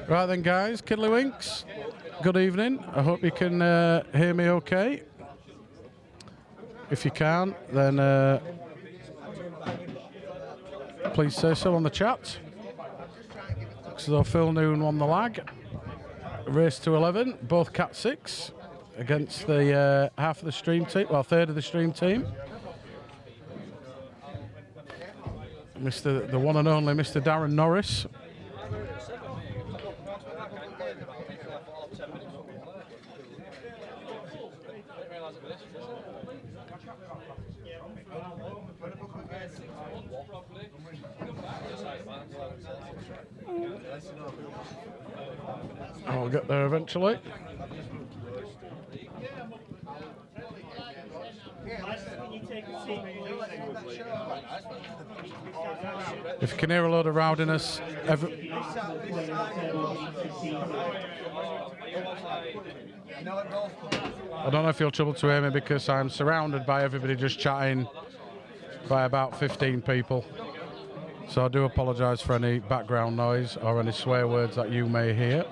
Right then, guys, Kiddlywinks, good evening. I hope you can hear me okay. If you can't, then please say so on the chat. Looks as though Phil Noon won the lag. Race to 11, both Cat 6 against the half of the stream team, well, third of the stream team. The one and only Mr. Darren Norris. I'll get there eventually. If you can hear a load of rowdiness, I don't know if you'll trouble to hear me because I'm surrounded by everybody just chatting by about 15 people. So I do apologise for any background noise or any swear words that you may hear.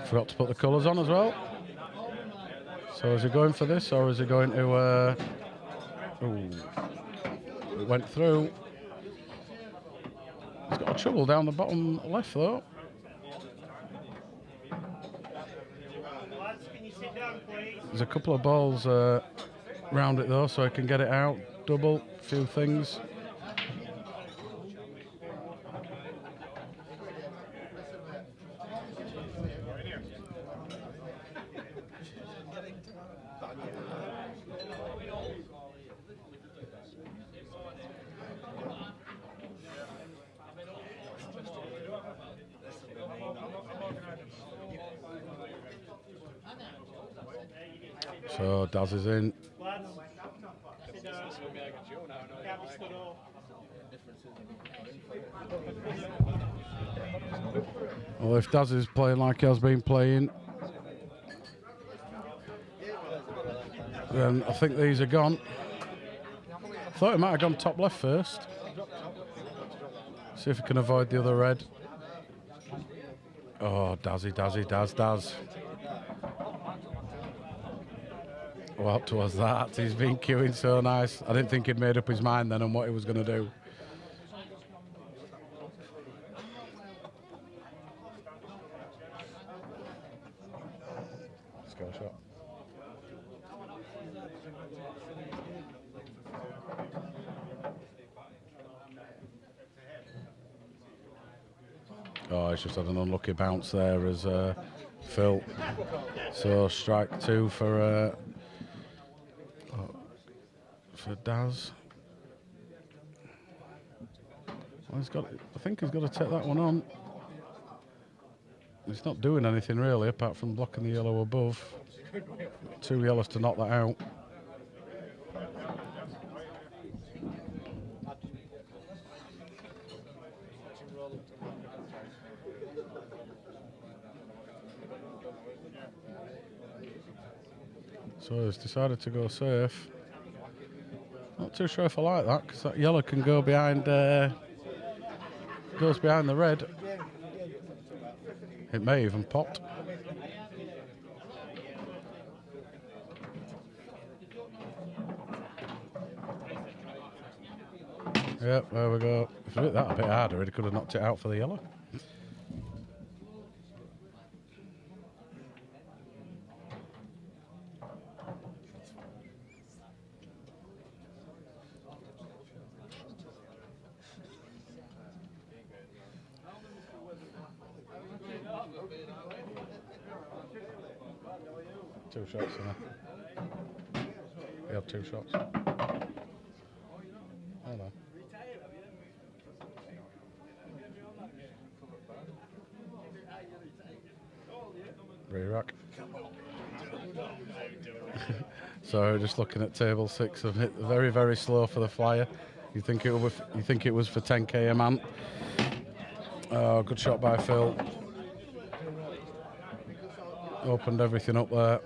Forgot to put the colours on as well. So is he going for this or is he going to... it went through. He's got a trouble down the bottom left though. There's a couple of balls round it though, so I can get it out. Double, a few things. So Daz is in. Well, if Daz is playing like he has been playing, then I think these are gone. I thought he might have gone top left first. See if he can avoid the other red. Oh, Daz. What was that? He's been queuing so nice. I didn't think he'd made up his mind then on what he was going to do. Let's go shot. Oh, he's just had an unlucky bounce there as Phil. So strike two for Daz. Well, I think he's got to take that one on. He's not doing anything really apart from blocking the yellow above. Two yellows to knock that out. So he's decided to go safe. Not too sure if I like that because that yellow can go behind, goes behind the red. It may even pot. Yep, there we go. If he hit that a bit harder, he could have knocked it out for the yellow. Two shots in there. We had two shots. Oh no. Re-rack. So just looking at table 6, I've hit very, very slow for the flyer. You think it was for 10k a man? Oh, good shot by Phil. Opened everything up there.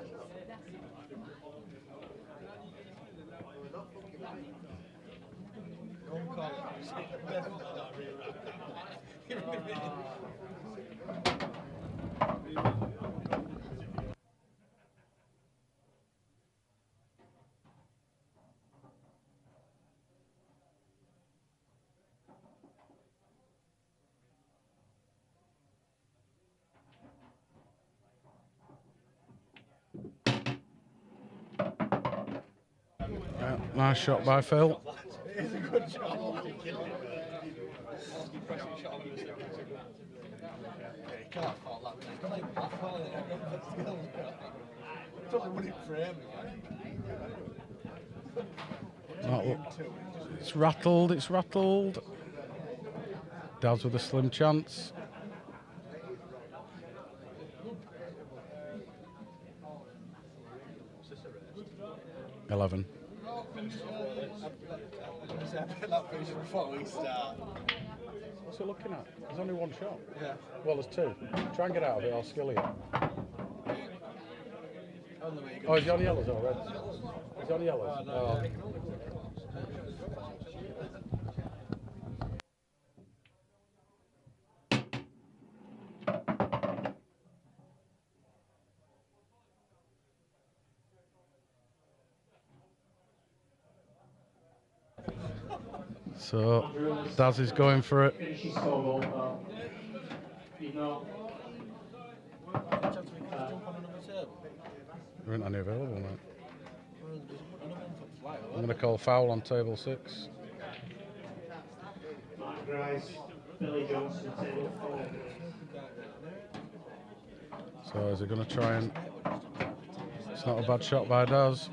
Nice shot by Phil. It's a good shot. Can't fault that. He's got like Blackball in it. It's only one in frame. It's rattled, it's rattled. Daz with a slim chance. $11. What's he looking at? There's only one shot. Yeah. Well, there's two. Try and get out of it, I'll skill you. Oh, is he on yellows or reds? Is he on yellows? Oh. So, Daz is going for it. There isn't any available, mate. I'm going to call foul on table 6. So is he going to try and... It's not a bad shot by Daz.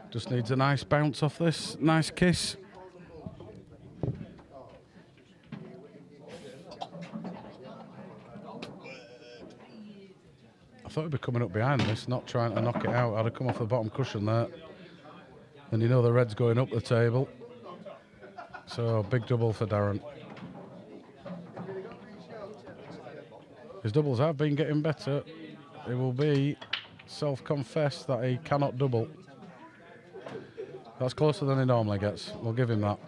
Just needs a nice bounce off this. Nice kiss. I thought he'd be coming up behind this, not trying to knock it out. I'd have come off the bottom cushion there. And you know the red's going up the table. So big double for Darren. His doubles have been getting better. It will be self-confessed that he cannot double. That's closer than he normally gets. We'll give him that.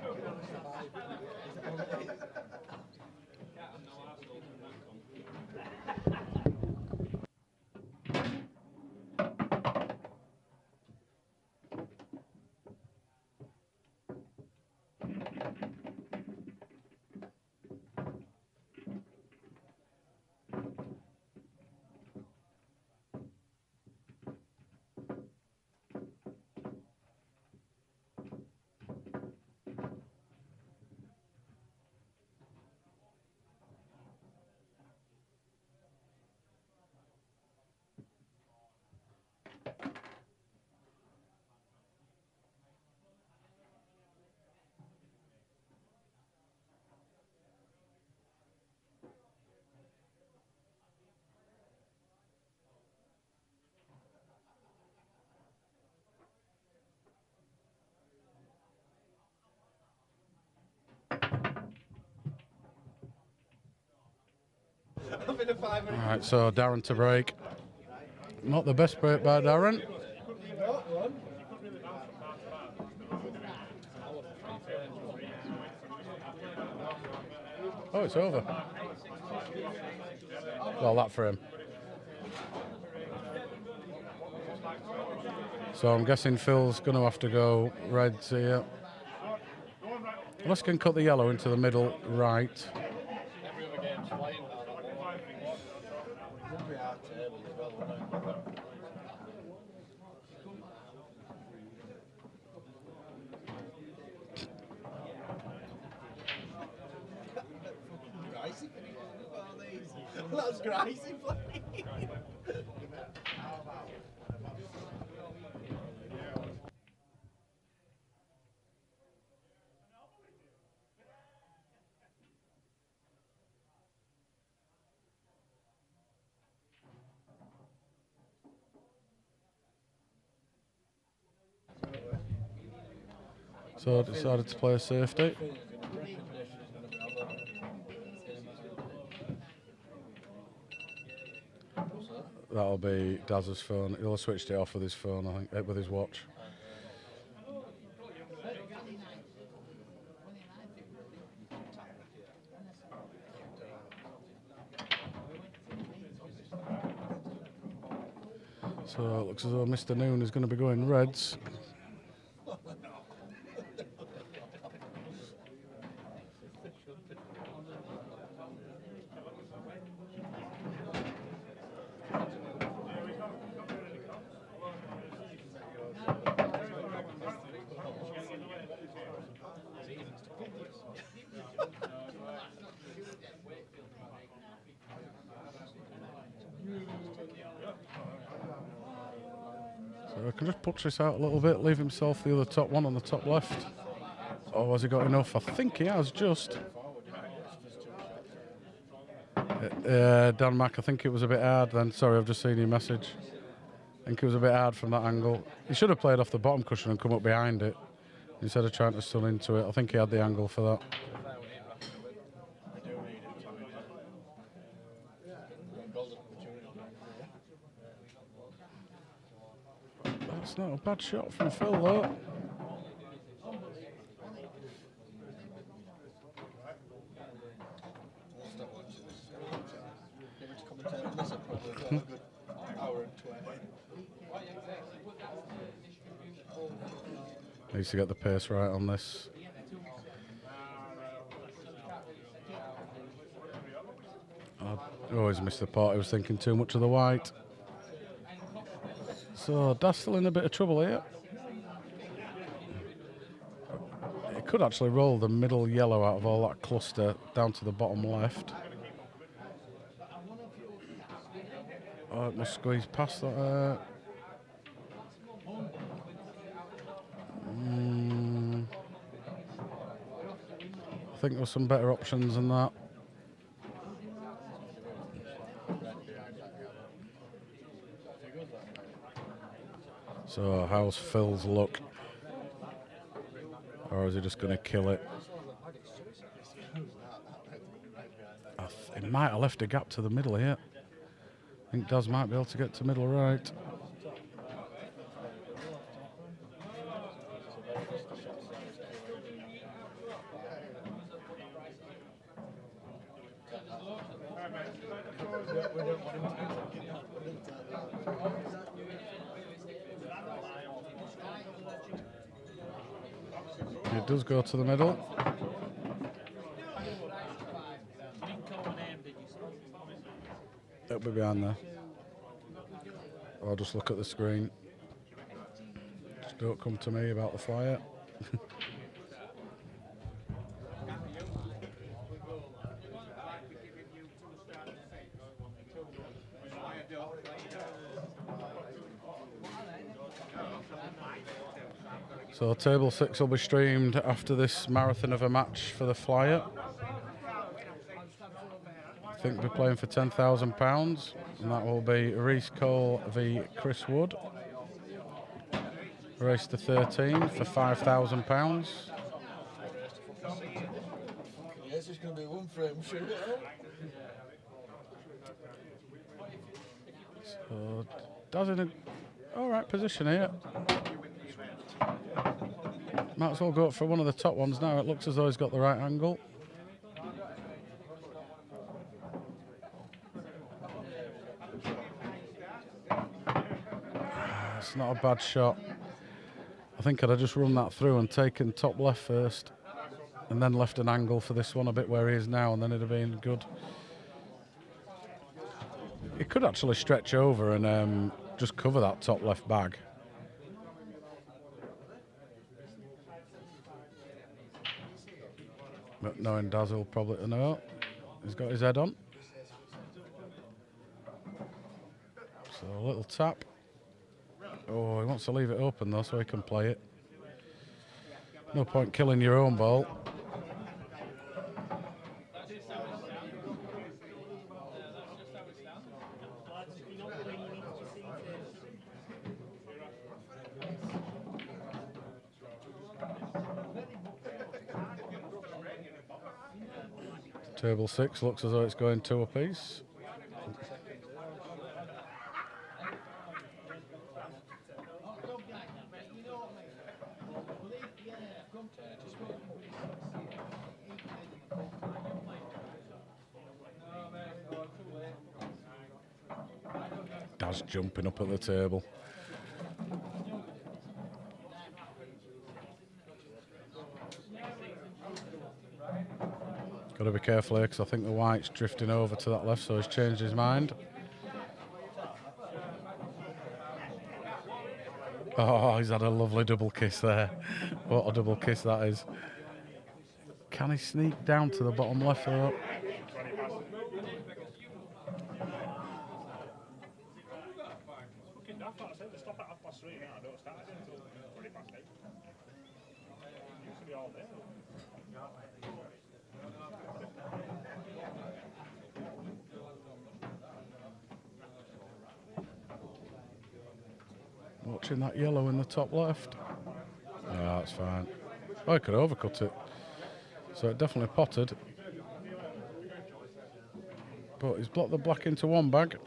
Alright, so Darren to break. Not the best break by Darren. Oh, it's over. Well, that for him. So I'm guessing Phil's going to have to go reds here. Unless he can cut the yellow into the middle right. That's crazy. So I decided to play a safety. That'll be Daz's phone. He'll have switched it off with his phone, I think, with his watch. So it looks as though Mr. Noon is going to be going reds. I can just punch this out a little bit, leave himself the other top one on the top left. Oh, has he got enough? I think he has just. Dan Mack, I think it was a bit hard then. Sorry, I've just seen your message. I think it was a bit hard from that angle. He should have played off the bottom cushion and come up behind it instead of trying to stun into it. I think he had the angle for that. That's not a bad shot from Phil, though. Needs to get the pace right on this. I always missed the part. I was thinking too much of the white. So Dad's still in a bit of trouble here. He could actually roll the middle yellow out of all that cluster down to the bottom left. Oh, it must squeeze past that. I think there were some better options than that. So how's Phil's luck? Or is he just going to kill it? He might have left a gap to the middle here. I think Daz might be able to get to middle right. It does go to the middle. It'll be behind there. I'll just look at the screen. Just don't come to me about the flyer. So table 6 will be streamed after this marathon of a match for the flyer. I think we're playing for £10,000, and that will be Reece Cole v Chris Wood. Race to 13 for £5,000. Yes, it's going to be one frame shoot. So Daz in a alright position here. Might as well go up for one of the top ones now. It looks as though he's got the right angle. It's not a bad shot. I think I'd have just run that through and taken top left first and then left an angle for this one a bit where he is now, and then it'd have been good. He could actually stretch over and just cover that top left bag. But knowing Daz will probably know. He's got his head on. So a little tap. Oh, he wants to leave it open though so he can play it. No point killing your own ball. Table 6 looks as though it's going 2 apiece. Daz jumping up at the table. Got to be careful here because I think the white's drifting over to that left, so he's changed his mind. Oh, he's had a lovely double kiss there. What a double kiss that is. Can he sneak down to the bottom left though? thought I said they stop at 3:30 now. I don't start again until 8:20. Used to be all day. Watching that yellow in the top left. Yeah, that's fine. Oh, I could overcut it. So it definitely potted. But he's blocked the black into one bag.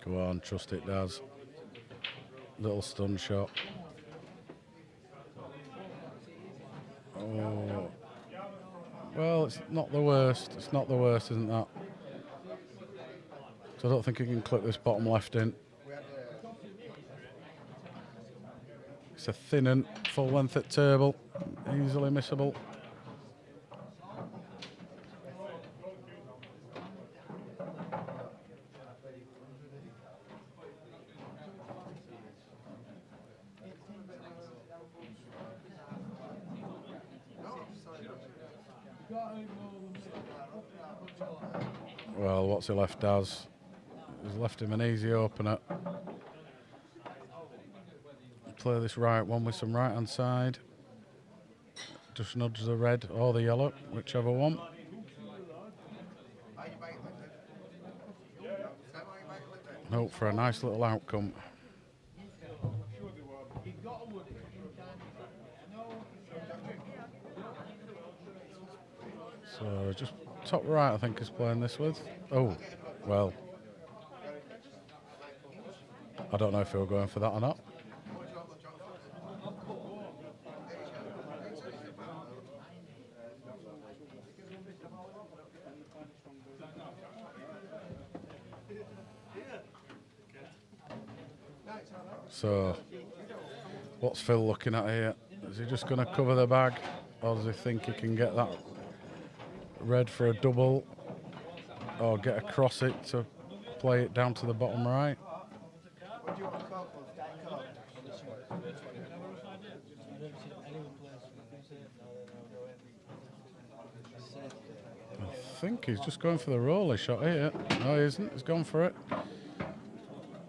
Go on, trust it does. Little stun shot. Oh. Well, it's not the worst. It's not the worst, isn't that? So I don't think he can clip this bottom left in. It's a thin and full length at table. Easily missable. Well, what's he left as? He's left him an easy opener. Play this right one with some right hand side. Just nudge the red or the yellow, whichever one. Hope for a nice little outcome. So just top right, I think, is playing this with. Oh, well. I don't know if he'll go in for that or not. So, what's Phil looking at here? Is he just going to cover the bag, or does he think he can get that red for a double, or get across it to play it down to the bottom right? I think he's just going for the roller shot here. No, he isn't. He's gone for it.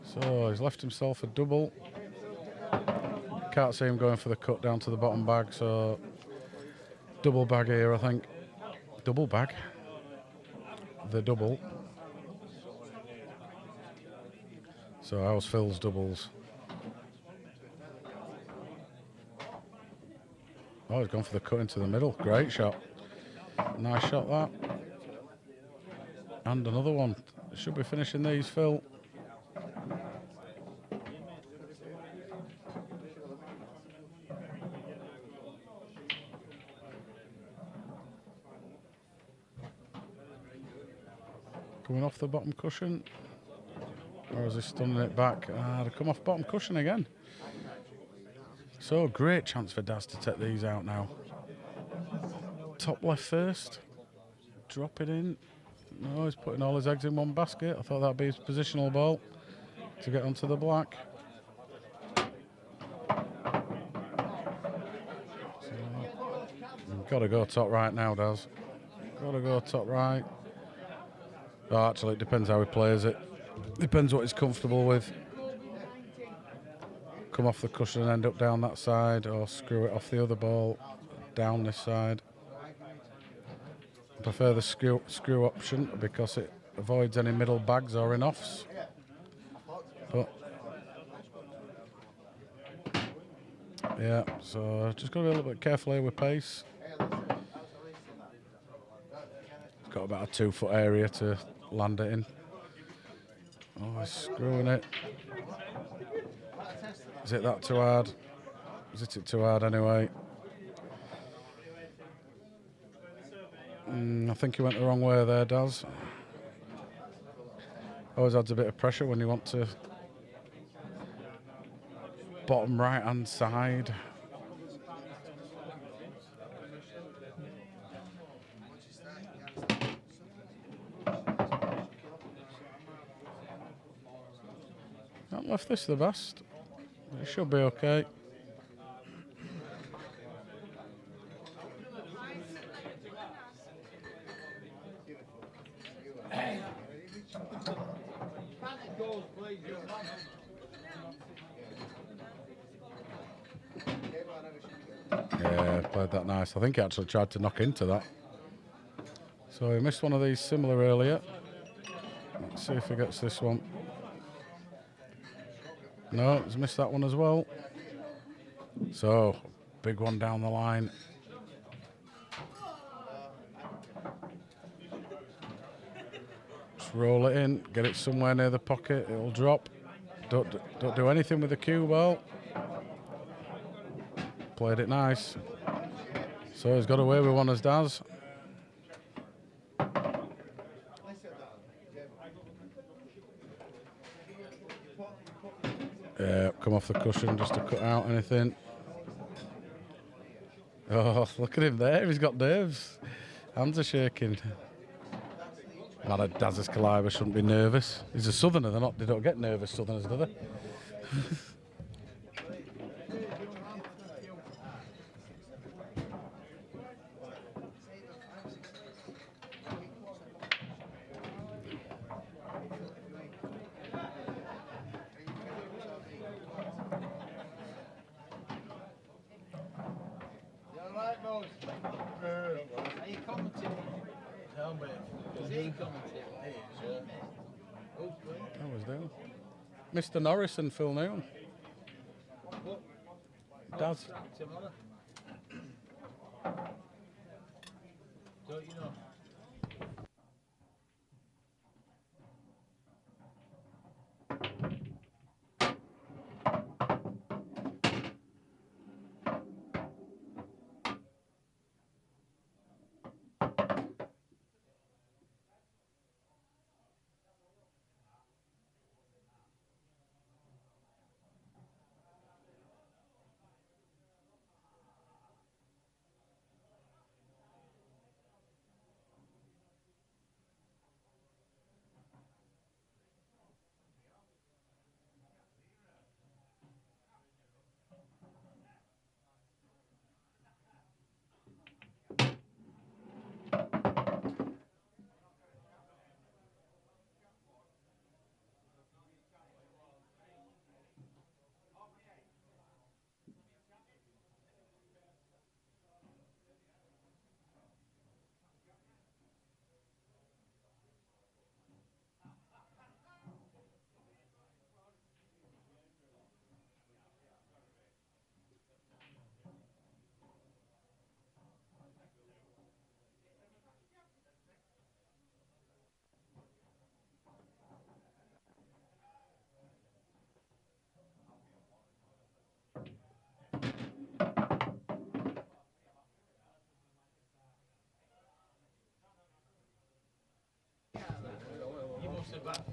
So he's left himself a double. Can't see him going for the cut down to the bottom bag, so double bag here, I think. Double bag. The double. So how's Phil's doubles? Oh, he's gone for the cut into the middle. Great shot. Nice shot, that. And another one. Should be finishing these, Phil. Coming off the bottom cushion. Or is he stunning it back? To come off bottom cushion again. So great chance for Daz to take these out now. Top left first. Drop it in. No, he's putting all his eggs in one basket. I thought that'd be his positional ball to get onto the black. So, gotta go top right now, Daz. Gotta go top right. Oh, actually, it depends how he plays it. Depends what he's comfortable with. Come off the cushion and end up down that side, or screw it off the other ball down this side. I prefer the screw option because it avoids any middle bags or in-offs. But yeah, so just got to be a little bit careful here with pace. It's got about a 2 foot area to land it in. Oh, he's screwing it. Is it that too hard? Is it too hard anyway? I think he went the wrong way there, Daz. Always adds a bit of pressure when you want to bottom right hand side. Not left this the best. It should be okay. Yeah, played that nice. I think he actually tried to knock into that. So he missed one of these similar earlier. Let's see if he gets this one. No, he's missed that one as well. So, big one down the line. Just roll it in, get it somewhere near the pocket, it'll drop. Don't do anything with the cue ball. Played it nice. So he's got away with one as Daz. Yeah, come off the cushion just to cut out anything. Oh, look at him there. He's got nerves. Hands are shaking. Man, a Daz's caliber shouldn't be nervous. He's a southerner. They don't get nervous, southerners, do they? That was them. Mr. Norris and Phil Noon. Daz. Don't you know?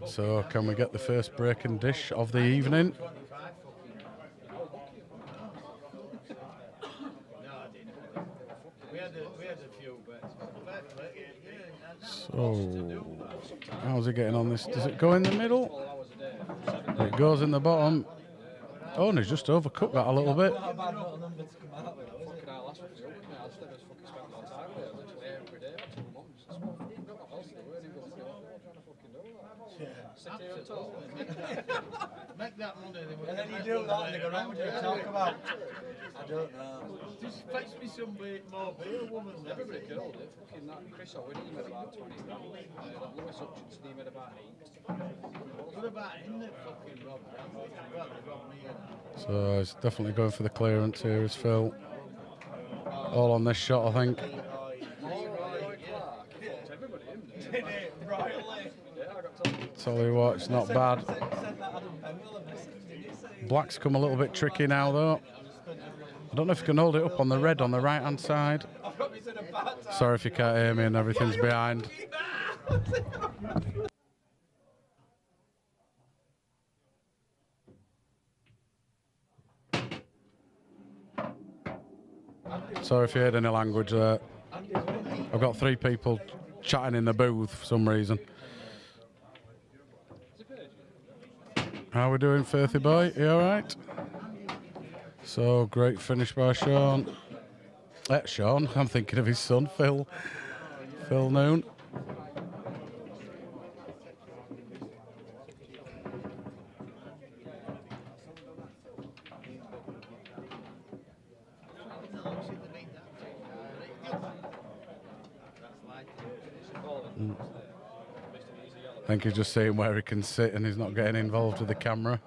So can we get the first break and dish of the evening? So how's he getting on this? Does it go in the middle? It goes in the bottom. Oh, and he's just overcooked that a little bit. Make that money. And then you do that and they go round and talk about. I don't know. Just fetch me some more beer, woman. Everybody killed it. Fucking that Chris Owen, he made about 20 grand. Lewis Hutchinson, he made about 8. What about in the fucking Rob? Well, they got me in. So he's definitely going for the clearance here, is Phil. All on this shot, I think. Tell you what, it's not bad. Black's come a little bit tricky now, though. I don't know if you can hold it up on the red on the right-hand side. Sorry if you can't hear me and everything's behind. Sorry if you heard any language there. I've got 3 people chatting in the booth for some reason. How we doing, Firthy boy? You all right? So, great finish by Sean. Sean, I'm thinking of his son, Phil. Phil Noon. I think he's just seeing where he can sit and he's not getting involved with the camera.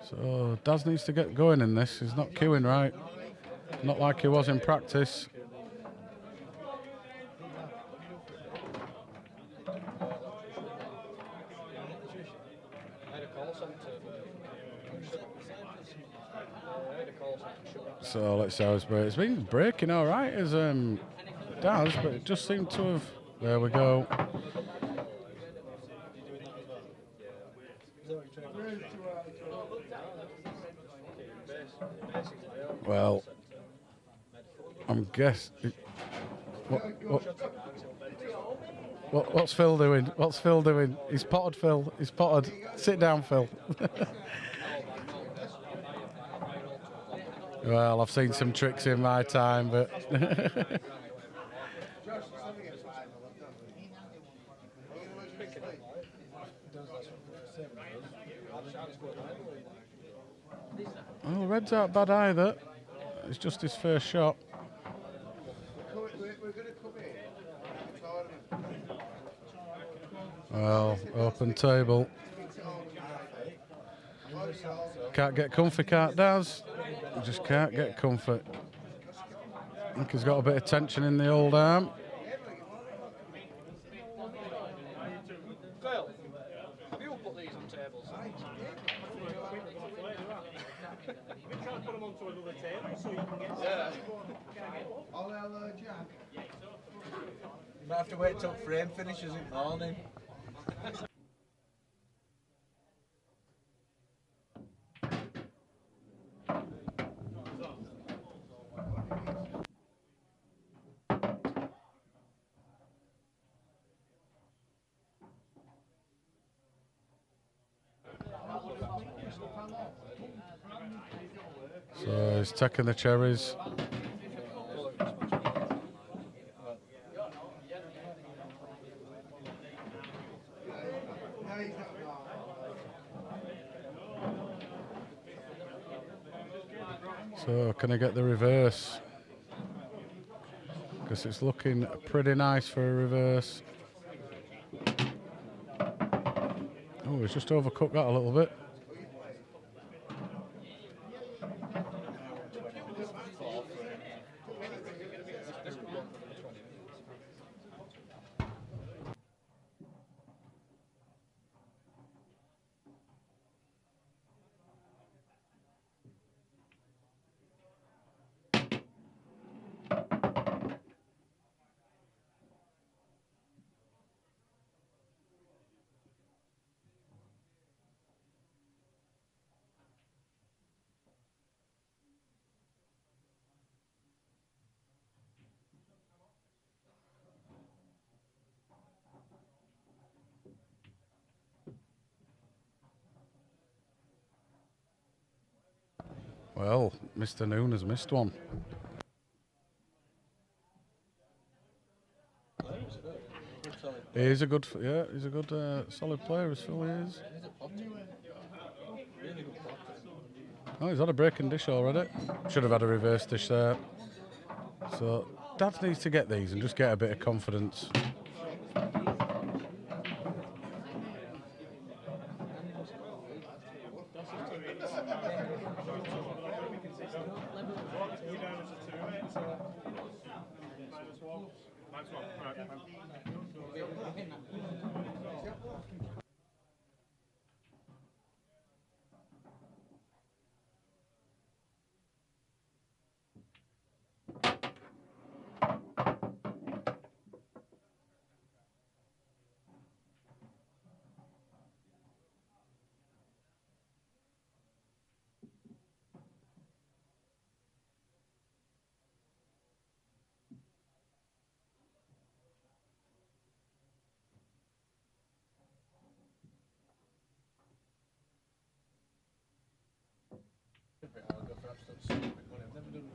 So Daz needs to get going in this. He's not queuing right. Not like he was in practice. So let's see how it's break. It's been breaking all right as Daz, but it just seemed to have. There we go. Well, I'm guessing. What's Phil doing? What's Phil doing? He's potted, Phil. He's potted. Sit down, Phil. Well, I've seen some tricks in my time, but. Well, Red's aren't bad either. It's just his first shot. Well, open table. Can't get comfy, can't Daz. Just can't get comfy. I think he's got a bit of tension in the old arm. Phil, have you put these on tables? We try and put them onto another table so you can get. Jack. You might have to wait till frame finishes in the morning. So he's taking the cherries. So can I get the reverse? Because it's looking pretty nice for a reverse. Oh, he's just overcooked that a little bit. Well, Mr. Noon has missed one. He's a good, he's a good solid player as Phil is. Oh, he's had a breaking dish already. Should have had a reverse dish there. So Dad needs to get these and just get a bit of confidence.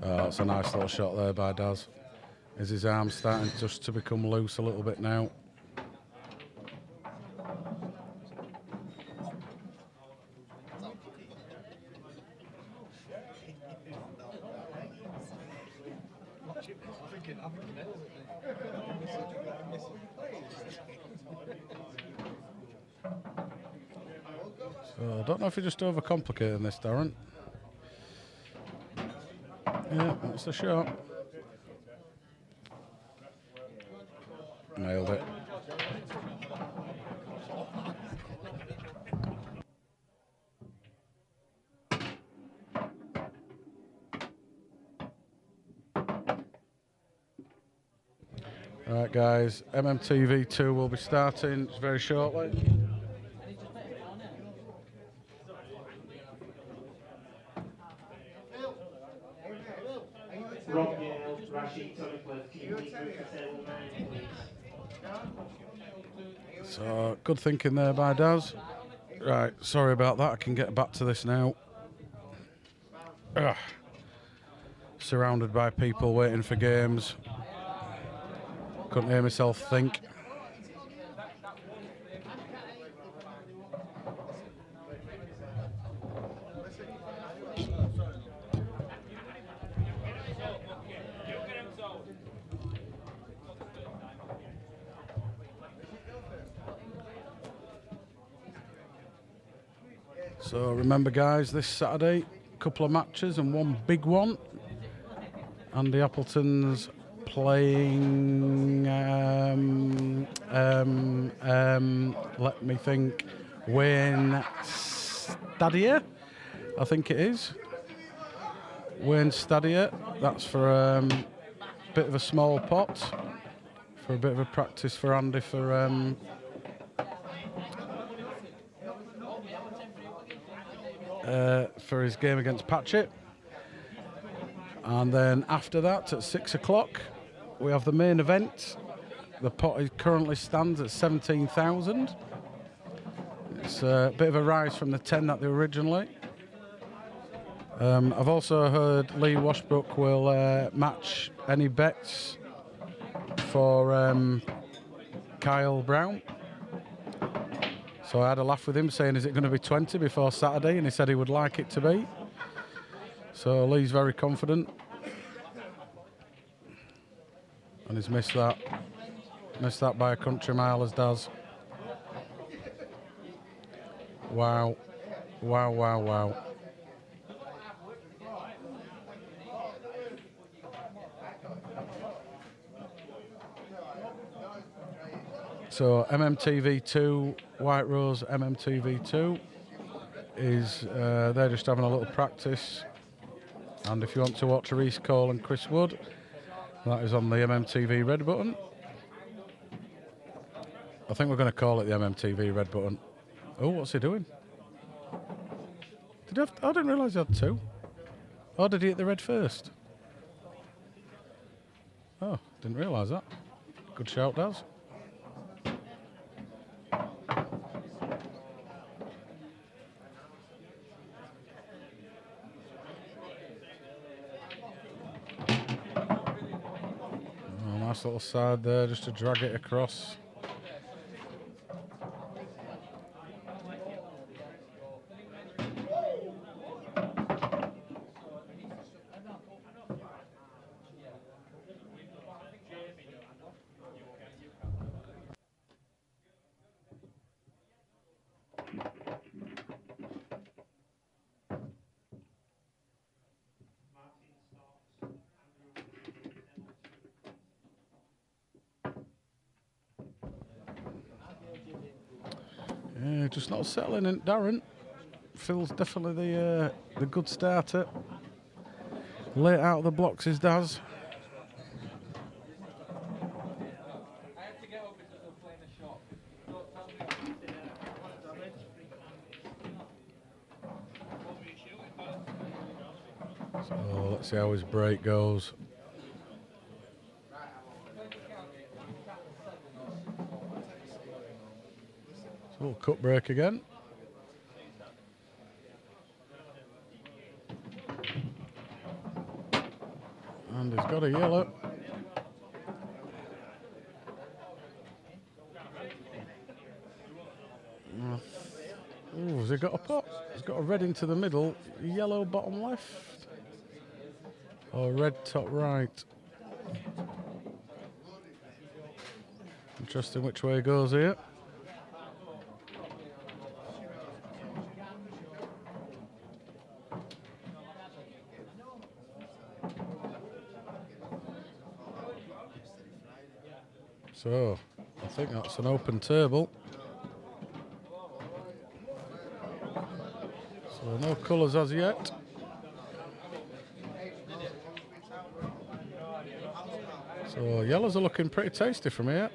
Oh, it's a nice little shot there by Daz. Is his arm starting just to become loose a little bit now? So I don't know if you're just overcomplicating this, Darren. Yeah, that's the shot. Nailed it. Right, guys, MMTV2 will be starting very shortly. So, good thinking there by Daz. Right, sorry about that. I can get back to this now. Ugh. Surrounded by people waiting for games. Couldn't hear myself think. So remember, guys, this Saturday, a couple of matches and one big one. Andy Appleton's playing, let me think, Wayne Stadia, I think it is. Wayne Stadia, that's for a bit of a small pot, for a bit of a practice for Andy for his game against Patchett. And then after that, at 6 o'clock, we have the main event. The pot currently stands at 17,000. It's a bit of a rise from the 10 that they were originally. I've also heard Lee Washbrook will match any bets for Kyle Brown. So I had a laugh with him saying, is it going to be 20 before Saturday? And he said he would like it to be. So Lee's very confident. And he's missed that. Missed that by a country mile, as Daz. Wow. Wow, wow, wow. So MMTV2, White Rose MMTV2 is, they're just having a little practice. And if you want to watch Reese Cole and Chris Wood, that is on the MMTV red button. I think we're going to call it the MMTV red button. Oh, what's he doing? Did he have, I didn't realise he had two. Oh, did he hit the red first? Oh, didn't realise that. Good shout, Daz. Nice little side there just to drag it across. Yeah, just not settling in. Darren Phil's definitely the good starter. Late out of the blocks is Daz. So let's see how his break goes. Little cut break again. got a yellow. Ooh, has he got a pot? He's got a red into the middle, yellow bottom left. Or red top right. Interesting which way he goes here. So, I think that's an open table. So, no colours as yet. So, yellows are looking pretty tasty from here.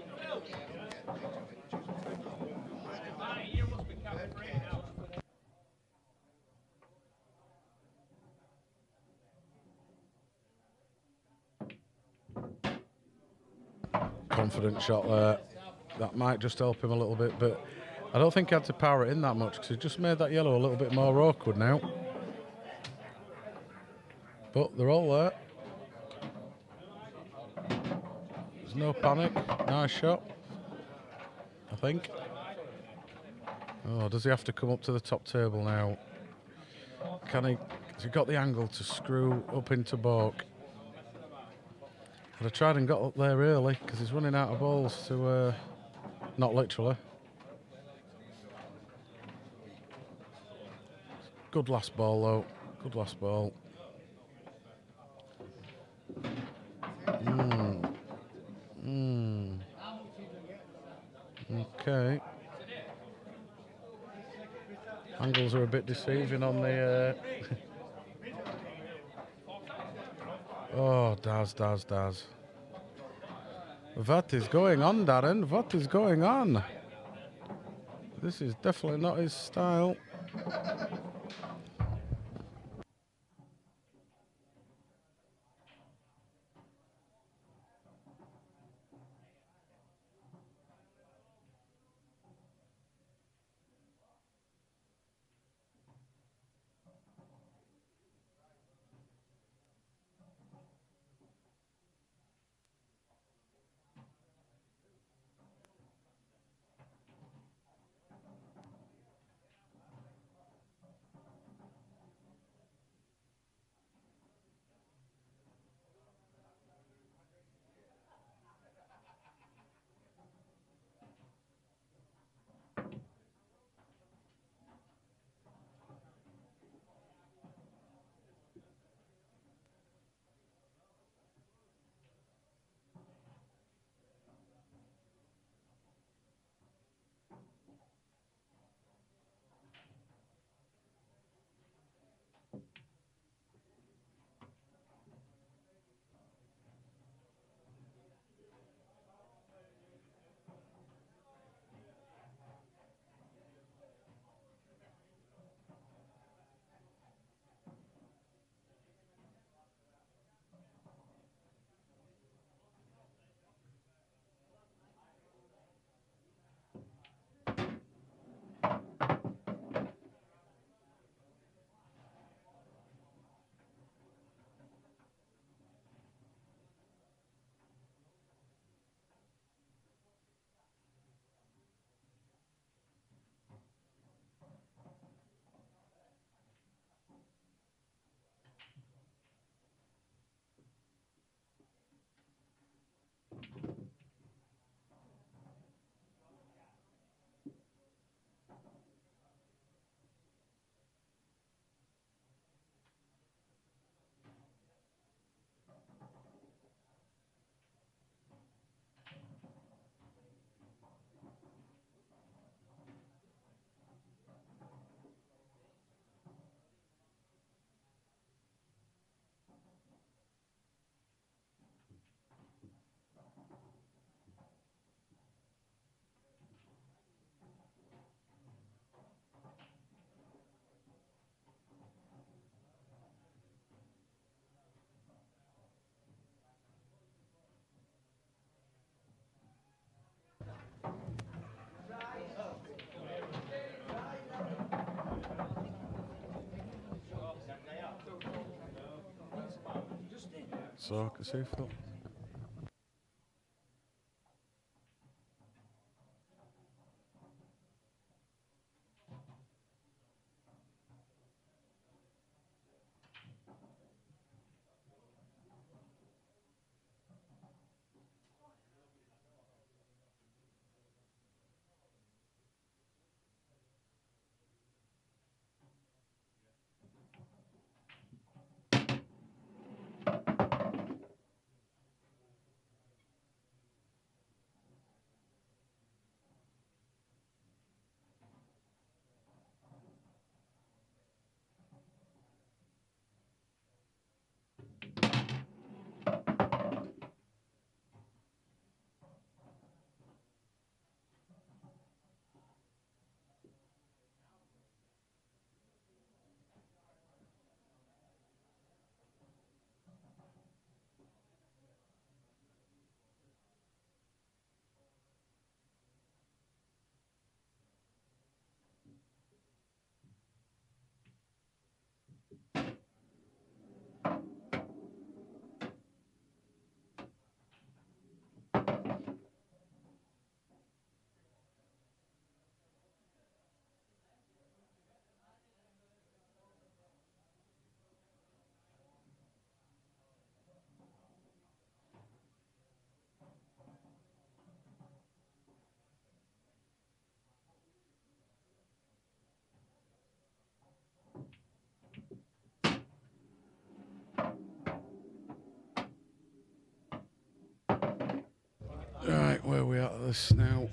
Confident shot there. That might just help him a little bit, but I don't think he had to power it in that much because he just made that yellow a little bit more awkward now. But they're all there. There's no panic. Nice shot, I think. Oh, does he have to come up to the top table now? Can he? Has he got the angle to screw up into balk? I'd have tried and got up there early because he's running out of balls to, not literally. Good last ball though, good last ball. Okay. Angles are a bit deceiving on the... Oh, Daz. What is going on, Darren? What is going on? This is definitely not his style. So I can see Phil. Right, where are we at this now?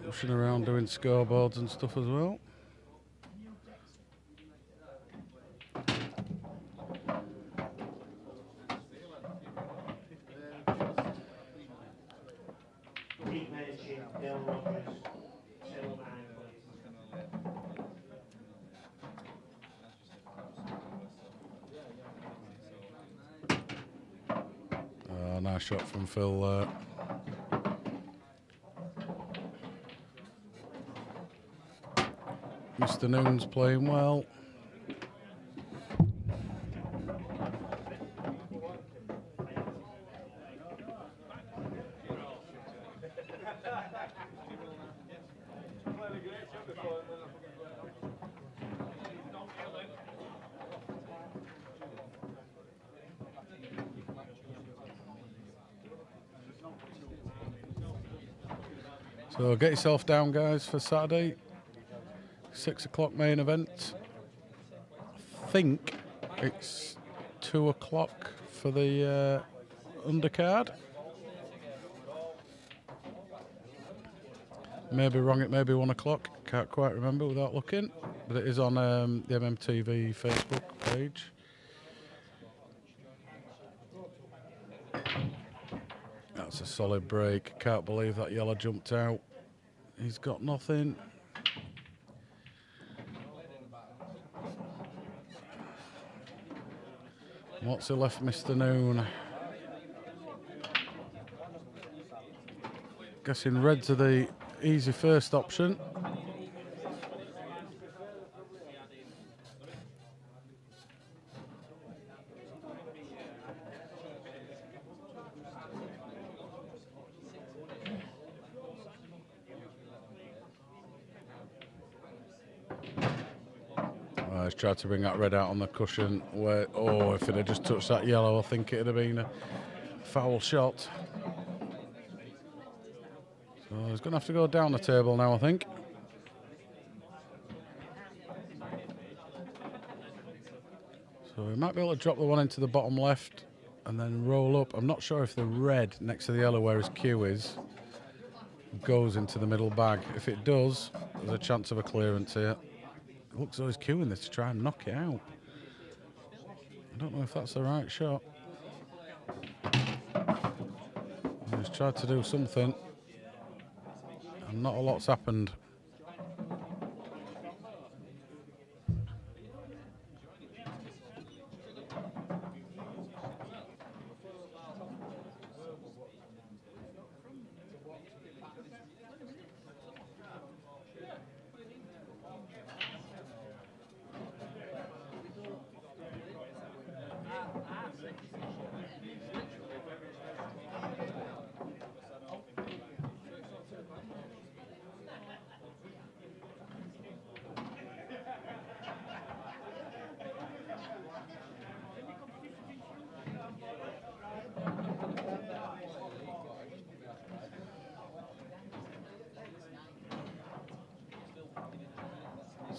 Rushing around doing scoreboards and stuff as well. Nice shot from Phil. Mr. Noon's playing well. So get yourself down, guys, for Saturday. 6 o'clock main event. I think it's 2 o'clock for the undercard. Maybe wrong, it may be 1 o'clock. Can't quite remember without looking. But it is on the MMTV Facebook page. That's a solid break. Can't believe that yellow jumped out. He's got nothing. What's he left, Mr. Noon? Guessing reds are the easy first option. He's tried to bring that red out on the cushion. Where, oh, if it had just touched that yellow, I think it would have been a foul shot. So he's going to have to go down the table now, I think. So he might be able to drop the one into the bottom left and then roll up. I'm not sure if the red next to the yellow where his cue is goes into the middle bag. If it does, there's a chance of a clearance here. It looks as though he's queuing this to try and knock it out. I don't know if that's the right shot. He's tried to do something, and not a lot's happened.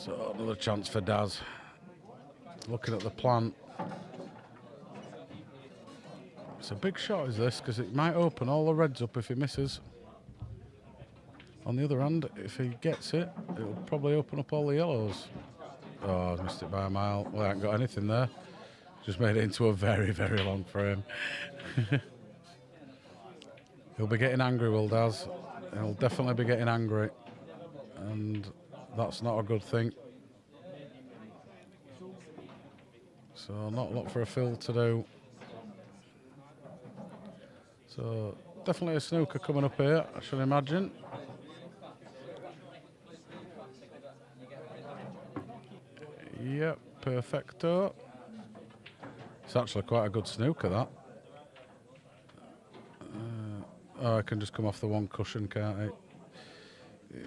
So another chance for Daz. Looking at the plant. It's a big shot, is this, because it might open all the reds up if he misses. On the other hand, if he gets it, it'll probably open up all the yellows. Oh, I've missed it by a mile. Well, I haven't got anything there. Just made it into a very, very long frame. He'll be getting angry, Will Daz. He'll definitely be getting angry. And that's not a good thing. So not a lot for a fill to do. So definitely a snooker coming up here, I should imagine. Yep, perfecto. It's actually quite a good snooker, that. Oh, I can just come off the one cushion, can't I? Yeah.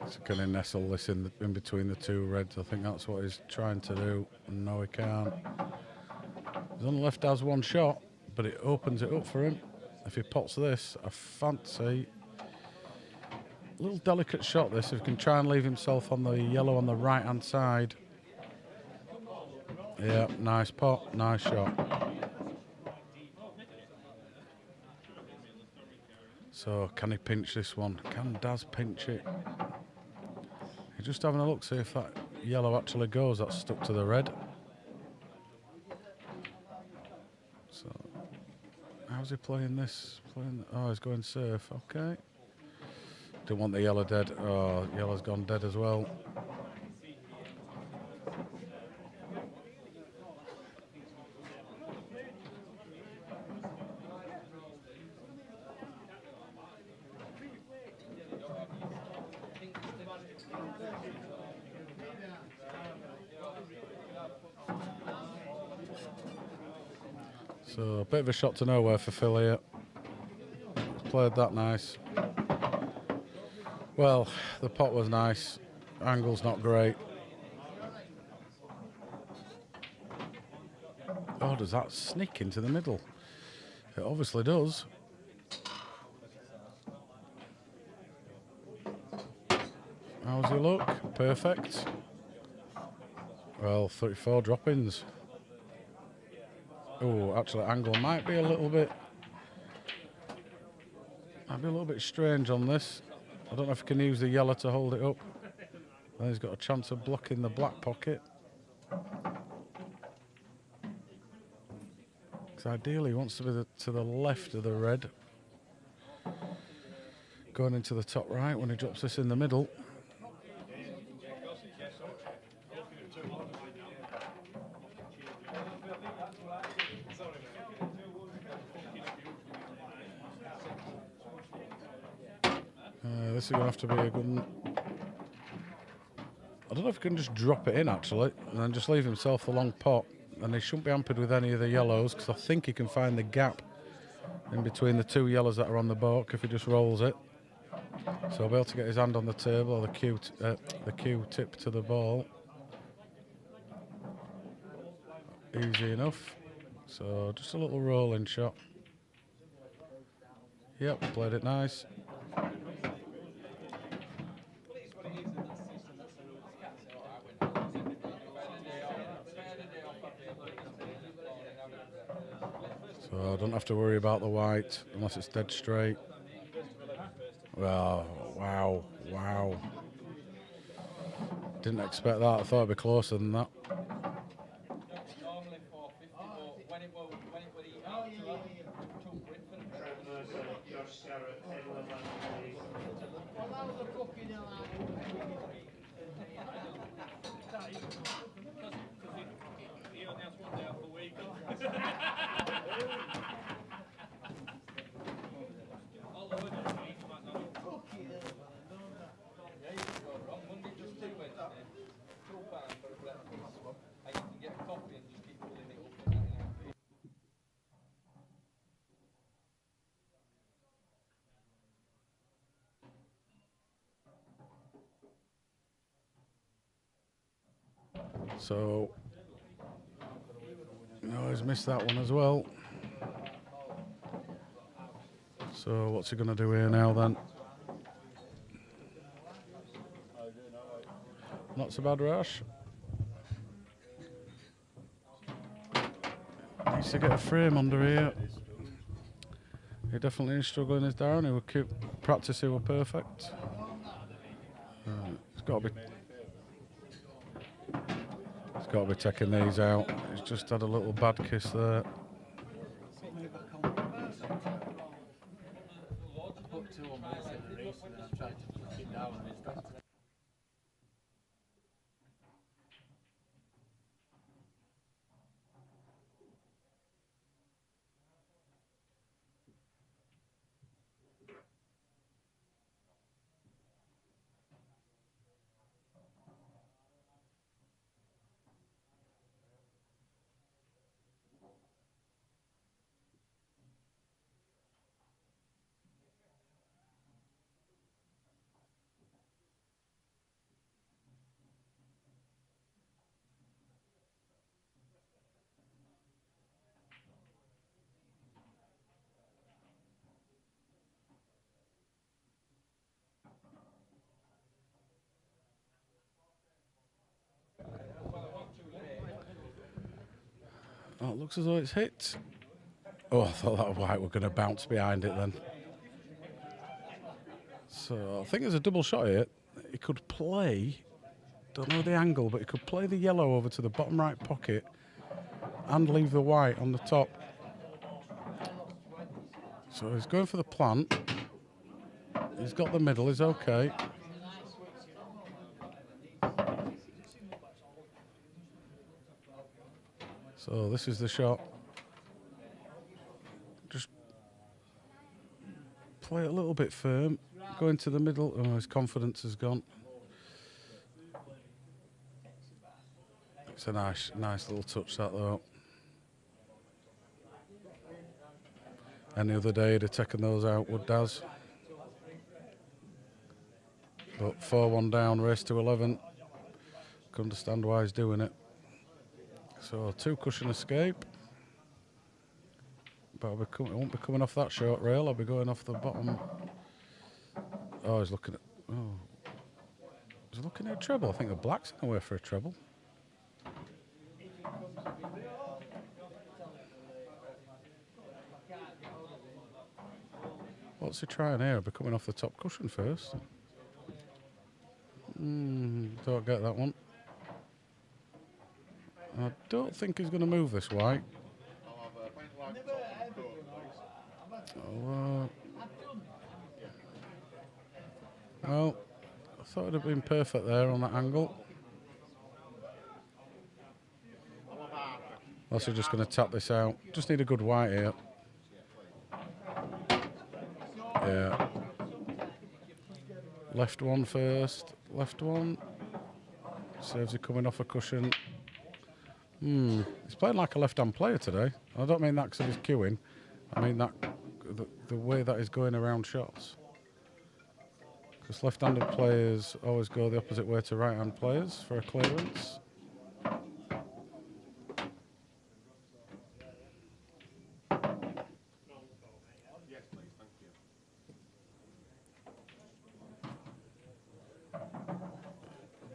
So can he nestle this in between the two reds? I think that's what he's trying to do. No, he can't. He's only left has one shot, but it opens it up for him. If he pots this, I fancy a little delicate shot this. If he can try and leave himself on the yellow on the right-hand side. Yeah, nice pot, nice shot. So can he pinch this one? Can Daz pinch it? You're just having a look, see if that yellow actually goes. That's stuck to the red. So, how's he playing this? Oh, he's going safe. Okay. Didn't want the yellow dead. Oh, yellow's gone dead as well. So a bit of a shot to nowhere for Phil here. Played that nice. Well, the pot was nice. Angle's not great. Oh, does that sneak into the middle? It obviously does. How's he look? Perfect. Well, 34 drop-ins. Oh, actually, angle might be a little bit strange on this. I don't know if he can use the yellow to hold it up. Then he's got a chance of blocking the black pocket. Because ideally he wants to be to the left of the red. Going into the top right when he drops this in the middle. This is going to have to be a good one. I don't know if he can just drop it in, actually, and then just leave himself the long pot. And he shouldn't be hampered with any of the yellows, because I think he can find the gap in between the two yellows that are on the board if he just rolls it. So he'll be able to get his hand on the table, or the cue tip to the ball. Easy enough. So just a little rolling shot. Yep, played it nice. So I don't have to worry about the white unless it's dead straight. Well, wow, wow. Didn't expect that. I thought it'd be closer than that. So, no, he's missed that one as well. So, what's he going to do here now then? Not so bad, Rush. Needs to get a frame under here. He definitely is struggling, is Darren. He will keep practice. He will perfect. He's got to be. He's got to be taking these out. He's just had a little bad kiss there. Put 2 on this in the race and then I tried to push it down and it's got to. Oh, it looks as though it's hit. Oh, I thought that white were going to bounce behind it then. So I think there's a double shot here. He could play, don't know the angle, but he could play the yellow over to the bottom right pocket and leave the white on the top. So he's going for the plant. He's got the middle, he's okay. So this is the shot. Just play it a little bit firm. Go into the middle. Oh, his confidence has gone. It's a nice little touch, that though. Any other day he'd have taken those out, would Daz. But 4-1 down, race to 11. Can understand why he's doing it. So 2 cushion escape. But I won't be coming off that short rail. I'll be going off the bottom. Oh, he's looking at. Oh, he's looking at a treble. I think the black's in the way for a treble. What's he trying here? I'll be coming off the top cushion first. Don't get that one. I don't think he's going to move this white. Well, I thought it'd have been perfect there on that angle. Also, just going to tap this out. Just need a good white here. Yeah. Left one first. Left one. Saves it coming off a cushion. He's playing like a left-hand player today. I don't mean that because of his cueing. I mean that the way that he's going around shots. Because left-handed players always go the opposite way to right-hand players for a clearance.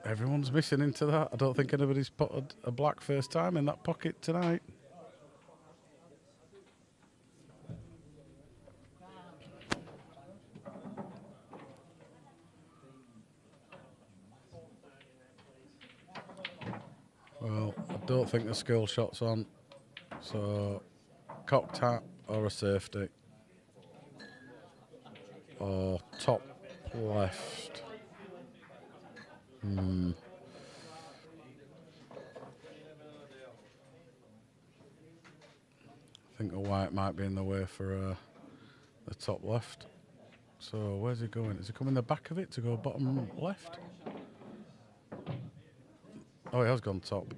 Everyone's missing into that. I don't think anybody's put a black first time in that pocket tonight. Well, I don't think the skill shot's on. So, cocked hat or a safety. Or top left. I think the white might be in the way for the top left. So where's he going? Is he coming the back of it to go bottom left? Oh, he has gone top.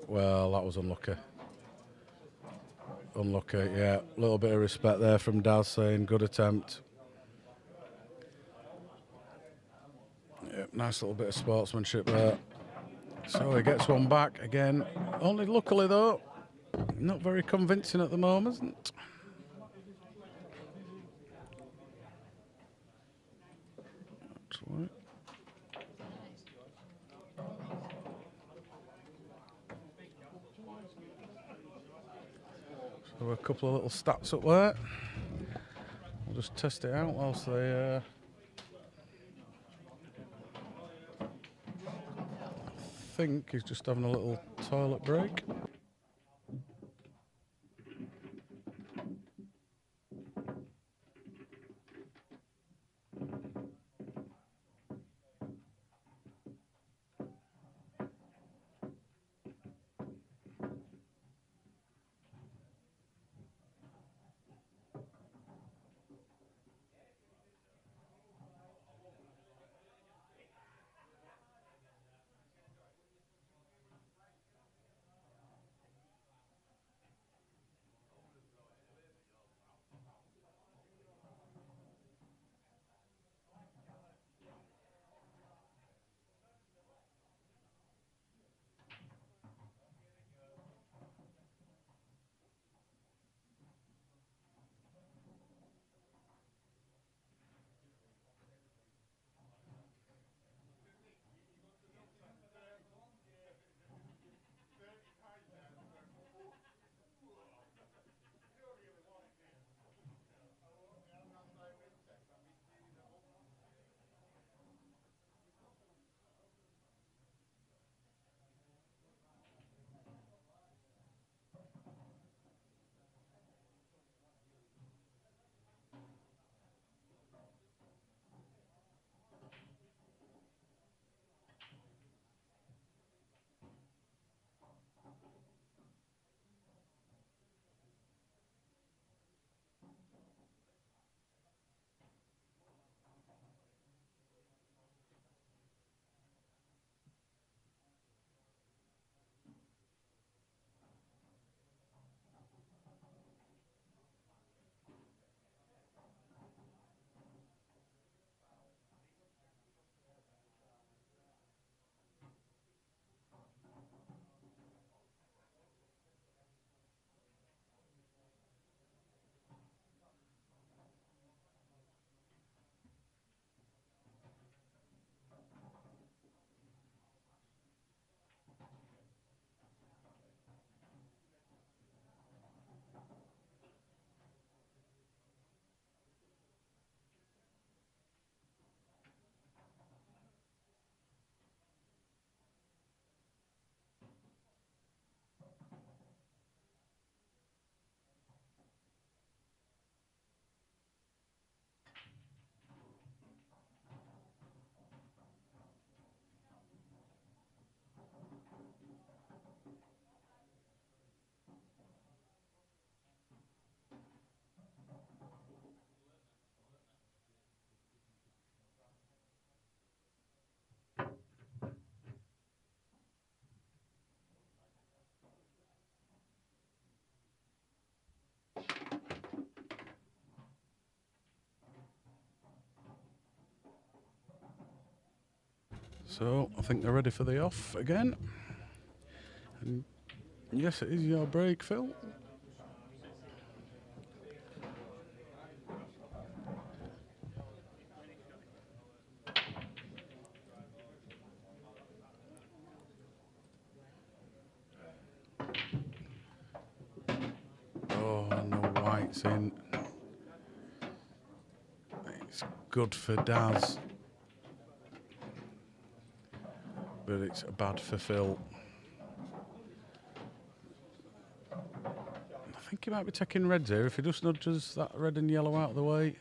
Well, that was unlucky. Unlucky, yeah. A little bit of respect there from Daz saying good attempt. Yep, nice little bit of sportsmanship there. So he gets one back again. Only luckily though, not very convincing at the moment. So a couple of little stats up there. We'll just test it out whilst they I think he's just having a little toilet break. So I think they're ready for the off again. And yes, it is your break, Phil. Oh, no whites in. It's good for Daz, but it's bad for Phil. I think he might be taking reds here. If he just nudges that red and yellow out of the way,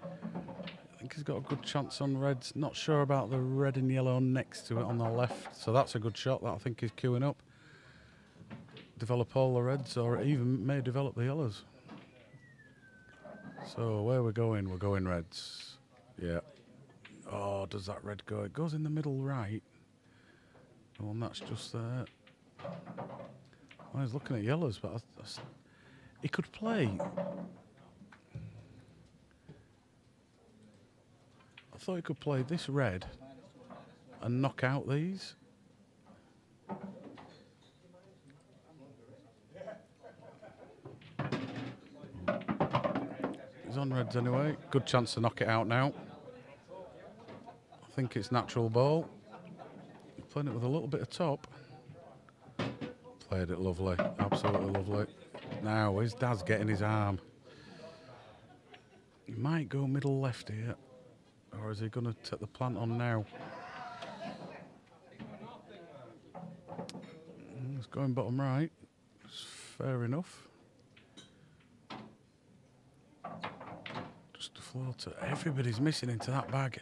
I think he's got a good chance on reds. Not sure about the red and yellow next to it on the left, so that's a good shot that I think he's queuing up. Develop all the reds, or even may develop the yellows. So where we're going reds. Yeah. Oh, does that red go? It goes in the middle right. Oh, and that's just there. I was looking at yellows, but he could play. I thought he could play this red and knock out these. He's on reds anyway. Good chance to knock it out now. I think it's natural ball. Playing it with a little bit of top. Played it lovely, absolutely lovely. Now his dad's getting his arm. He might go middle left here, or is he going to take the plant on now? It's going bottom right. It's fair enough. Just a floater. Everybody's missing into that bag.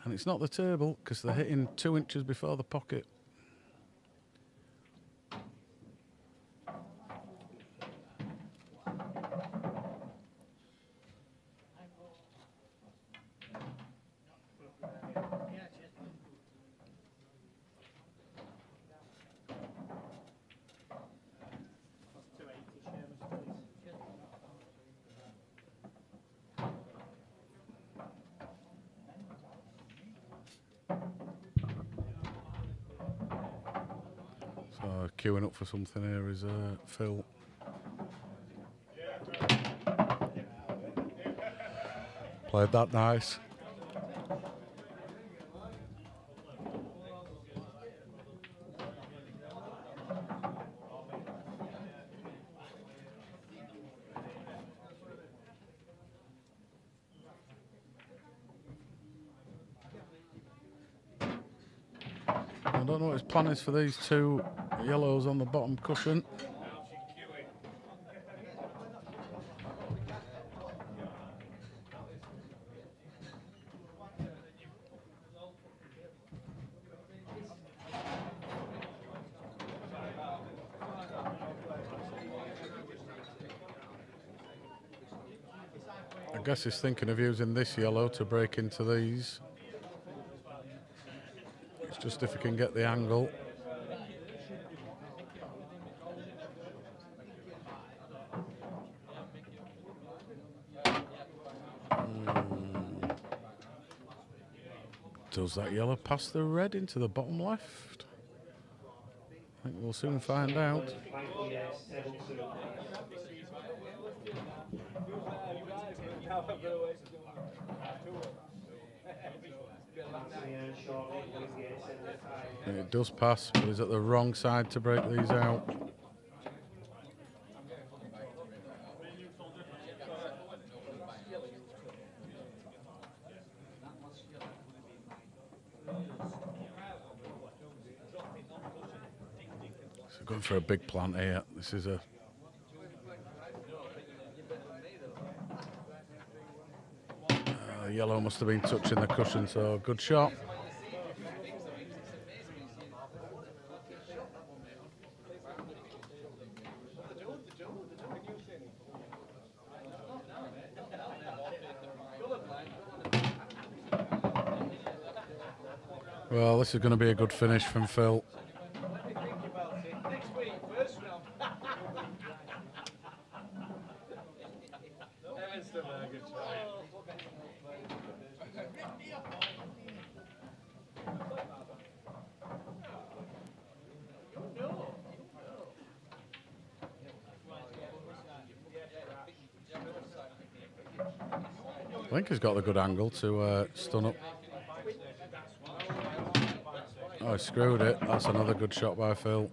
And it's not the table because they're hitting 2 inches before the pocket. So queuing up for something here is Phil. Played that nice. I don't know what his plan is for these two yellows on the bottom cushion. I guess he's thinking of using this yellow to break into these. It's just if he can get the angle. Does that yellow pass the red into the bottom left? I think we'll soon find out. It does pass, but he's at the wrong side to break these out. So going for a big plant here. This is a yellow must have been touching the cushion, so good shot. Well, this is going to be a good finish from Phil. I think he's got the good angle to stun up. Oh, he screwed it. That's another good shot by Phil.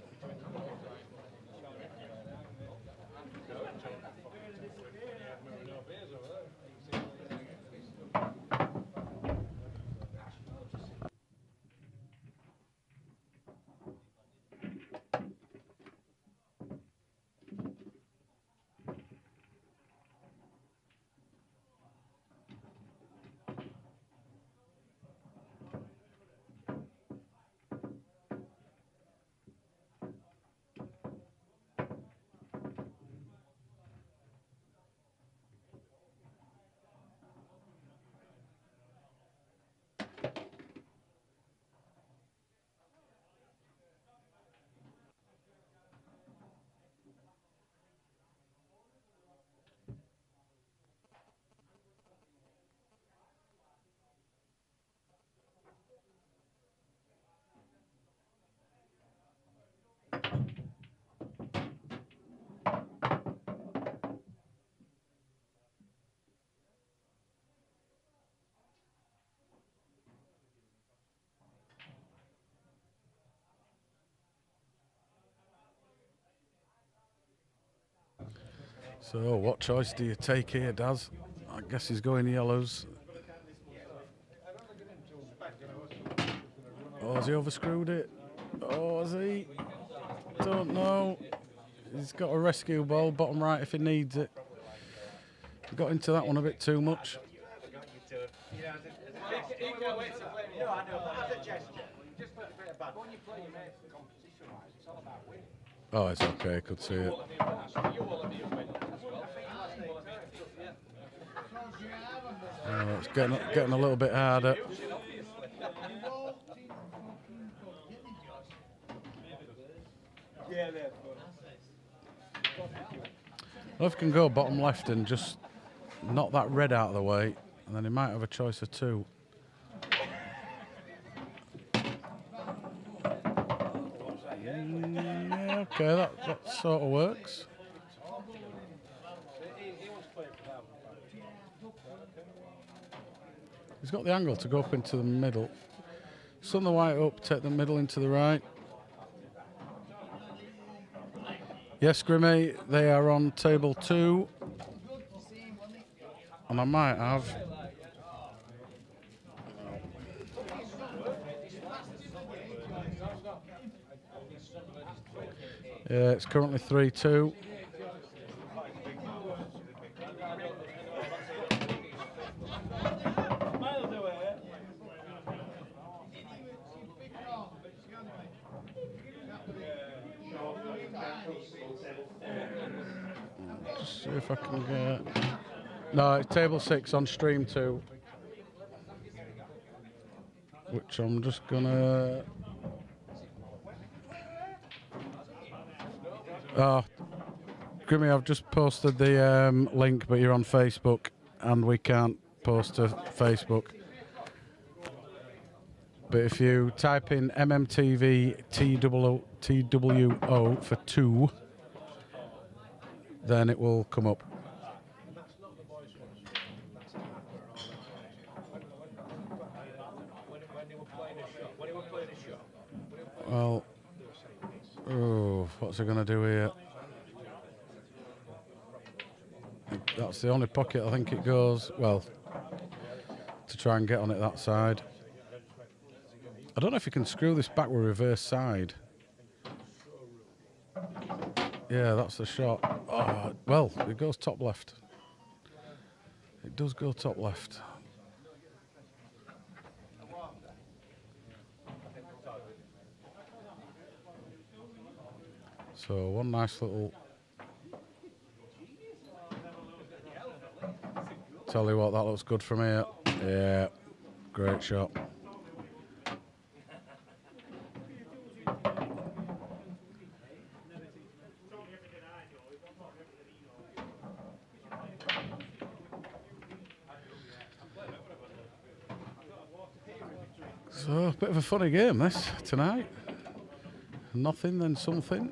So what choice do you take here, Daz? I guess he's going yellows. Oh, has he overscrewed it? Oh, has he? Don't know. He's got a rescue ball, bottom right if he needs it. Got into that one a bit too much. Oh, it's okay, I could see it. Oh, it's getting a little bit harder. Well, if he can go bottom left and just knock that red out of the way, and then he might have a choice of two. Yeah, okay, that sort of works. He's got the angle to go up into the middle. Sun the white up, take the middle into the right. Yes, Grimmy, they are on table 2. And I might have... Yeah, it's currently 3-2. Just see if I can get... No, it's table 6 on stream 2. Which I'm just gonna... Oh, Grimmy, I've just posted the link, but you're on Facebook, and we can't post to Facebook. But if you type in MMTV TWO for 2, then it will come up. Well, oh, what's he going to do here? That's the only pocket I think it goes, well, to try and get on it that side. I don't know if you can screw this back with reverse side. Yeah, that's the shot. Oh, well, it goes top left. It does go top left. So one nice little... Tell you what, that looks good from here. Yeah, great shot. So, a bit of a funny game this tonight. Nothing, then something.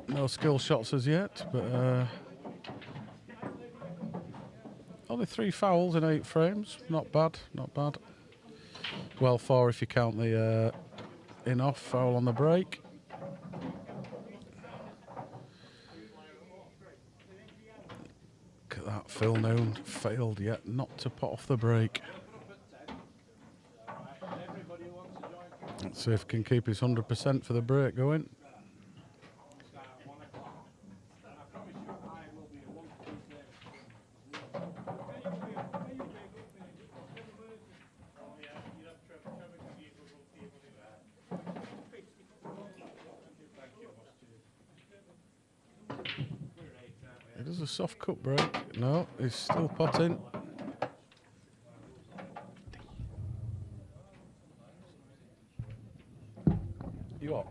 No skill shots as yet, but only 3 fouls in 8 frames. Not bad, not bad. Well, 4 if you count the in-off foul on the break. Look at that, Phil Noon failed yet not to pot off the break. Let's see if he can keep his 100% for the break going. It is a soft cut break. No, he's still potting. You up?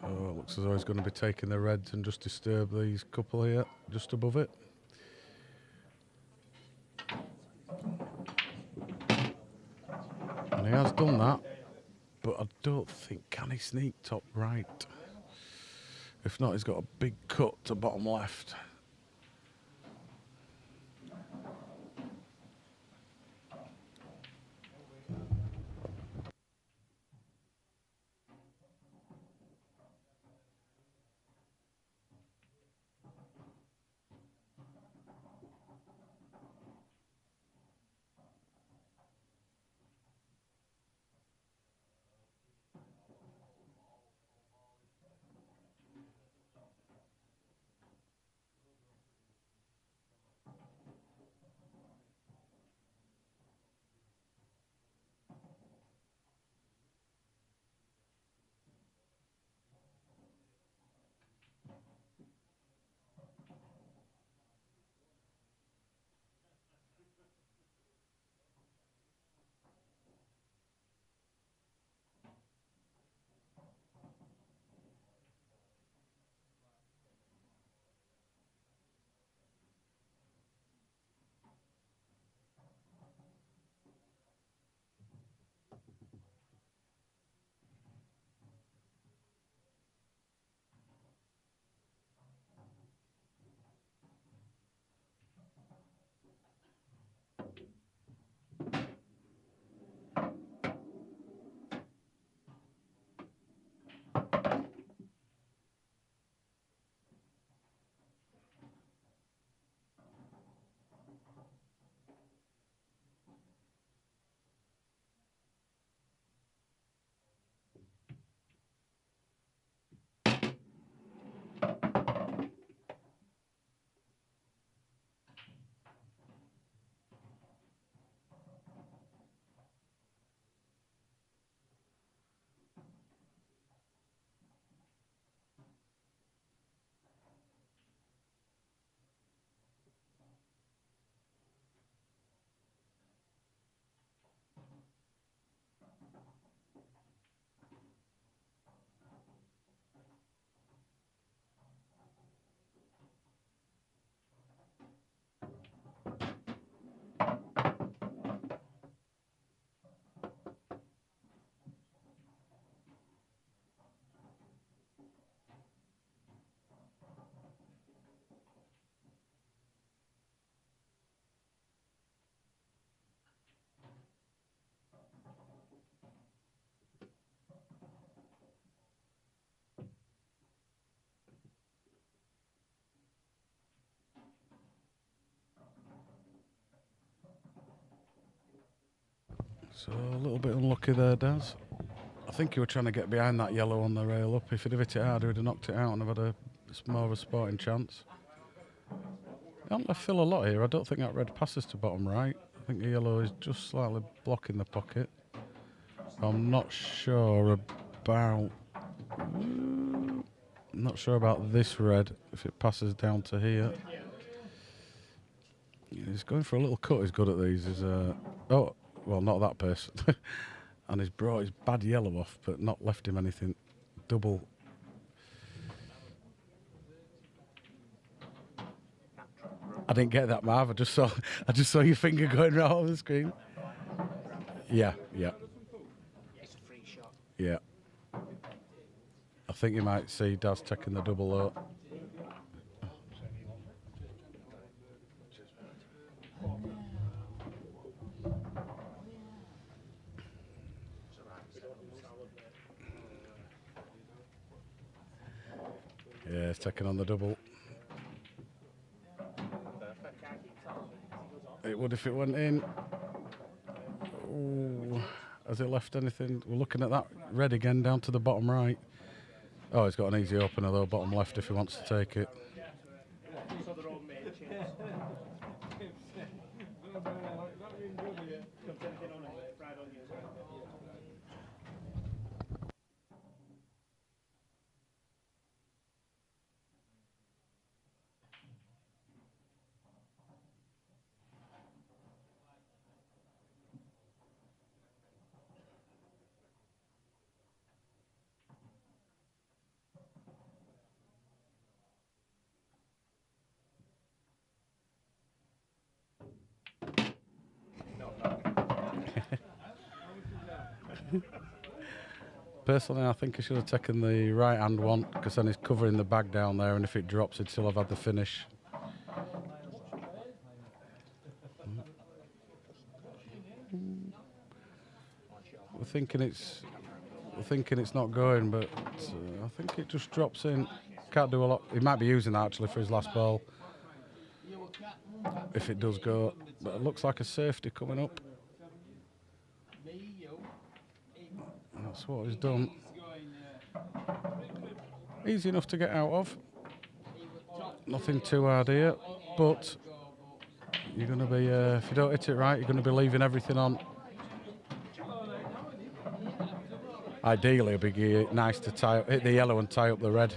Oh, it looks as though he's going to be taking the reds and just disturb these couple here, just above it. And he has done that, but I don't think, can he sneak top right? If not, he's got a big cut to bottom left. So a little bit unlucky there, Daz. I think he was trying to get behind that yellow on the rail up. If he'd have hit it harder, he'd have knocked it out and have had more of a sporting chance. He hasn't left Phil a lot here. I don't think that red passes to bottom right. I think the yellow is just slightly blocking the pocket. I'm not sure about... not sure about this red, if it passes down to here. Yeah, he's going for a little cut. He's good at these. Oh, well, not that person. And he's brought his bad yellow off, but not left him anything double. I didn't get that, Marv. I just saw your finger going right on the screen. Yeah. It's a free shot. Yeah. I think you might see Daz taking the double low. Yeah, he's taking on the double. It would if it went in. Ooh. Has it left anything? We're looking at that red again down to the bottom right. Oh, he's got an easy opener though, bottom left if he wants to take it. Personally, I think he should have taken the right-hand one, because then he's covering the bag down there, and if it drops, he'd still have had the finish. We're thinking it's not going, but I think it just drops in. Can't do a lot. He might be using that actually for his last ball, if it does go. But it looks like a safety coming up. That's what he's done. Easy enough to get out of. Nothing too hard here, but you're going to be, if you don't hit it right, you're going to be leaving everything on. Ideally, it'd be nice to hit the yellow and tie up the red.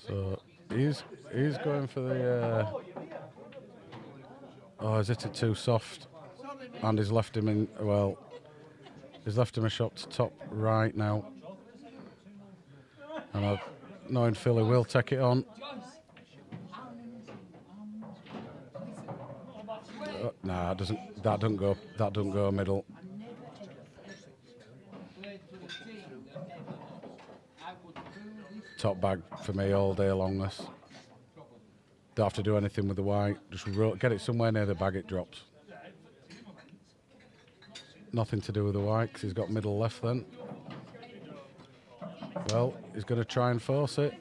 So he's going for the. Oh, he's hit it too soft, and he's left him in. Well, he's left him a shot to top right now, and knowing Philly will take it on. Nah, that doesn't go middle. Top bag for me all day long. This don't have to do anything with the white. Just get it somewhere near the bag. It drops. Nothing to do with the white because he's got middle left. Then, well, he's going to try and force it.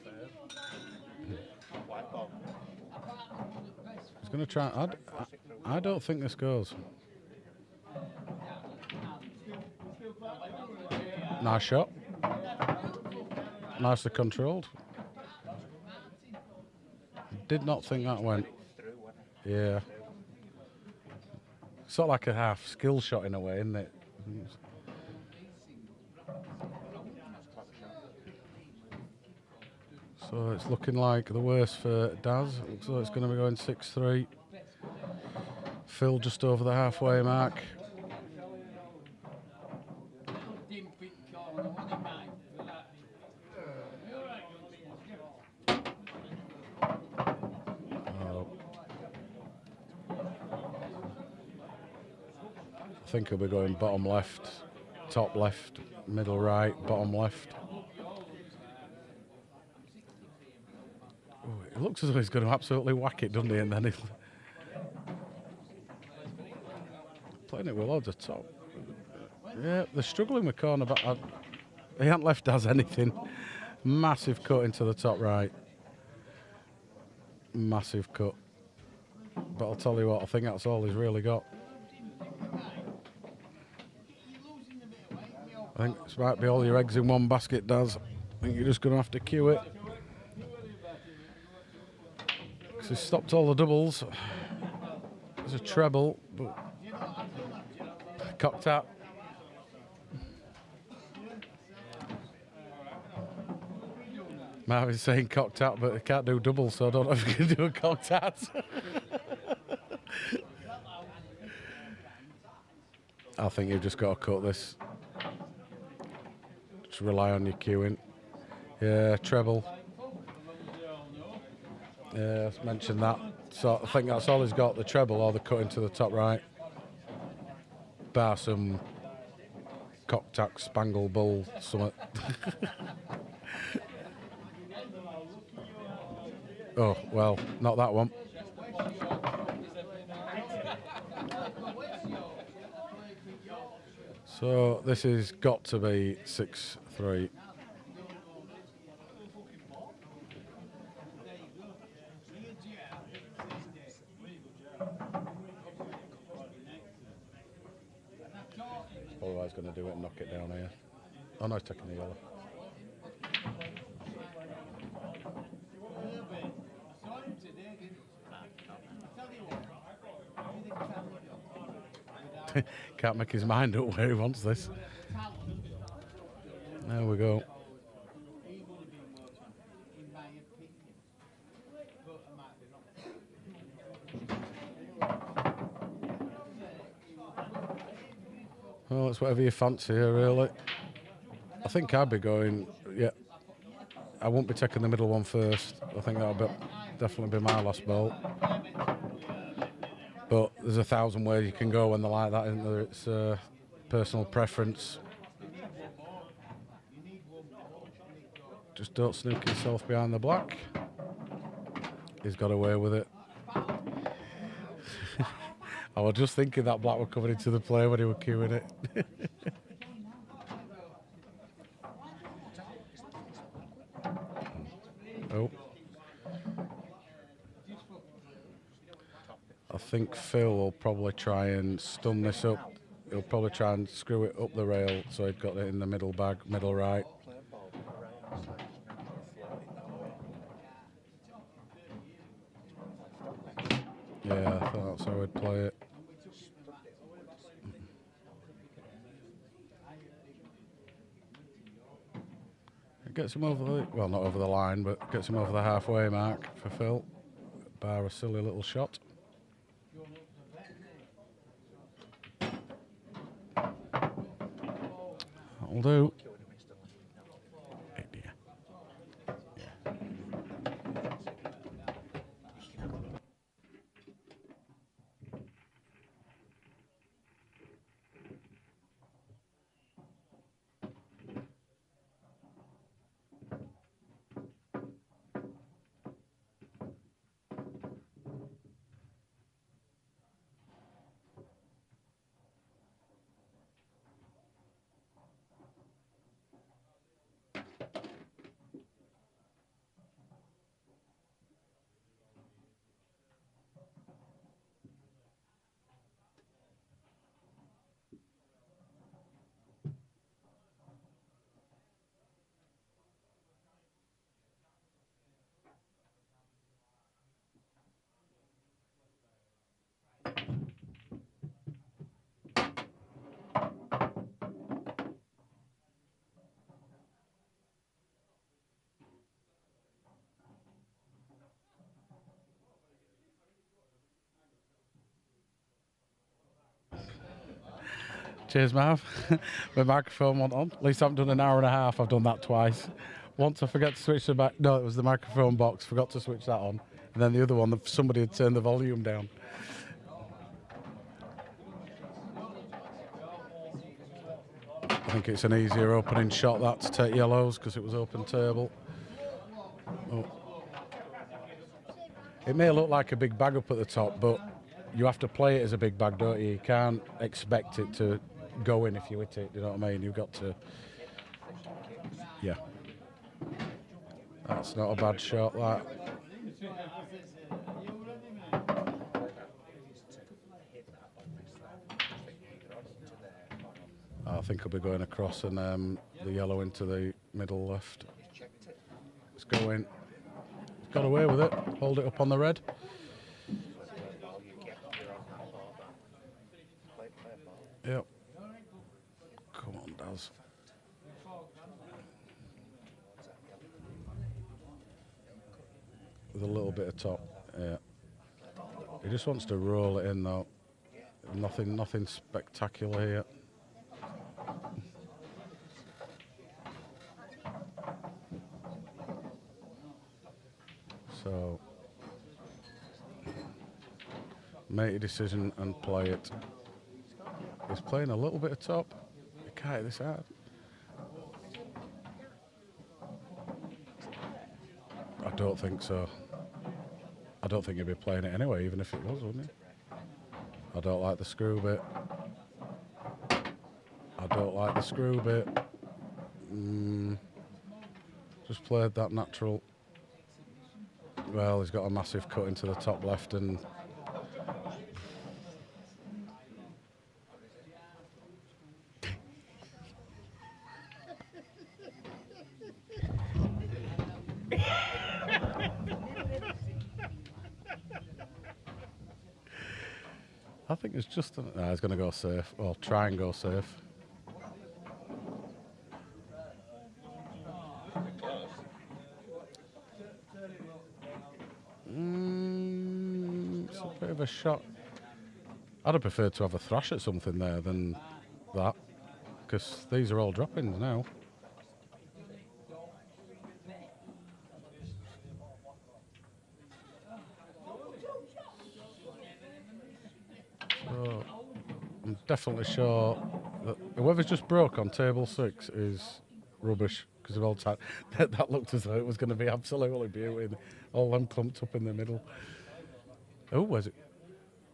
He's going to try. I don't think this goes. Nice shot. Nicely controlled. Did not think that went. Yeah. Sort of like a half skill shot in a way, isn't it? So it's looking like the worst for Daz. Looks like it's going to be going 6-3. Phil just over the halfway mark. I think he'll be going bottom left, top left, middle right, bottom left. Ooh, it looks as though he's going to absolutely whack it, doesn't he? And then he's playing it with loads of top. Yeah, they're struggling with corner, but he hasn't left Daz anything. Massive cut into the top right. Massive cut. But I'll tell you what, I think that's all he's really got. I think this might be all your eggs in one basket, Daz. I think you're just going to have to cue it. Because he's stopped all the doubles. There's a treble, but cocked out. Marv is saying cocked out, but he can't do doubles, so I don't know if he can do a cocked out. I think you've just got to cut this. Just rely on your cueing. Yeah, treble. Yeah, I mentioned that. So I think that's all he's got, the treble or the cut into the top right. Bar some cock-tack, spangle bull, something. Oh, well, not that one. So this has got to be 6-3. Otherwise going to do it and knock it down here. Oh no, he's taking the yellow. Can't make his mind up where he wants this. There we go. Well, it's whatever you fancy here, really. I think I'd be going, yeah. I won't be taking the middle one first. I think that'll be definitely be my last ball. But there's 1,000 ways you can go when they're like that, isn't there? It's personal preference. Just don't sneak yourself behind the black. He's got away with it. I was just thinking that black were coming into the play when he were queuing it. Oh. I think Phil will probably try and stun this up. He'll probably try and screw it up the rail so he's got it in the middle bag, middle right. Yeah, I thought that's how he'd play it. It gets him over the, well, not over the line, but gets him over the halfway mark for Phil. Bar a silly little shot. That'll do. Cheers, Mav. My microphone went on. At least I haven't done an hour and a half. I've done that twice. Once I forgot to switch the back. No, it was the microphone box. Forgot to switch that on. And then the other one, somebody had turned the volume down. I think it's an easier opening shot that to take yellows because it was open table. Oh. It may look like a big bag up at the top, but you have to play it as a big bag, don't you? You can't expect it to go in if you hit it, you know what I mean? You've got to, yeah. That's not a bad shot, that. I think I'll be going across and the yellow into the middle left. It's going. He's got away with it. Hold it up on the red. Yep. Come on, Daz. With a little bit of top, yeah. He just wants to roll it in though. Nothing spectacular here. So, make a decision and play it. He's playing a little bit of top. You can't hit this hard. I don't think so. I don't think he'd be playing it anyway, even if it was, wouldn't he? I don't like the screw bit. I don't like the screw bit. Just played that natural. Well, he's got a massive cut into the top left and I think it's just he's going to go safe. Well, try and go safe. It's a bit of a shot. I'd have preferred to have a thrash at something there than that, because these are all drop-ins now. definitely show that whoever's just broke on table 6 is rubbish because of all time. That looked as though it was going to be absolutely beautiful. All them clumped up in the middle. Oh, where's it?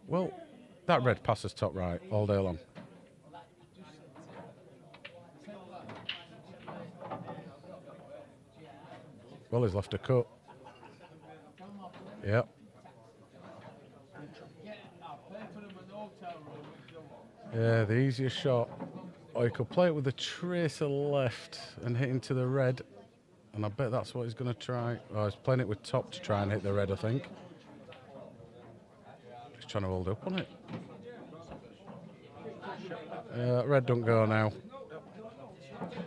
Well, that red passes top right all day long. Well, he's left a cut. Yep. Yeah, the easiest shot. Or you could play it with a tracer left and hit into the red. And I bet that's what he's going to try. Oh, he's playing it with top to try and hit the red, I think. He's trying to hold up on it. Red don't go now.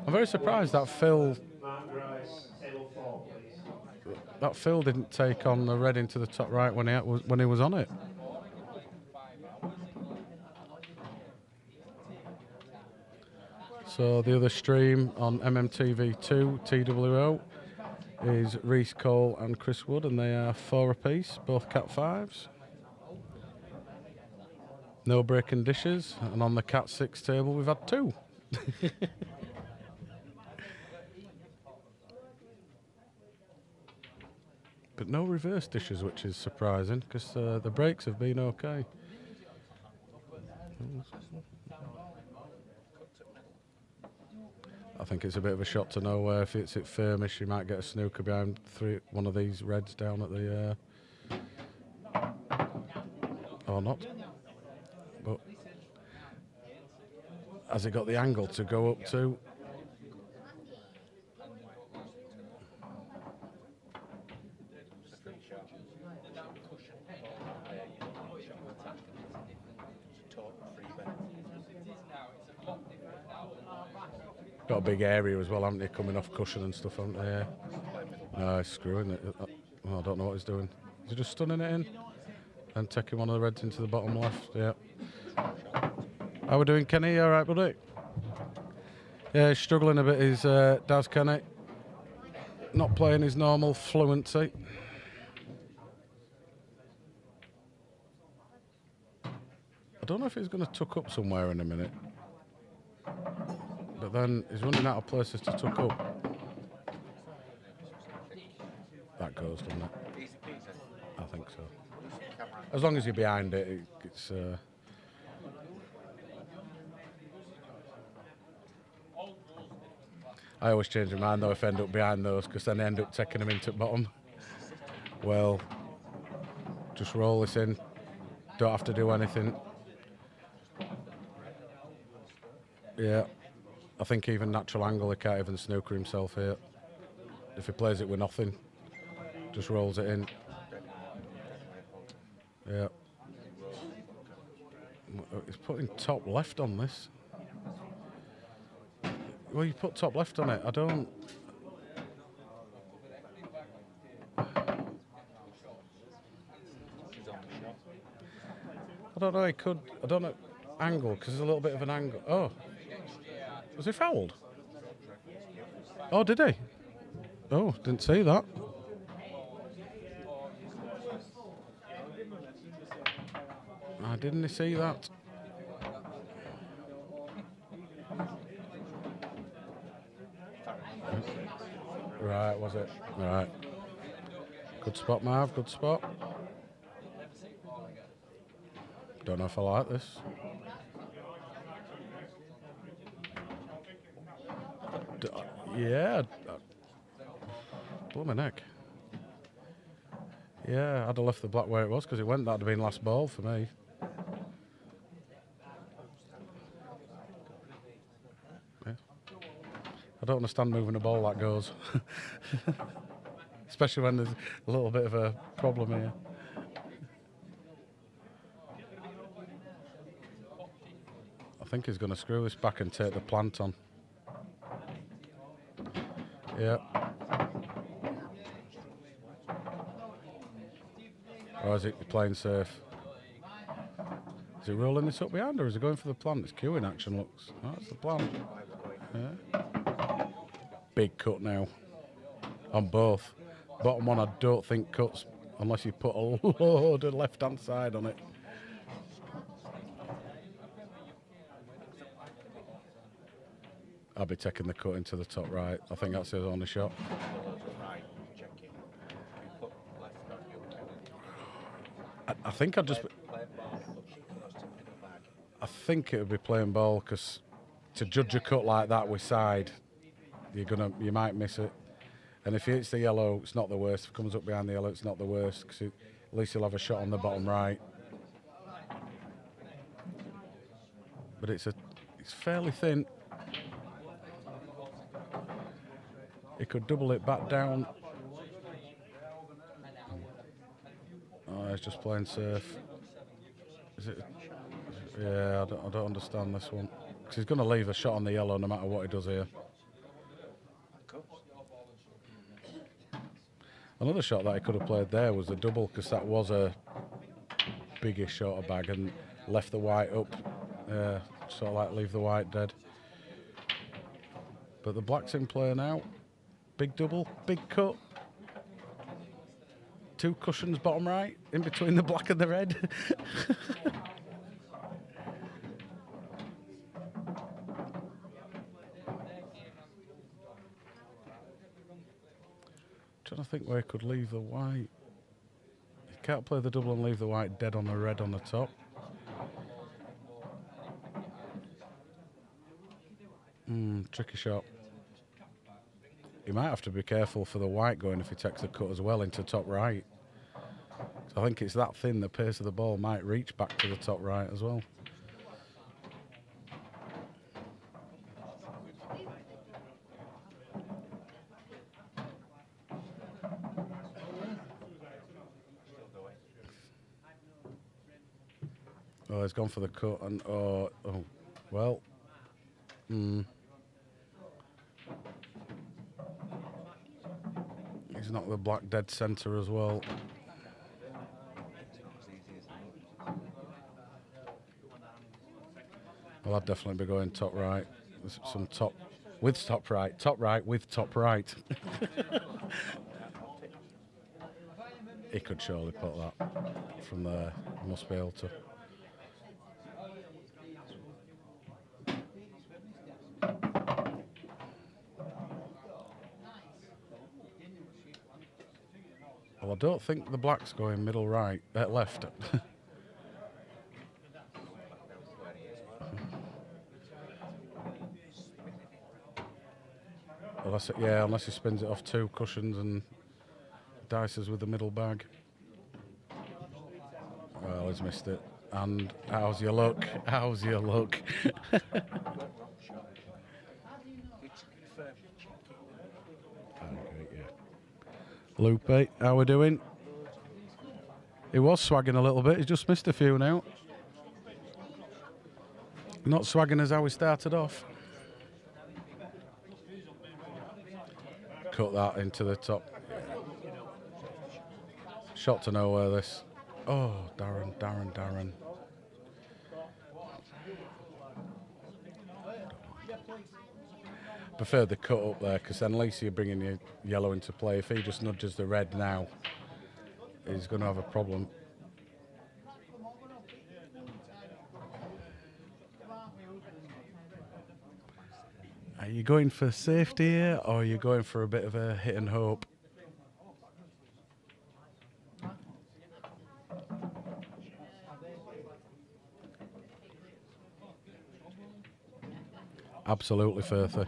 I'm very surprised that Phil didn't take on the red into the top right when he was on it. So the other stream on MMTV2 TWO is Reese Cole and Chris Wood, and they are 4 apiece, both Cat 5s. No breaking dishes, and on the Cat 6 table we've had 2. But no reverse dishes, which is surprising, because the breaks have been okay. I think it's a bit of a shot to nowhere. If it's at Firmish, you might get a snooker behind one of these reds down at the... or not. But has he got the angle to go up to? Got a big area as well, haven't they, coming off cushion and stuff, haven't they? Yeah. No, he's screwing it. I don't know what he's doing. Is he just stunning it in? And taking one of the reds into the bottom left, yeah. How we doing, Kenny? All right, buddy? Yeah, he's struggling a bit, is Daz Kenny. Not playing his normal fluency. I don't know if he's going to tuck up somewhere in a minute. But then he's running out of places to tuck up. That goes, doesn't it? I think so. As long as you're behind it, it's... I always change my mind though if I end up behind those, because then I end up taking them into the bottom. Well, just roll this in. Don't have to do anything. Yeah. I think even natural angle, he can't even snooker himself here. If he plays it with nothing, just rolls it in. Yeah. He's putting top left on this. Well, you put top left on it. I don't know. He could. I don't know. Angle, because there's a little bit of an angle. Oh. Was he fouled? Oh, did he? Oh, didn't see that. I didn't see that. Right, was it? Right. Good spot, Marv, good spot. Don't know if I like this. Yeah. Blow my neck. Yeah, I'd have left the black where it was, because it went, that'd have been last ball for me. Yeah. I don't understand moving a ball that goes. Especially when there's a little bit of a problem here. I think he's going to screw this back and take the plant on. Yeah. Or is it playing safe? Is he rolling this up behind, or is he going for the plant? It's queuing action, looks. Oh, that's the plant. Yeah. Big cut now. On both. Bottom one I don't think cuts unless you put a load of left-hand side on it. I'll be taking the cut into the top right. I think that's his only shot. Right, check it. You put left on your I think I'd just. play ball, push it close to middle bag. I think it would be playing ball because to judge a cut like that with side, you might miss it. And if he hits the yellow, it's not the worst. If it comes up behind the yellow, it's not the worst because at least he'll have a shot on the bottom right. But it's fairly thin. He could double it back down. Oh, he's just playing safe. Is it? Yeah, I don't understand this one. Because he's going to leave a shot on the yellow no matter what he does here. Another shot that he could have played there was a double, because that was a biggish shorter bag and left the white up. Sort of like leave the white dead. But the black's in play now. Big double, big cut. 2 cushions bottom right, in between the black and the red. Trying to think where he could leave the white. He can't play the double and leave the white dead on the red on the top. Tricky shot. He might have to be careful for the white going if he takes the cut as well into top right. So I think it's that thin, the pace of the ball might reach back to the top right as well. Oh, he's gone for the cut and well. He's knocked the black dead centre as well. Well, I'd definitely be going top right. There's some top with top right with top right. He could surely put that from there. He must be able to. Well, I don't think the black's going middle right, left. Unless he spins it off 2 cushions and dices with the middle bag. Well, he's missed it. And how's your luck? How's your luck? Lupe, how we doing? He was swagging a little bit. He's just missed a few now. Not swagging as how we started off. Cut that into the top. Shot to nowhere, this. Oh, Darren. Prefer the cut up there, because then at least you're bringing your yellow into play. If he just nudges the red now, he's going to have a problem. Are you going for safety here, or are you going for a bit of a hit and hope? Absolutely, Firthy.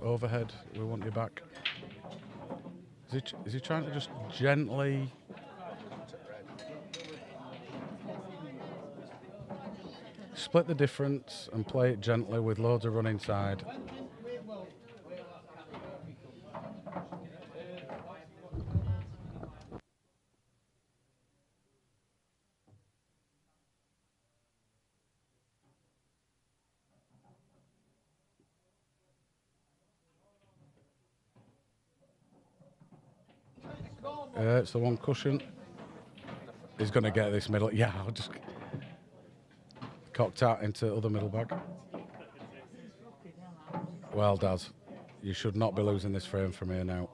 Overhead, we want you back. Is he trying to just gently... split the difference and play it gently with loads of run inside? It's the one cushion. He's going to get this middle. Yeah, I'll just cocked out into other middle bag. Well, Daz, you should not be losing this frame from here now.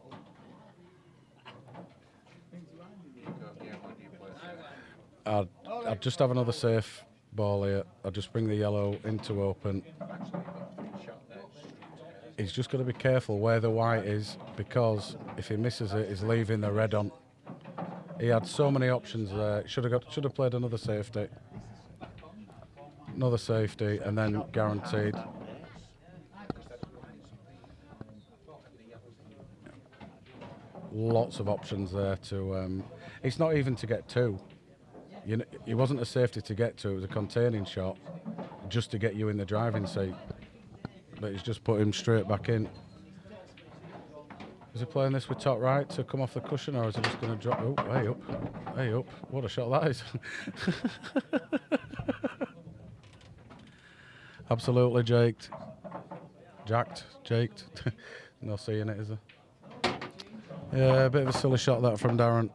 I'd just have another safe ball here. I'd just bring the yellow into open. He's just got to be careful where the white is, because if he misses it, he's leaving the red on. He had so many options there. Should have played another safety. Another safety, and then guaranteed. Lots of options there to. It's not even to get two. You know, it wasn't a safety to get to. It was a containing shot, just to get you in the driving seat. But he's just put him straight back in. Is he playing this with top right to come off the cushion, or is he just going to drop? Oh, way up, way up! What a shot that is! Absolutely jaked. Jaked. No seeing it, is there? Yeah, a bit of a silly shot that from Darren.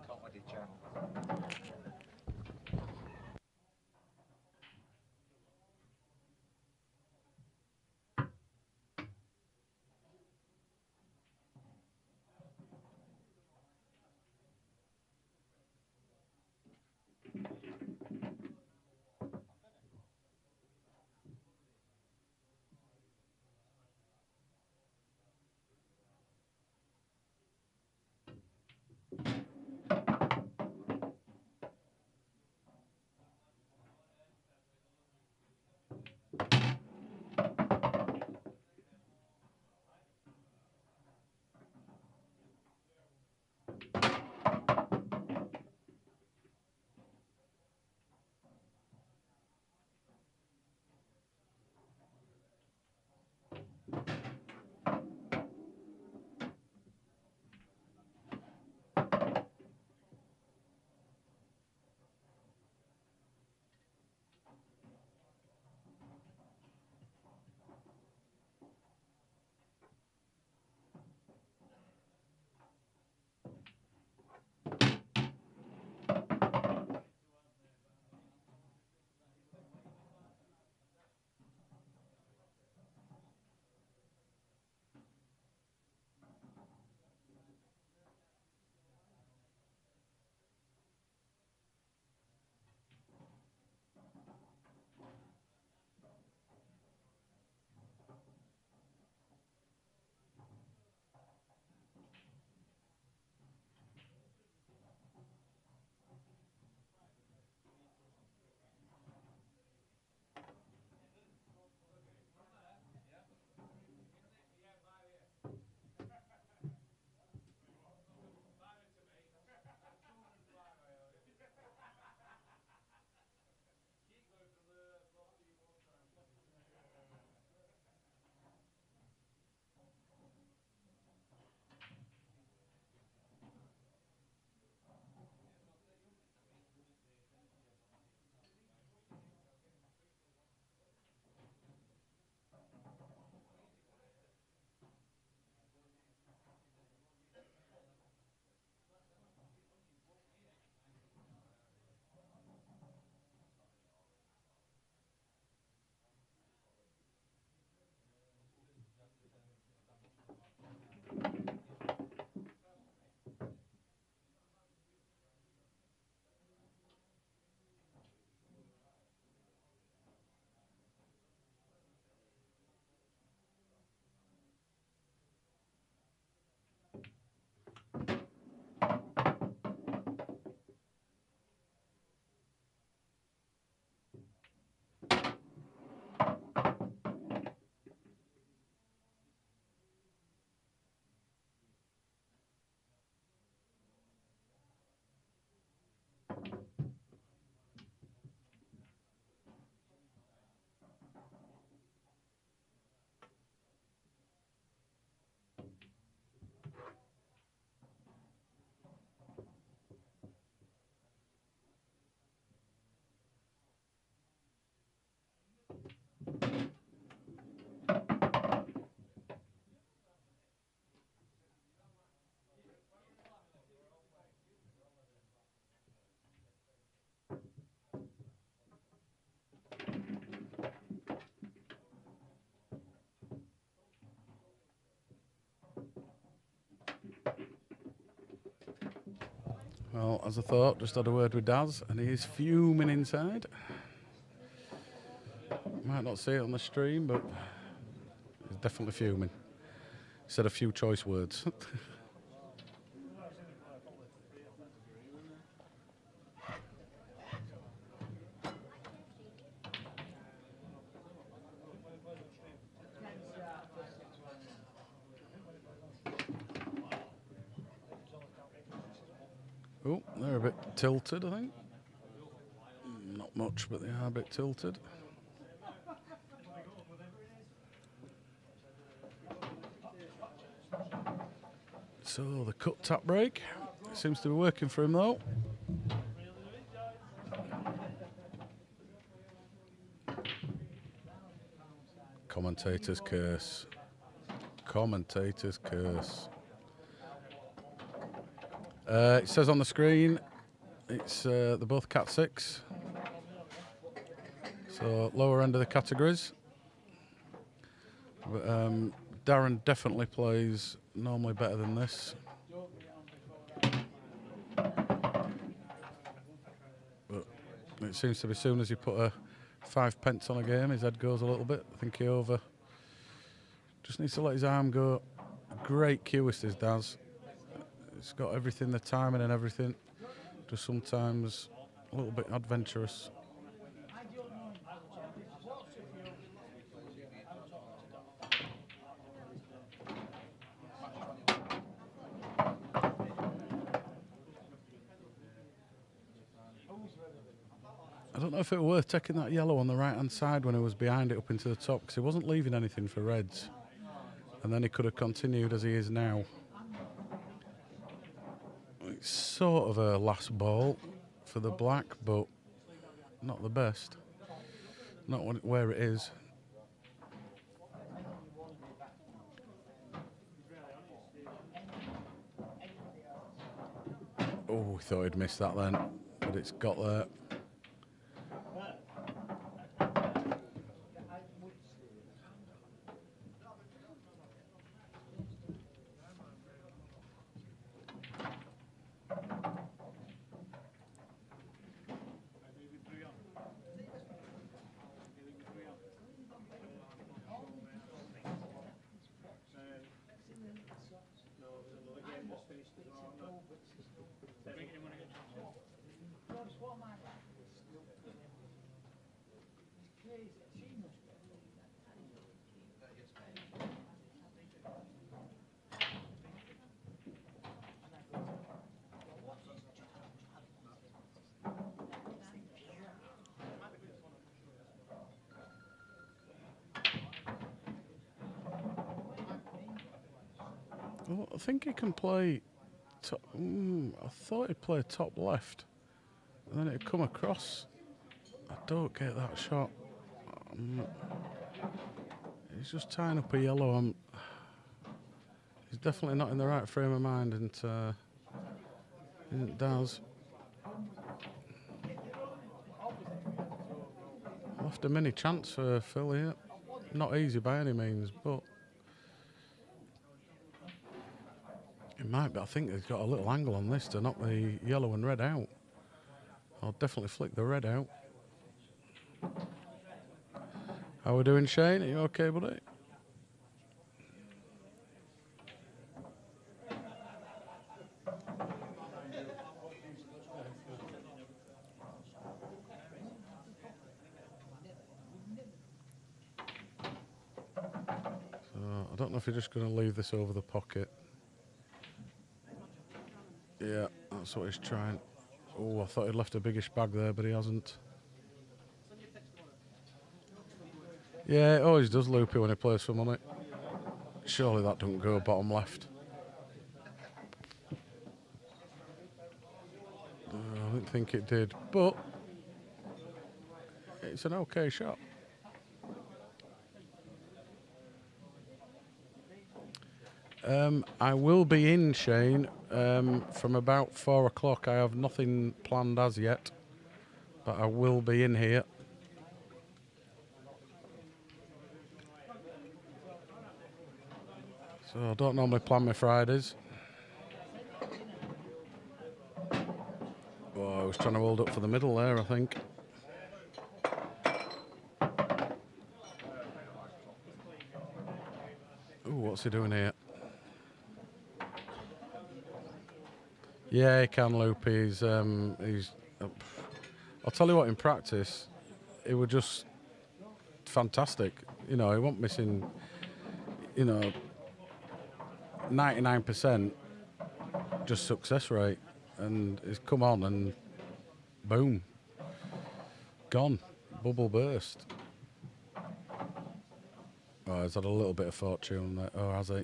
Well, as I thought, just had a word with Daz, and he is fuming inside. Might not see it on the stream, but he's definitely fuming. Said a few choice words. Oh, they're a bit tilted, I think. Not much, but they are a bit tilted. So the cut tap break seems to be working for him though. Commentators curse. Commentators curse. It says on the screen it's they're both Cat 6. So lower end of the categories. But Darren definitely plays normally better than this. But it seems to be as soon as you put a 5 pence on a game, his head goes a little bit. I think he just needs to let his arm go. Great cueist is Daz. It's got everything, the timing and everything. Just sometimes a little bit adventurous. I don't know if it was worth taking that yellow on the right-hand side when he was behind it up into the top, because he wasn't leaving anything for reds. And then he could have continued as he is now. It's sort of a last ball for the black, but not the best. Not where it is. Oh, we thought he'd missed that then, but it's got there. Well, I think he can play top. I thought he'd play top left, and then it'd come across. I don't get that shot. He's just tying up a yellow. He's definitely not in the right frame of mind, and isn't Daz. Left a mini chance for Phil here. Not easy by any means, but it might be. I think he's got a little angle on this to knock the yellow and red out. I'll definitely flick the red out. How we doing, Shane? Are you okay, buddy? I don't know if you're just going to leave this over the pocket. Yeah, that's what he's trying. Oh, I thought he'd left a biggish bag there, but he hasn't. Yeah, it always does loopy when he plays for money. Surely that don't go bottom left. I didn't think it did, but it's an okay shot. I will be in, Shane, from about 4 o'clock. I have nothing planned as yet, but I will be in here. So I don't normally plan my Fridays. was trying to hold up for the middle there, I think. Ooh, what's he doing here? Yeah, he can loop. He's I'll tell you what, in practice, it was just fantastic. You know, he wasn't missing, 99% just success rate. And he's come on and boom, gone. Bubble burst. Oh, he's had a little bit of fortune there. Oh, has he?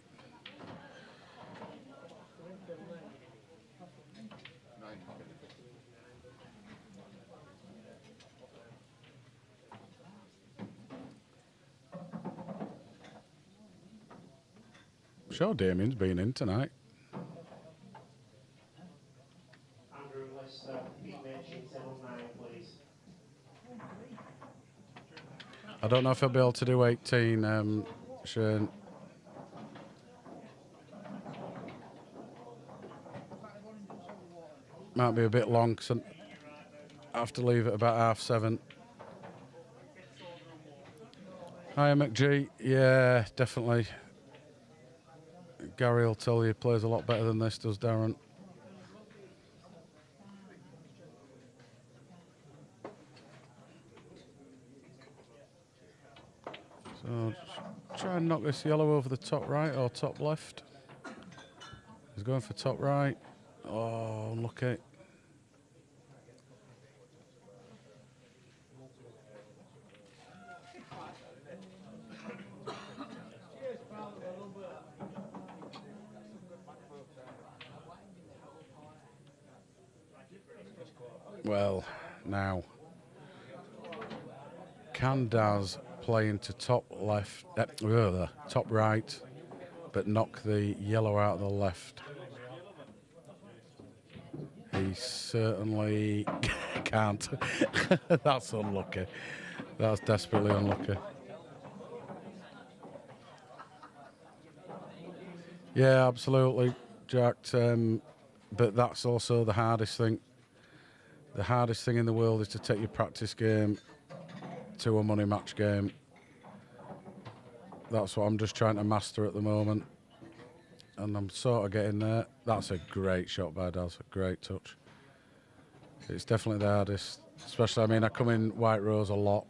Sure, Damien's been in tonight. Andrew, let's keep mentioning 709, please. I don't know if he'll be able to do 18, Shane. Might be a bit long, because I have to leave at about 7:30. Hiya, McG. Yeah, definitely. Gary will tell you he plays a lot better than this, does Darren. So try and knock this yellow over the top right or top left. He's going for top right. Oh, unlucky. Well, now, can Daz play into top left, top right, but knock the yellow out of the left? He certainly can't. That's unlucky. That's desperately unlucky. Yeah, absolutely, Jack. But that's also the hardest thing. The hardest thing in the world is to take your practice game to a money match game. That's what I'm just trying to master at the moment. And I'm sort of getting there. That's a great shot by Daz, a great touch. It's definitely the hardest. Especially, I mean, I come in white rose a lot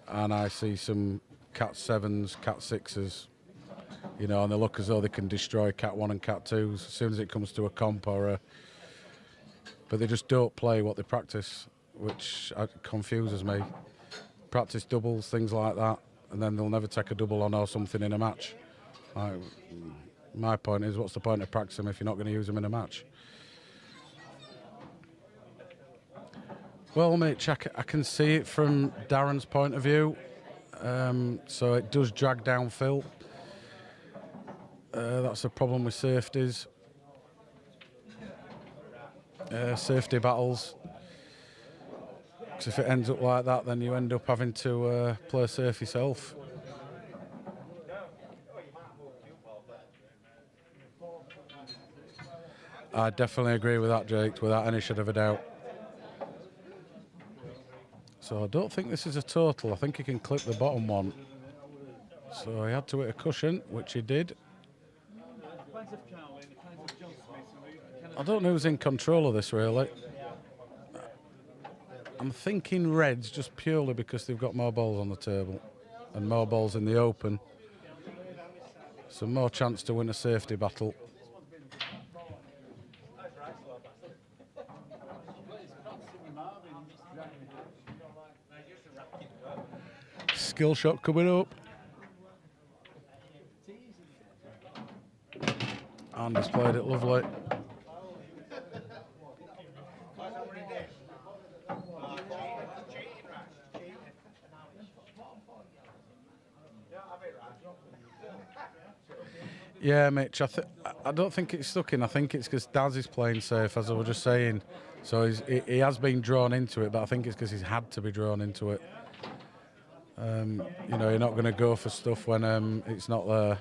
and I see some cat 7s, cat 6s, and they look as though they can destroy cat 1 and cat 2s as soon as it comes to a comp or a... But they just don't play what they practice, which confuses me. Practice doubles, things like that, and then they'll never take a double on or something in a match. My point is, what's the point of practicing if you're not going to use them in a match? Well, Mitch, I can see it from Darren's point of view. So it does drag down Phil. That's a problem with safeties. Safety battles. Because if it ends up like that, then you end up having to play safe yourself. I definitely agree with that, Jake, without any shadow of a doubt. So I don't think this is a total. I think he can clip the bottom one. So he had to hit a cushion, which he did. I don't know who's in control of this, really. I'm thinking Reds just purely because they've got more balls on the table and more balls in the open. So more chance to win a safety battle. Skill shot coming up. And he's played it lovely. Yeah, Mitch, I don't think it's stuck in. I think it's because Daz is playing safe, as I was just saying. So he has been drawn into it, but I think it's because he's had to be drawn into it. You're not going to go for stuff when it's not there.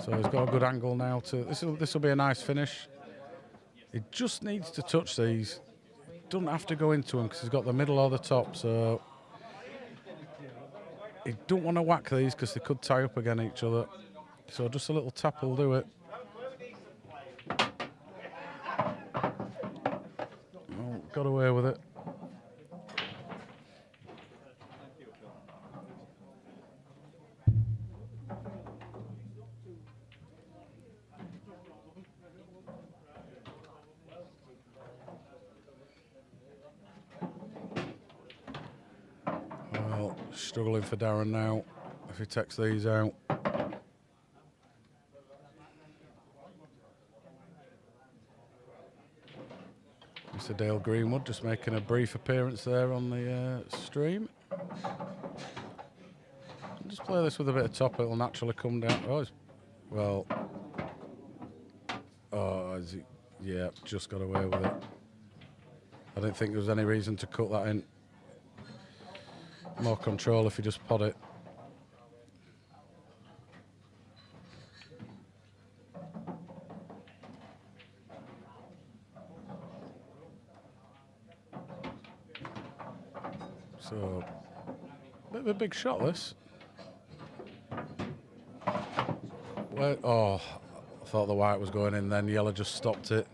So he's got a good angle now. This will be a nice finish. He just needs to touch these. Doesn't have to go into them because he's got the middle or the top, so he don't want to whack these because they could tie up against each other. So just a little tap will do it. Oh, got away with it. Well, struggling for Darren now if he takes these out. Mr. Dale Greenwood just making a brief appearance there on the stream. Just play this with a bit of top, it'll naturally come down. Oh, well. Oh, is he? Yeah, just got away with it. I didn't think there was any reason to cut that in. More control if you just pod it. So, bit of a big shot, this. Oh, I thought the white was going in then, yellow just stopped it.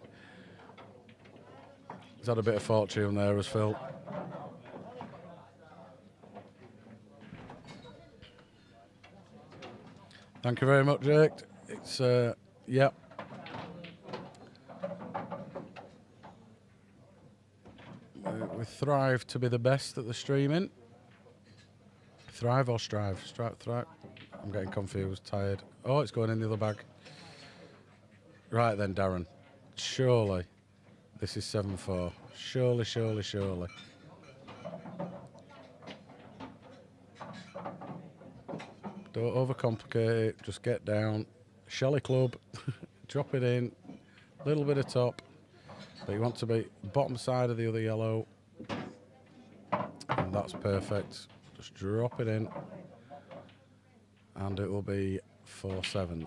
He's had a bit of fortune there, as Phil. Thank you very much, Jake. It's, yeah. We thrive to be the best at the streaming. Thrive or strive? Thrive. I'm getting confused, tired. Oh, it's going in the other bag. Right then, Darren. Surely. This is 7-4. Surely, surely, surely. Don't overcomplicate it. Just get down. Shelly club. Drop it in. Little bit of top. But you want to be bottom side of the other yellow. And that's perfect. Just drop it in. And it will be 4-7.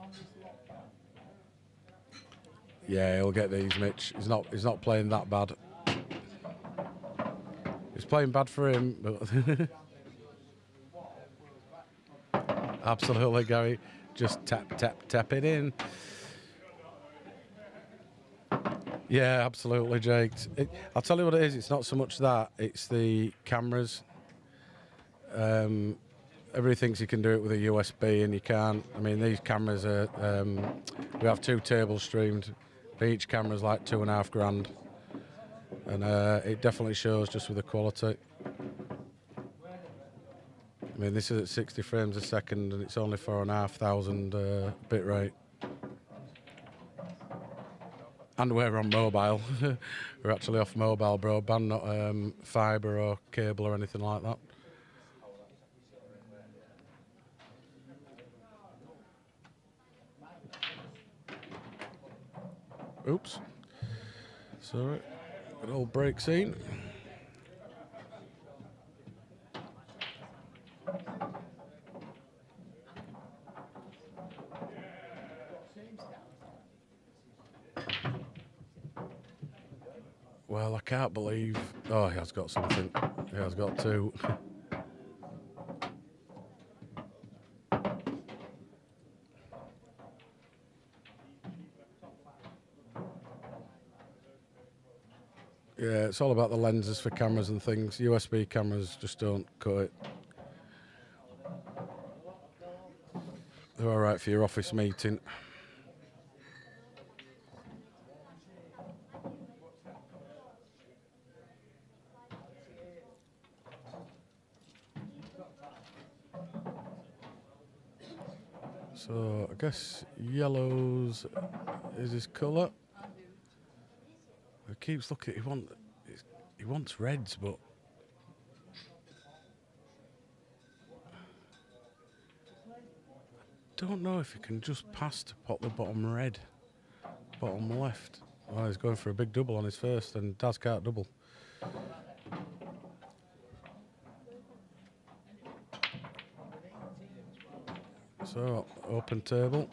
Yeah, he'll get these, Mitch. He's not playing that bad. He's playing bad for him, but absolutely, Gary. Just tap it in. Yeah, absolutely, Jake. I'll tell you what it is. It's not so much that. It's the cameras. Everybody thinks you can do it with a USB, and you can't. I mean, these cameras are. We have 2 tables streamed. Each camera's like $2.5 grand, and it definitely shows just with the quality. I mean, this is at 60 frames a second, and it's only 4,500 bit rate. And we're on mobile. We're actually off mobile broadband, not fibre or cable or anything like that. Oops. Sorry. Good old break scene. Well, I can't believe... Oh, he has got something. He has got 2. Yeah, it's all about the lenses for cameras and things. USB cameras just don't cut it. They're all right for your office meeting. So I guess yellows is his colour. He keeps looking. He wants reds, but I don't know if he can just pass to pop the bottom red, bottom left. Oh, he's going for a big double on his first, and Daz can't double. So open table.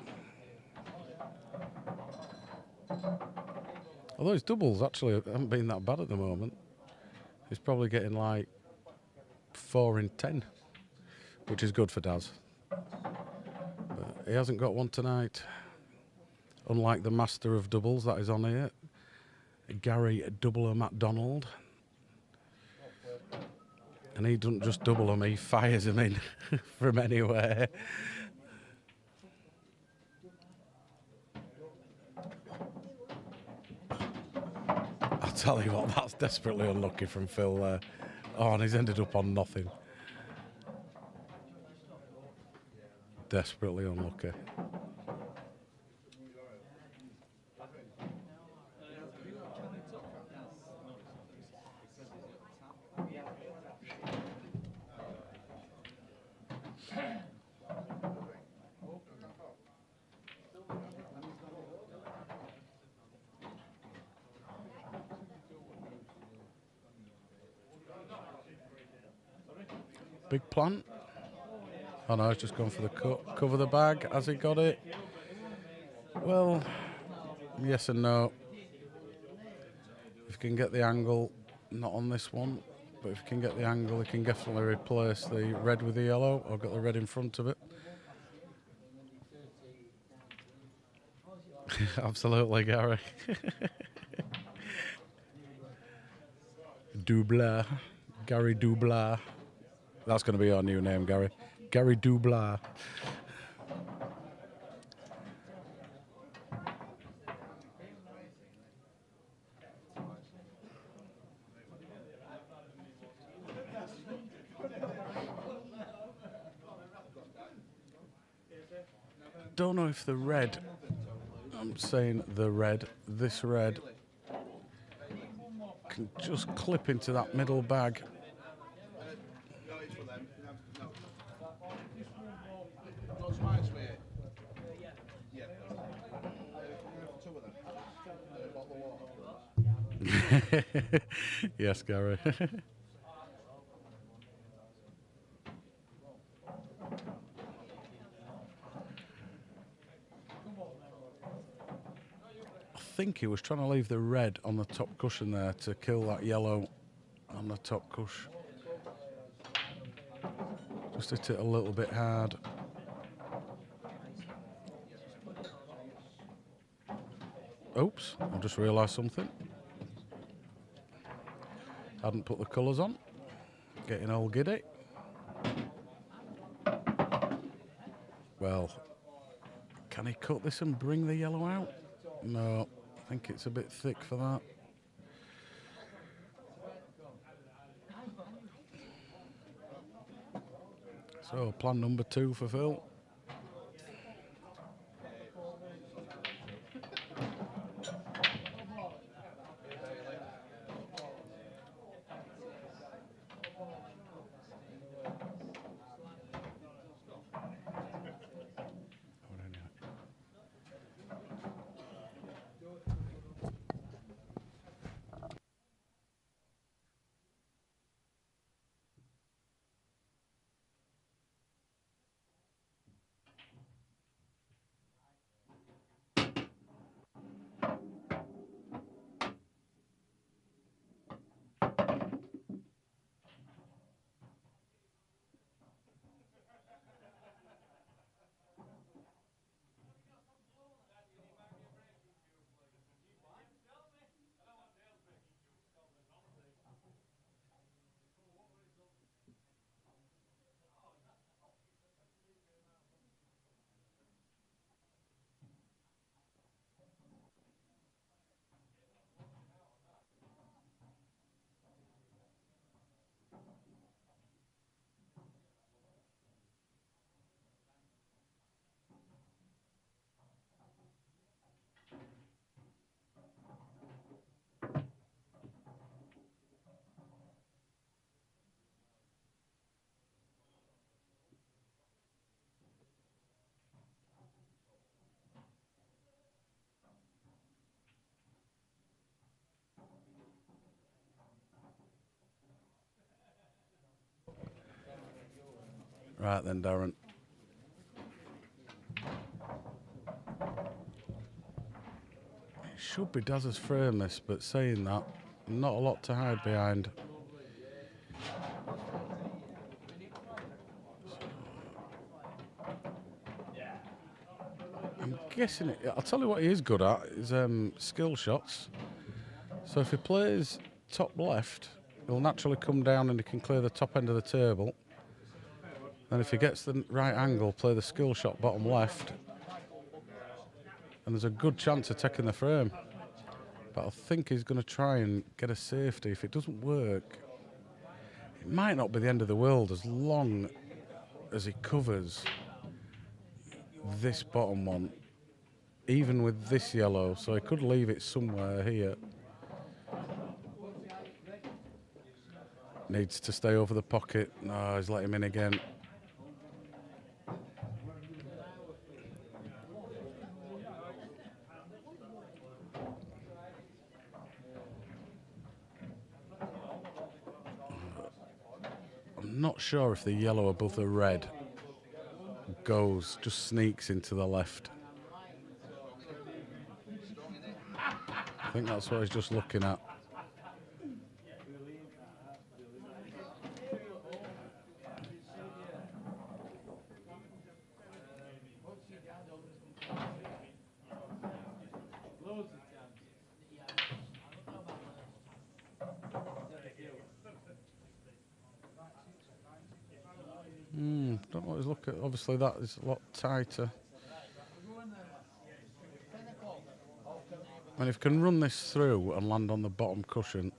Although his doubles actually haven't been that bad at the moment. He's probably getting like 4 in 10, which is good for Daz. But he hasn't got one tonight. Unlike the master of doubles that is on here, Gary Doubler MacDonald. And he doesn't just double them, he fires them in from anywhere. I'll tell you what, that's desperately unlucky from Phil there. Oh, and he's ended up on nothing. Desperately unlucky. Big plant. Oh no, he's just gone for the cut. Cover the bag. Has he got it? Well, yes and no. If you can get the angle, not on this one, but if you can get the angle, you can definitely replace the red with the yellow, or get the red in front of it. Absolutely, Gary. Dubler. Gary Dubler. That's going to be our new name, Gary. Gary Dubler. Don't know if the red, I'm saying the red, this red, can just clip into that middle bag. Yes, Gary. I think he was trying to leave the red on the top cushion there to kill that yellow on the top cushion. Just hit it a little bit hard. Oops, I just realised something. Hadn't put the colours on. Getting all giddy. Well, can he cut this and bring the yellow out? No, I think it's a bit thick for that. So, plan number 2 for Phil. Right then, Darren. Should be Daz's frame this, but saying that, not a lot to hide behind. I'm guessing it. I'll tell you what he is good at is skill shots. So if he plays top left, he'll naturally come down and he can clear the top end of the table. And if he gets the right angle, play the skill shot bottom left. And there's a good chance of taking the frame. But I think he's going to try and get a safety. If it doesn't work, it might not be the end of the world as long as he covers this bottom one, even with this yellow. So he could leave it somewhere here. Needs to stay over the pocket. No, he's let him in again. I'm not sure if the yellow above the red goes, just sneaks into the left. I think that's what he's just looking at. Don't know what he's looking at. Obviously that is a lot tighter. And if he can run this through and land on the bottom cushion,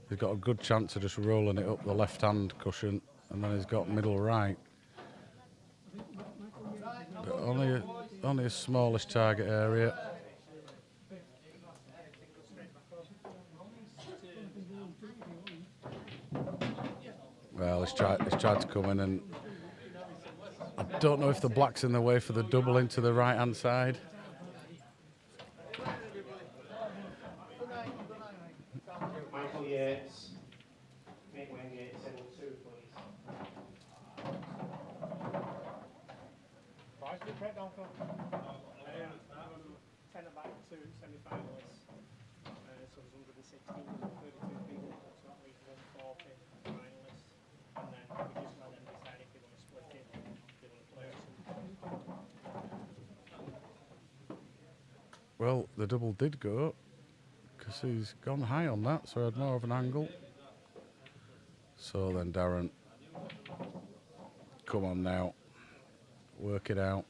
he's got a good chance of just rolling it up the left-hand cushion, and then he's got middle right. But only a smallish target area. Well, he's tried to come in, and I don't know if the black's in the way for the double into the right-hand side. Michael Yates, Mick Wingate, 7-2, please. Price big breakdown for 10 at back, 2 semi-finalists. So there's 116, 32 people, so that leaves 140 finalists. And then we just let them decide if they want to split it, if they want to play or something. Well, the double did go, because he's gone high on that, so he had more of an angle. So then Darren, come on now, work it out.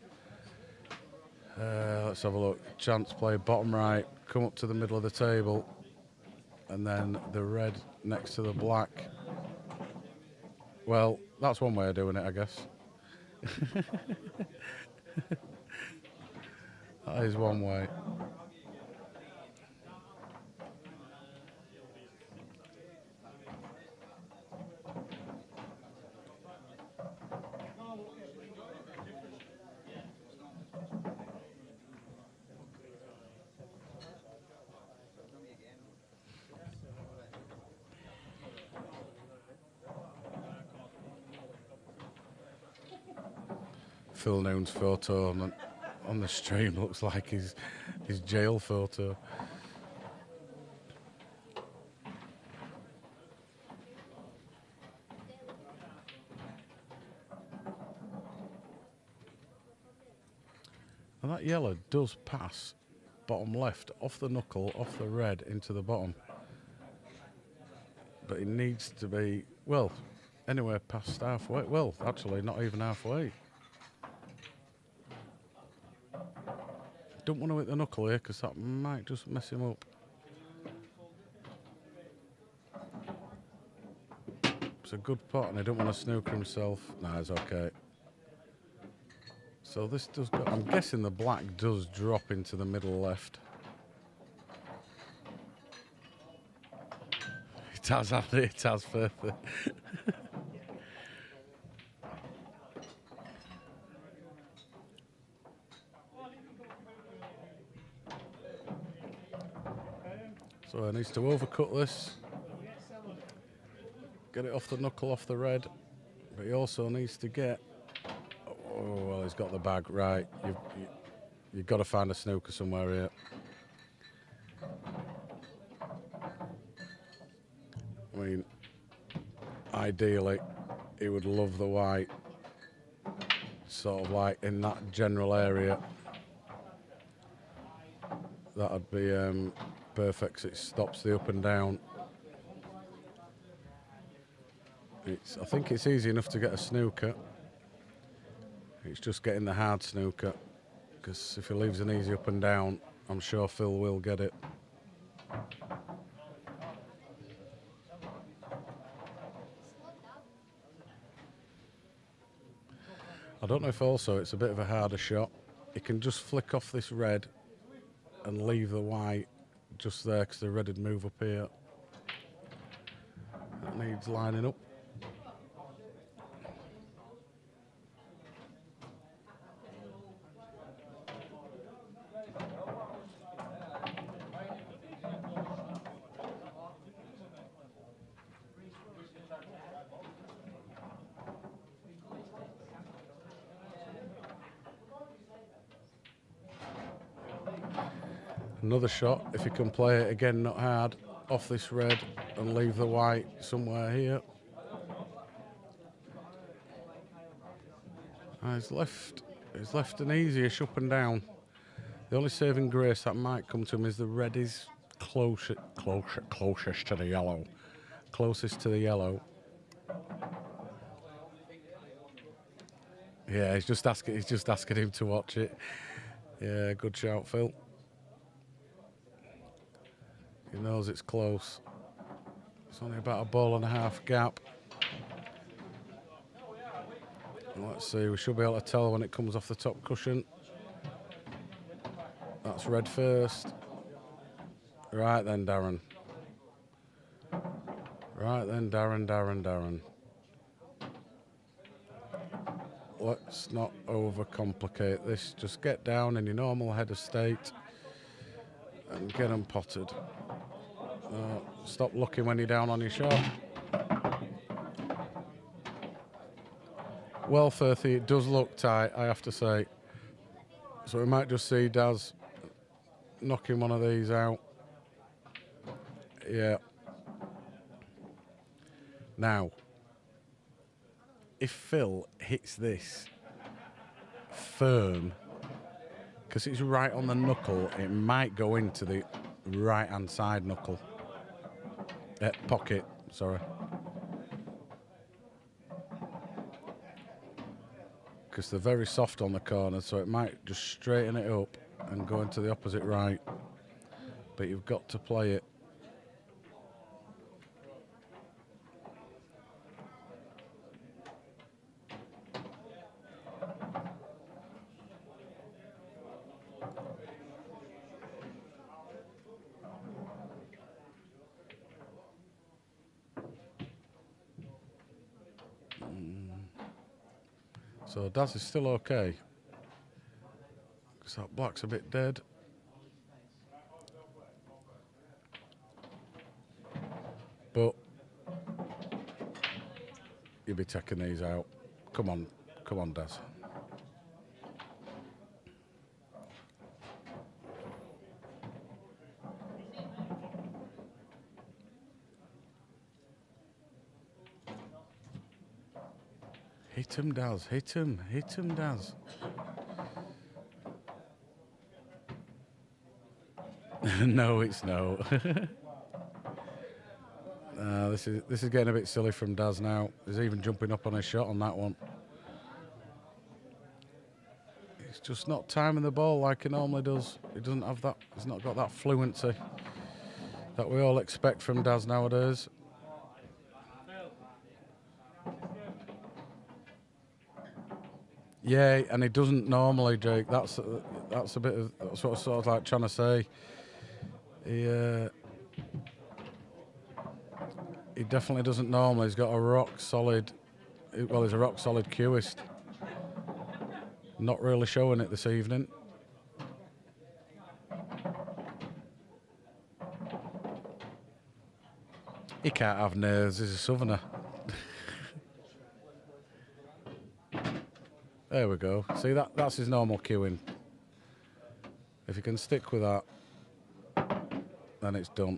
Let's have a look. Chance play bottom right, come up to the middle of the table, and then the red next to the black. Well, that's one way of doing it, I guess. That is one way. Phil Noon's photo on the stream looks like his jail photo. And that yellow does pass bottom left, off the knuckle, off the red, into the bottom. But it needs to be, well, anywhere past halfway. Well, actually, not even halfway. Don't want to hit the knuckle here because that might just mess him up. It's a good pot and I don't want to snooker himself. Nah, it's okay. So this does go, I'm guessing the black does drop into the middle left. It has, Andy, it has further. So he needs to overcut this, get it off the knuckle, off the red, but he also needs to get, oh, well, he's got the bag, right, you've got to find a snooker somewhere here. mean, ideally, he would love the white, sort of like in that general area. That'd be perfect 'cause it stops the up and down. I think it's easy enough to get a snooker. It's just getting the hard snooker, because if he leaves an easy up and down, I'm sure Phil will get it. I don't know if also it's a bit of a harder shot. He can just flick off this red and leave the white just there, because the red would move up here. That needs lining up. Another shot, if you can play it again, not hard, off this red and leave the white somewhere here. He's left an easy-ish up and down. The only saving grace that might come to him is the red is closest to the yellow. Closest to the yellow. Yeah, he's just asking him to watch it. Yeah, good shout, Phil. He knows it's close. It's only about a ball and a half gap. Let's see, we should be able to tell when it comes off the top cushion. That's red first. Right then, Darren. Right then, Darren. Let's not overcomplicate this. Just get down in your normal head of state and get them potted. Stop looking when you're down on your shot. Well, 30, it does look tight, I have to say. So we might just see Daz knocking one of these out. Yeah. Now, if Phil hits this firm, because it's right on the knuckle, it might go into the right-hand side knuckle. Pocket, sorry. Because they're very soft on the corner, so it might just straighten it up and go into the opposite right. But you've got to play it. So Daz is still okay, because that black's a bit dead. But you'll be taking these out. Come on, Daz. Hit him, Daz. Hit him, Daz. No, it's no. This is getting a bit silly from Daz now. He's even jumping up on his shot on that one. He's just not timing the ball like he normally does. He doesn't have that. He's not got that fluency that we all expect from Daz nowadays. Yeah, and he doesn't normally, Jake. That's a bit of that's what I sort of like trying to say. He definitely doesn't normally. He's got a rock solid. Well, he's a rock solid cueist. Not really showing it this evening. He can't have nerves. He's a southerner. There we go. See, that's his normal cueing. If you can stick with that, then it's done.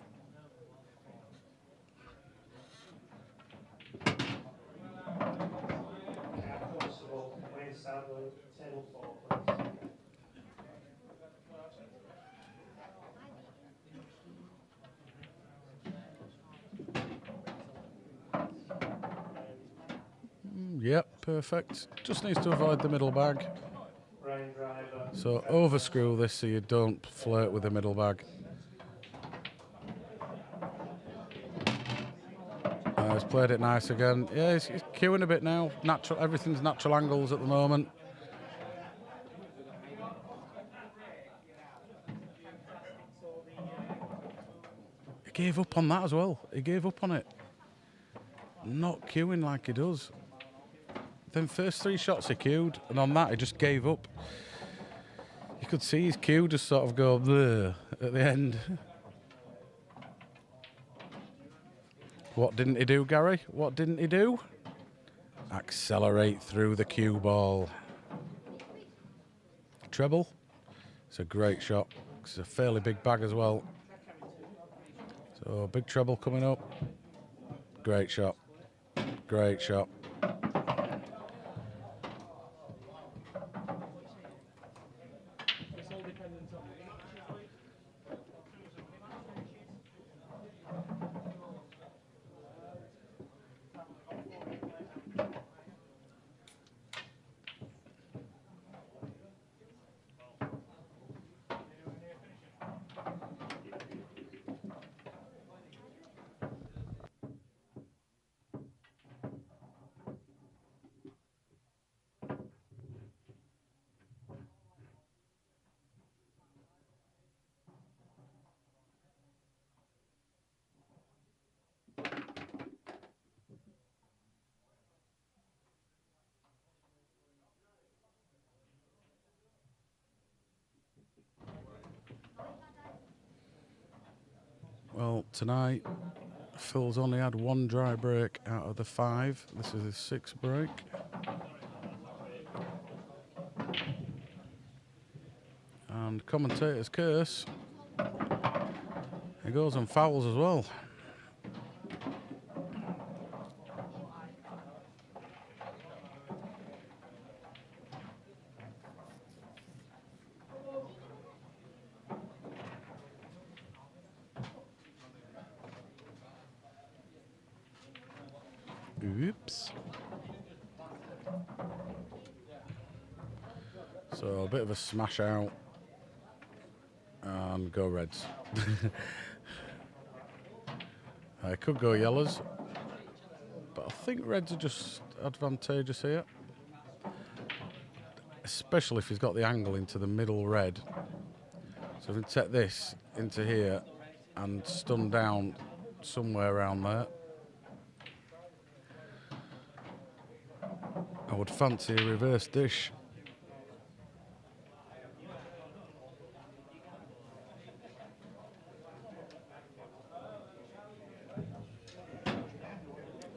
Yep, perfect. Just needs to avoid the middle bag. Ryan Driver. So overscrew this so you don't flirt with the middle bag. He's played it nice again. Yeah, he's queuing a bit now. Natural, everything's natural angles at the moment. He gave up on that as well. He gave up on it. Not queuing like he does. Then first 3 shots he queued, and on that he just gave up. You could see his cue just sort of go bleh at the end. What didn't he do, Gary? What didn't he do? Accelerate through the cue ball. Treble. It's a great shot. It's a fairly big bag as well. So big treble coming up. Great shot. Great shot. Well, tonight, Phil's only had 1 dry break out of the 5. This is his 6th break. And commentator's curse. He goes on fouls as well. Oops. So a bit of a smash out and go Reds. I could go yellows, but I think Reds are just advantageous here, especially if he's got the angle into the middle red. So if we take this into here and stun down somewhere around there, I would fancy a reverse dish.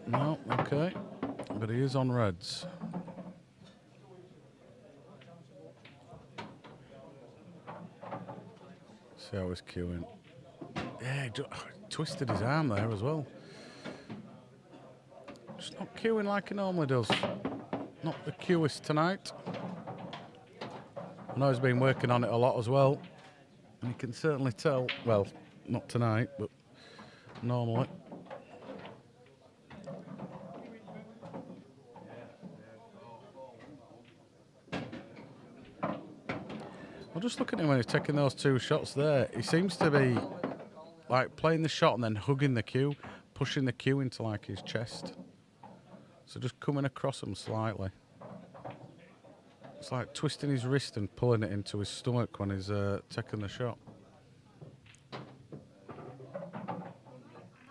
No, okay. But he is on Reds. See how he's queuing. Yeah, he twisted his arm there as well. Just not queuing like he normally does. Not the queuist tonight. I know he's been working on it a lot as well. And you can certainly tell, well, not tonight, but normally. Well, just look at him when he's taking those 2 shots there. He seems to be like playing the shot and then hugging the cue, pushing the cue into like his chest. So just coming across him slightly. It's like twisting his wrist and pulling it into his stomach when he's taking the shot.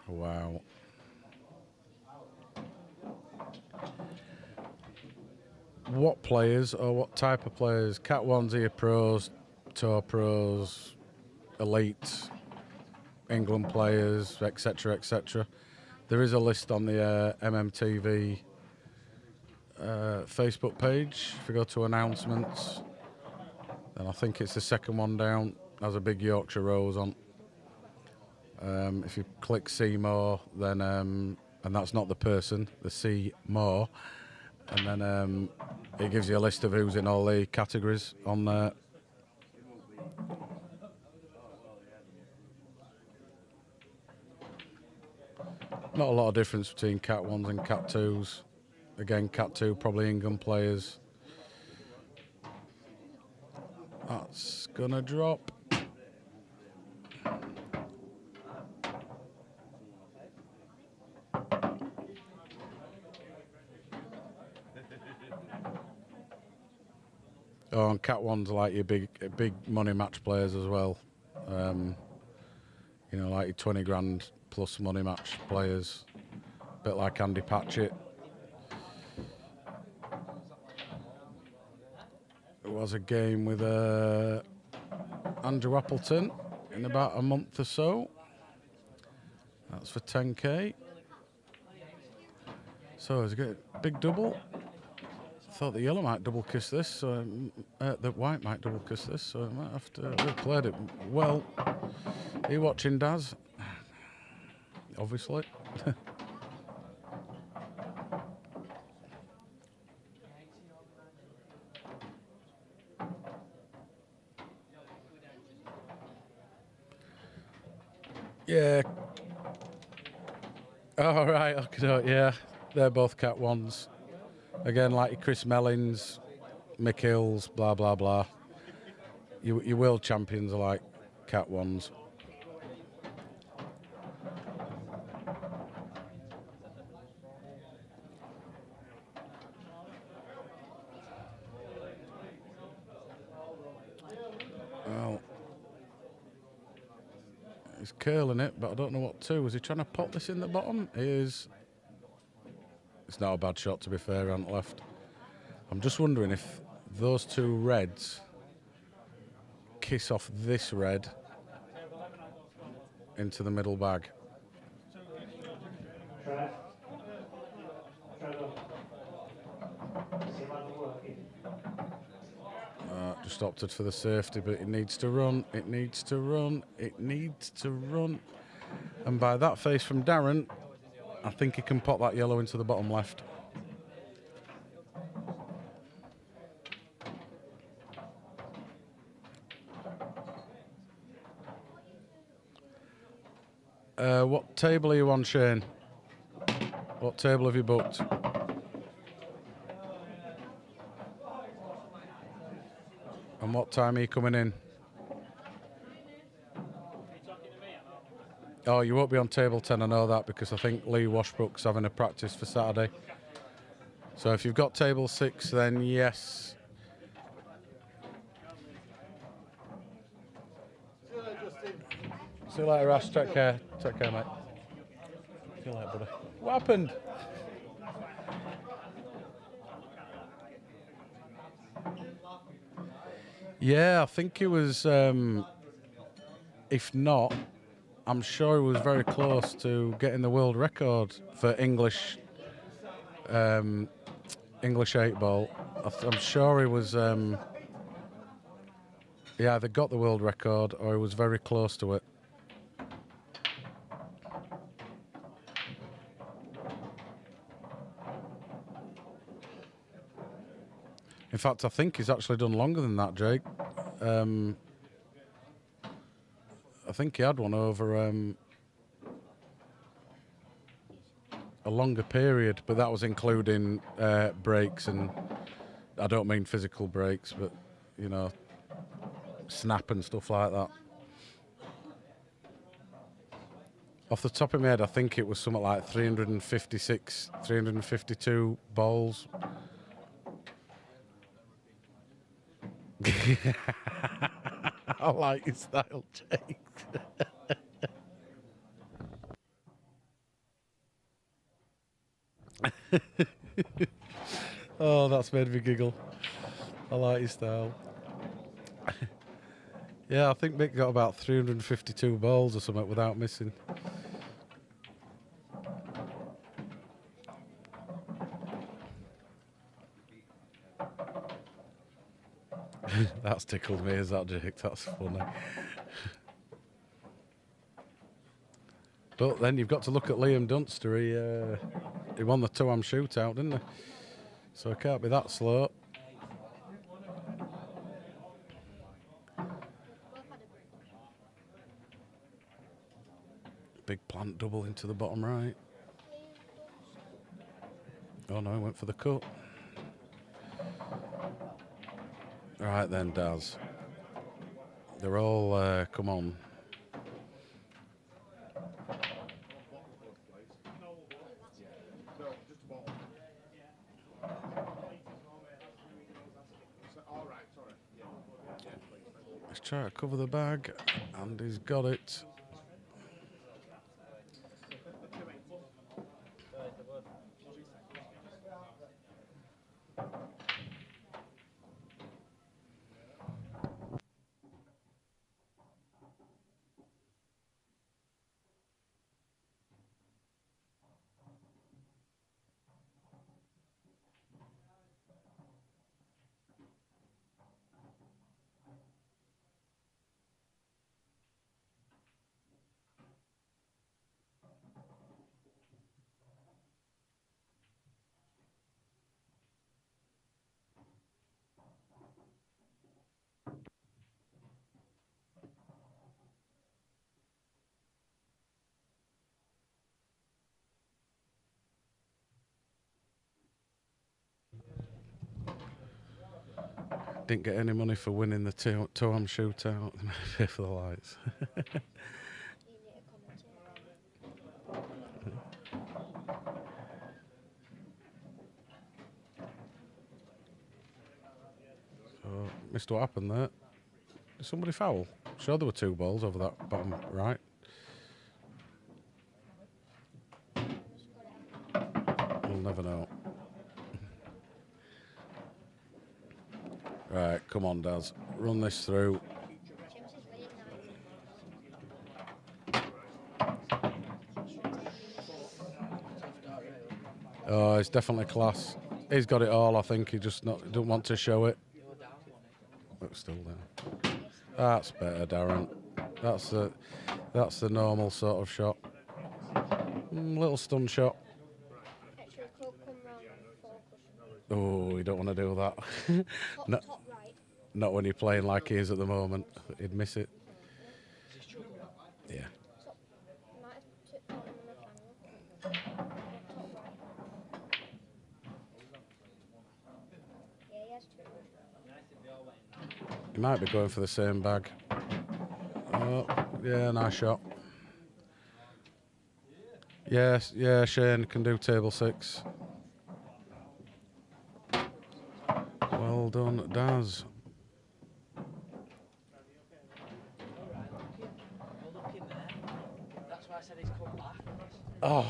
Wow. What players or what type of players? Cat 1s, here pros, tour pros, elites, England players, etc., etc. There is a list on the MMTV Facebook page. If you go to announcements, then I think it's the second one down. Has a big Yorkshire Rose on. If you click see more, then and that's not the person, the see more, and then it gives you a list of who's in all the categories on there. Not a lot of difference between Cat 1s and Cat 2s. Again, Cat 2, probably Ingham players. That's gonna drop. Oh, and Cat 1's like your big money match players as well. You know, like your 20 grand plus money match players. Bit like Andy Patchett. It was a game with Andrew Appleton in about a month or so. That's for 10k. So it's a big double. Thought the yellow might double kiss this, so the white might double kiss this, so I might have to. We've played it well. Are you watching, Daz? Obviously. Yeah. All right. Okay. Yeah, they're both Cat 1s. Again, like Chris Mellins, Mick Hills, blah blah blah. Your world champions are like Cat 1s. Well, he's curling it, but I don't know what to. Was he trying to pop this in the bottom? It's not a bad shot, to be fair, on left. I'm just wondering if those two reds kiss off this red into the middle bag. Just opted for the safety, but it needs to run, it needs to run, it needs to run. And by that face from Darren, I think he can pop that yellow into the bottom left. What table are you on, Shane? What table have you booked? And what time are you coming in? Oh, you won't be on table 10, I know that, because I think Lee Washbrook's having a practice for Saturday. So if you've got table 6, then yes. See you later, Ash. Take care. Take care, mate. See you later, buddy. What happened? Yeah, I think he was, if not, I'm sure he was very close to getting the world record for English 8 ball. I'm sure he was, he either got the world record or he was very close to it. In fact, I think he's actually done longer than that, Jake. I think he had one over a longer period, but that was including breaks, and I don't mean physical breaks, but, you know, snap and stuff like that. Off the top of my head, I think it was something like 356, 352 balls. I like your style, Jake. Oh, that's made me giggle. I like your style. Yeah, I think Mick got about 352 balls or something without missing. That's tickled me, is that, Jake? That's funny. But then you've got to look at Liam Dunster. He won the Tuam shootout, didn't he? So it can't be that slow. Big plant double into the bottom right. Oh no, he went for the cut. Right then, Daz. They're all, come on. Let's try to cover the bag, and he's got it. Didn't get any money for winning the two-arm shootout. Pay for the lights. So, missed what happened there. Did somebody foul? Sure, there were 2 balls over that bottom right. We'll never know. Right, come on, Daz. Run this through. Oh, it's definitely class. He's got it all, I think. He just don't want to show it. But still there. That's better, Darren. That's the normal sort of shot. Little stun shot. Oh, you don't want to do that. Not when you're playing like he is at the moment. He'd miss it. Yeah. He might be going for the same bag. Oh, yeah, nice shot. Yes, yeah, Shane can do table 6. Well done, Daz. That's why I said he's come back. Oh.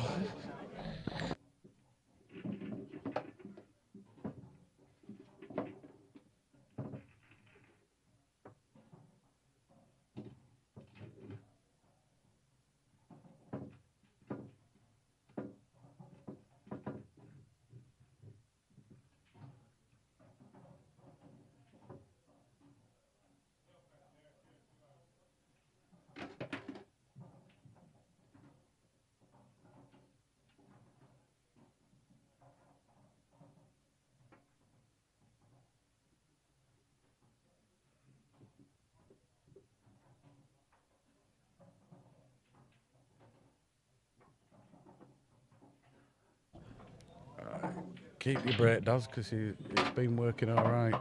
Keep your break, Daz, because it's been working all right.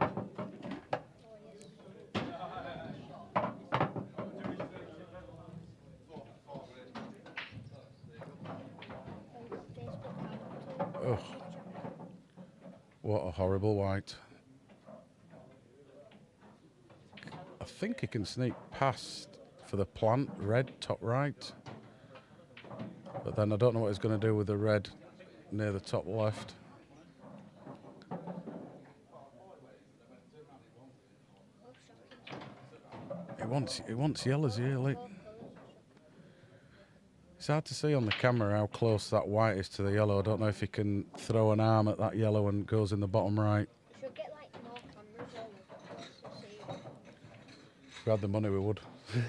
Oh, what a horrible white. I think he can sneak past for the plant red top right. But then I don't know what he's going to do with the red near the top left. He wants yellows here, like. It's hard to see on the camera how close that white is to the yellow. I don't know if he can throw an arm at that yellow and goes in the bottom right. We should get like more cameras on to see. If we had the money, we would. You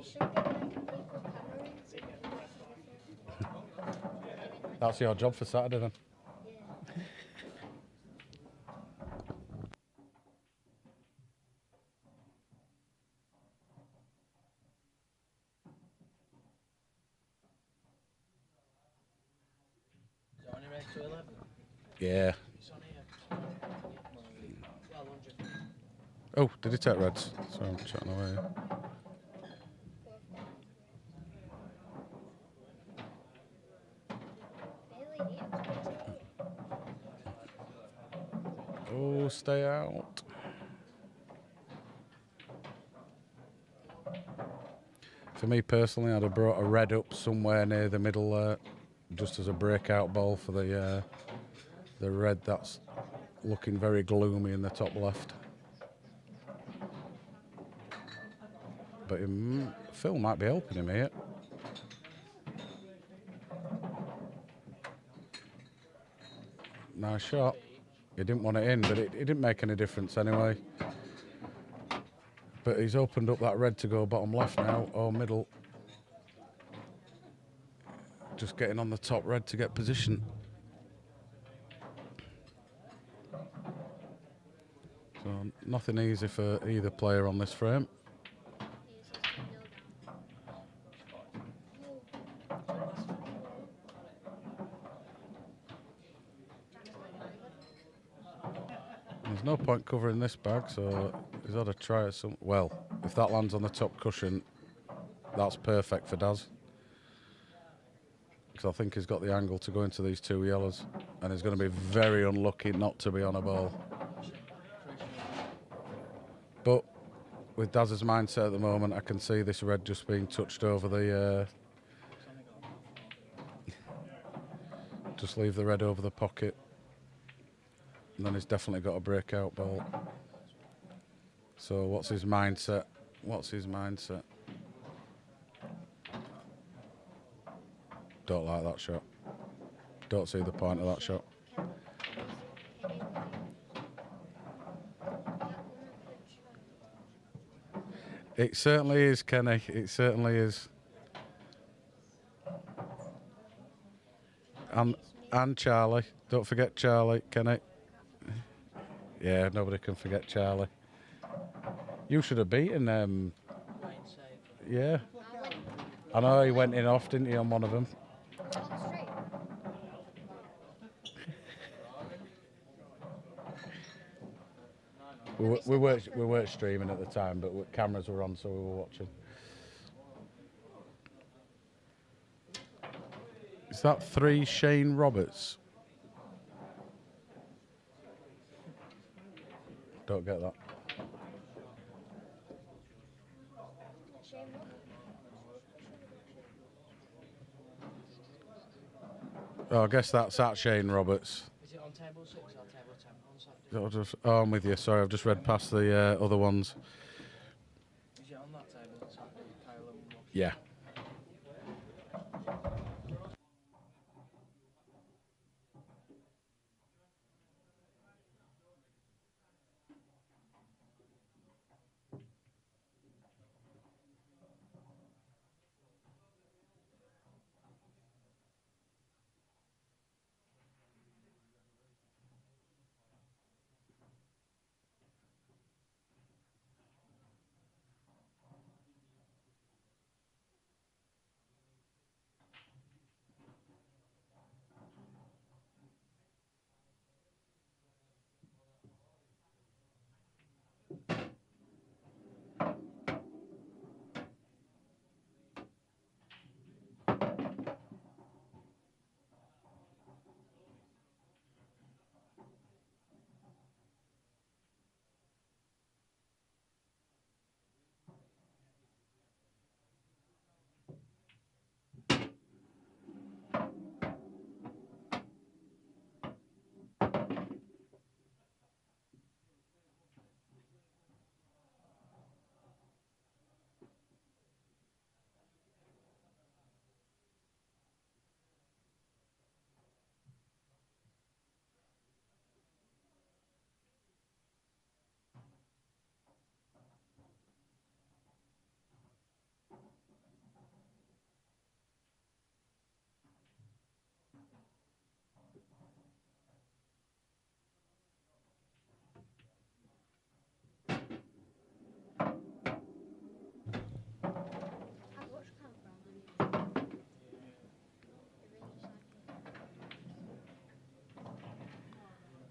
should get like a people camera in. That's your job for Saturday then. to 11. Yeah. It's on here. Well, 100. Oh, did he take reds? Sorry, I'm chatting away. Barely hit him. Oh, stay out. For me personally, I'd have brought a red up somewhere near the middle there, just as a breakout ball for the red that's looking very gloomy in the top left. But Phil might be helping him here. Nice shot. He didn't want it in, but it didn't make any difference anyway. But he's opened up that red to go bottom left now, or middle. Just getting on the top red to get position. So nothing easy for either player on this frame. There's no point covering this bag, so he's had a try at some. Well, if that lands on the top cushion, that's perfect for Daz. Because I think he's got the angle to go into these two yellows, and he's going to be very unlucky not to be on a ball. But with Daz's mindset at the moment, I can see this red just being touched over the. Just leave the red over the pocket. And then he's definitely got a breakout ball. So what's his mindset? What's his mindset? Don't like that shot. Don't see the point of that shot. It certainly is, Kenny. It certainly is. And Charlie. Don't forget Charlie, Kenny. Yeah, nobody can forget Charlie. You should have beaten yeah. I know he went in off, didn't he, on one of them? We weren't streaming at the time, but cameras were on, so we were watching. Is that 3 Shane Roberts? Don't get that. Oh, I guess that's at Shane Roberts. Is it on table 6 or table 10? Oh, I'm with you. Sorry, I've just read past the other ones. Is it on that table? It's on Kyle and Rob? Yeah.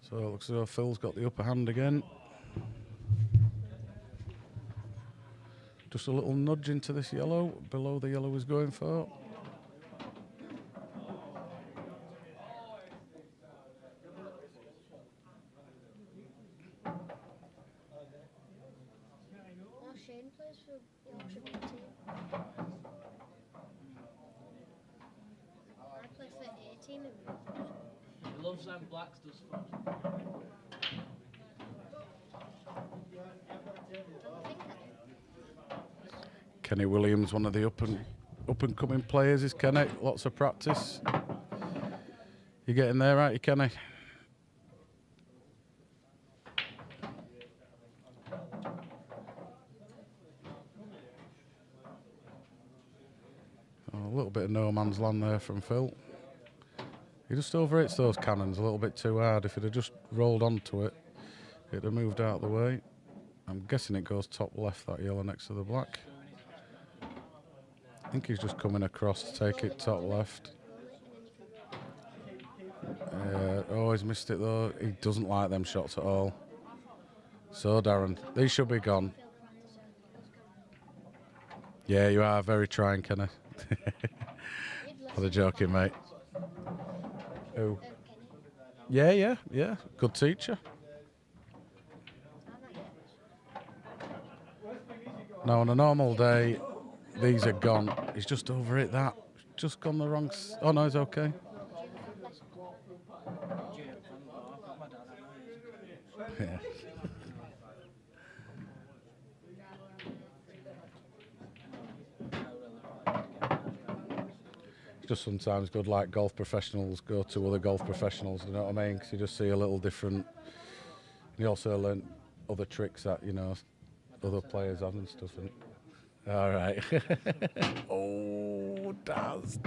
So it looks as though Phil's got the upper hand again. Just a little nudge into this yellow, below the yellow he's going for. Oh, Shane plays for Yorkshire B team. I play for A team in Bamford. He loves them blacks, does fun. Don't think I do. Kenny Williams, one of the up and coming players, is Kenny. Lots of practice. You getting there, aren't you, Kenny? Oh, a little bit of no man's land there from Phil. He just overhits those cannons a little bit too hard. If he'd have just rolled onto it, it'd have moved out of the way. I'm guessing it goes top left, that yellow next to the black. I think he's just coming across to take it top left. Oh, he's missed it though. He doesn't like them shots at all. So, Darren, these should be gone. Yeah, you are very trying, Kenny. For the joking, mate. Who? Yeah. Good teacher. Now, on a normal day, these are gone. He's just overhit that. Just gone the wrong... Oh, no, he's okay. Yeah. It's just sometimes good, like golf professionals go to other golf professionals, you know what I mean? Because you just see a little different... You also learn other tricks that, you know, other players have and stuff. And all right. Oh, Daz.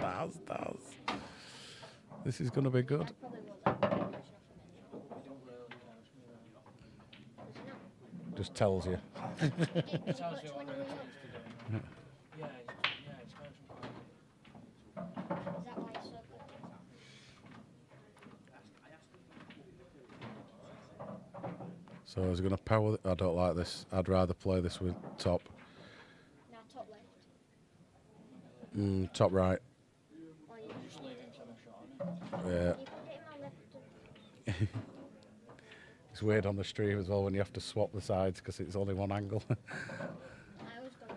This is going to be good. Just tells you. So is he going to power? I don't like this. I'd rather play this with top. Now top left. Top right. Or you Just leave him 7 shot on it. Yeah. you put it in my left. It's weird on the stream as well when you have to swap the sides because it's only one angle. I always go.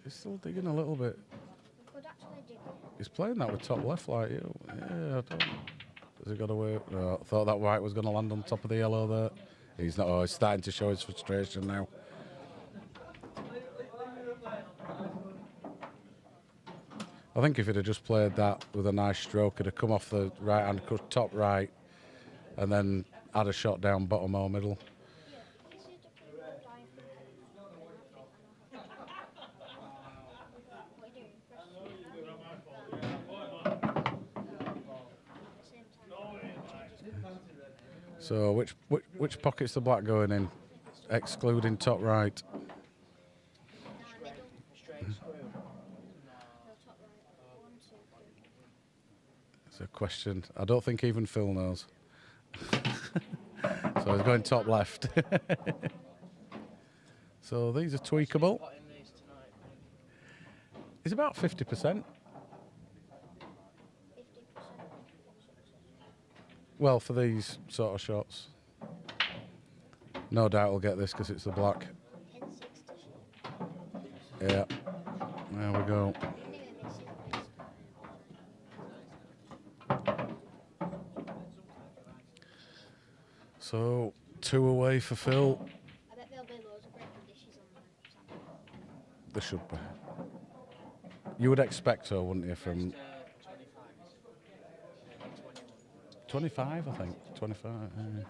He's still digging a little bit. You could actually dig it. He's playing that with top left like you. Yeah, I don't. Has he got away? No, I thought that white was going to land on top of the yellow there. He's not. Oh, he's starting to show his frustration now. I think if he'd have just played that with a nice stroke, he'd have come off the right hand, top right, and then had a shot down bottom or middle. So which pocket's the black going in, excluding top right? It's a question. I don't think even Phil knows. So he's going top left. So these are tweakable. It's about 50%. Well, for these sort of shots. No doubt we'll get this because it's the black. Yeah. There we go. So, 2 away for Phil. I bet there'll be loads of breaking dishes on there. There should be. You would expect so, wouldn't you, from... 25, I think. 25, yeah.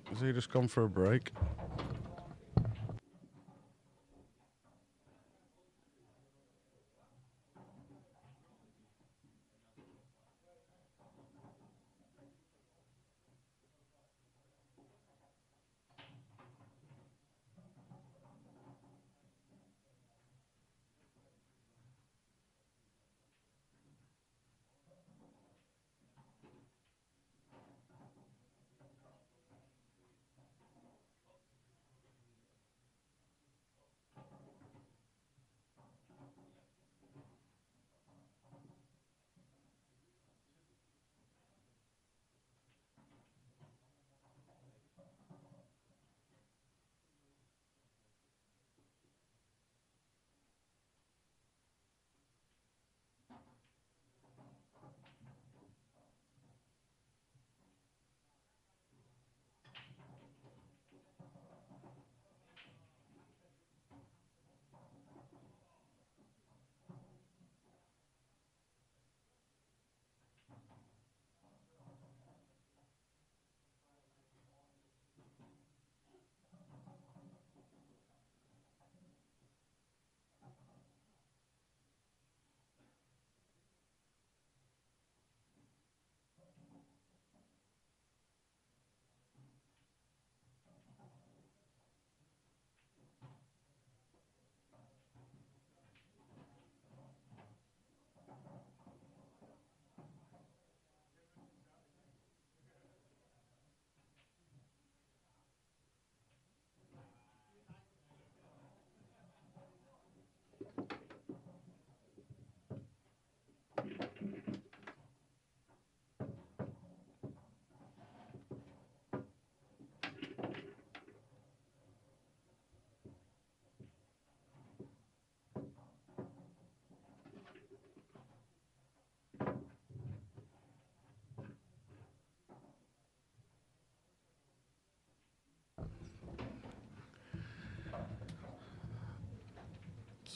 Has he just gone for a break?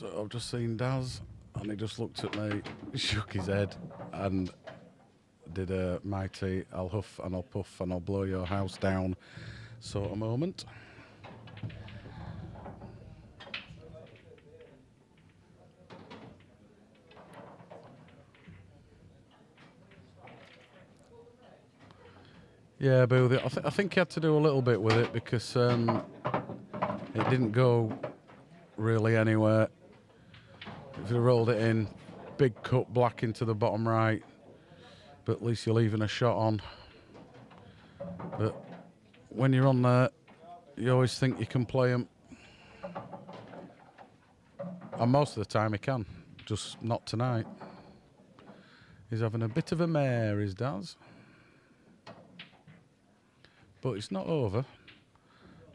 So I've just seen Daz, and he just looked at me, shook his head, and did a mighty "I'll huff and I'll puff and I'll blow your house down" sort of moment. Yeah, Boothie, I think he had to do a little bit with it because it didn't go really anywhere. If he rolled it in, big cut black into the bottom right, but at least you're leaving a shot on. But when you're on there, you always think you can play them. And most of the time he can, just not tonight. He's having a bit of a mare, his Daz. But it's not over.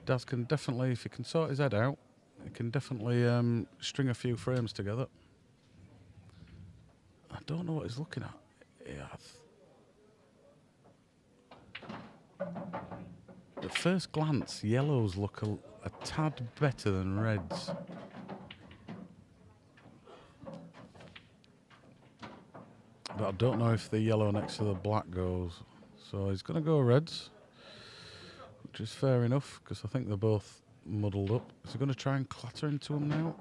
Daz can definitely, if he can sort his head out, he can definitely string a few frames together. I don't know what he's looking at. Yeah. At first glance, yellows look a tad better than reds. But I don't know if the yellow next to the black goes. So he's going to go reds, which is fair enough, because I think they're both muddled up. Is he going to try and clatter into them now?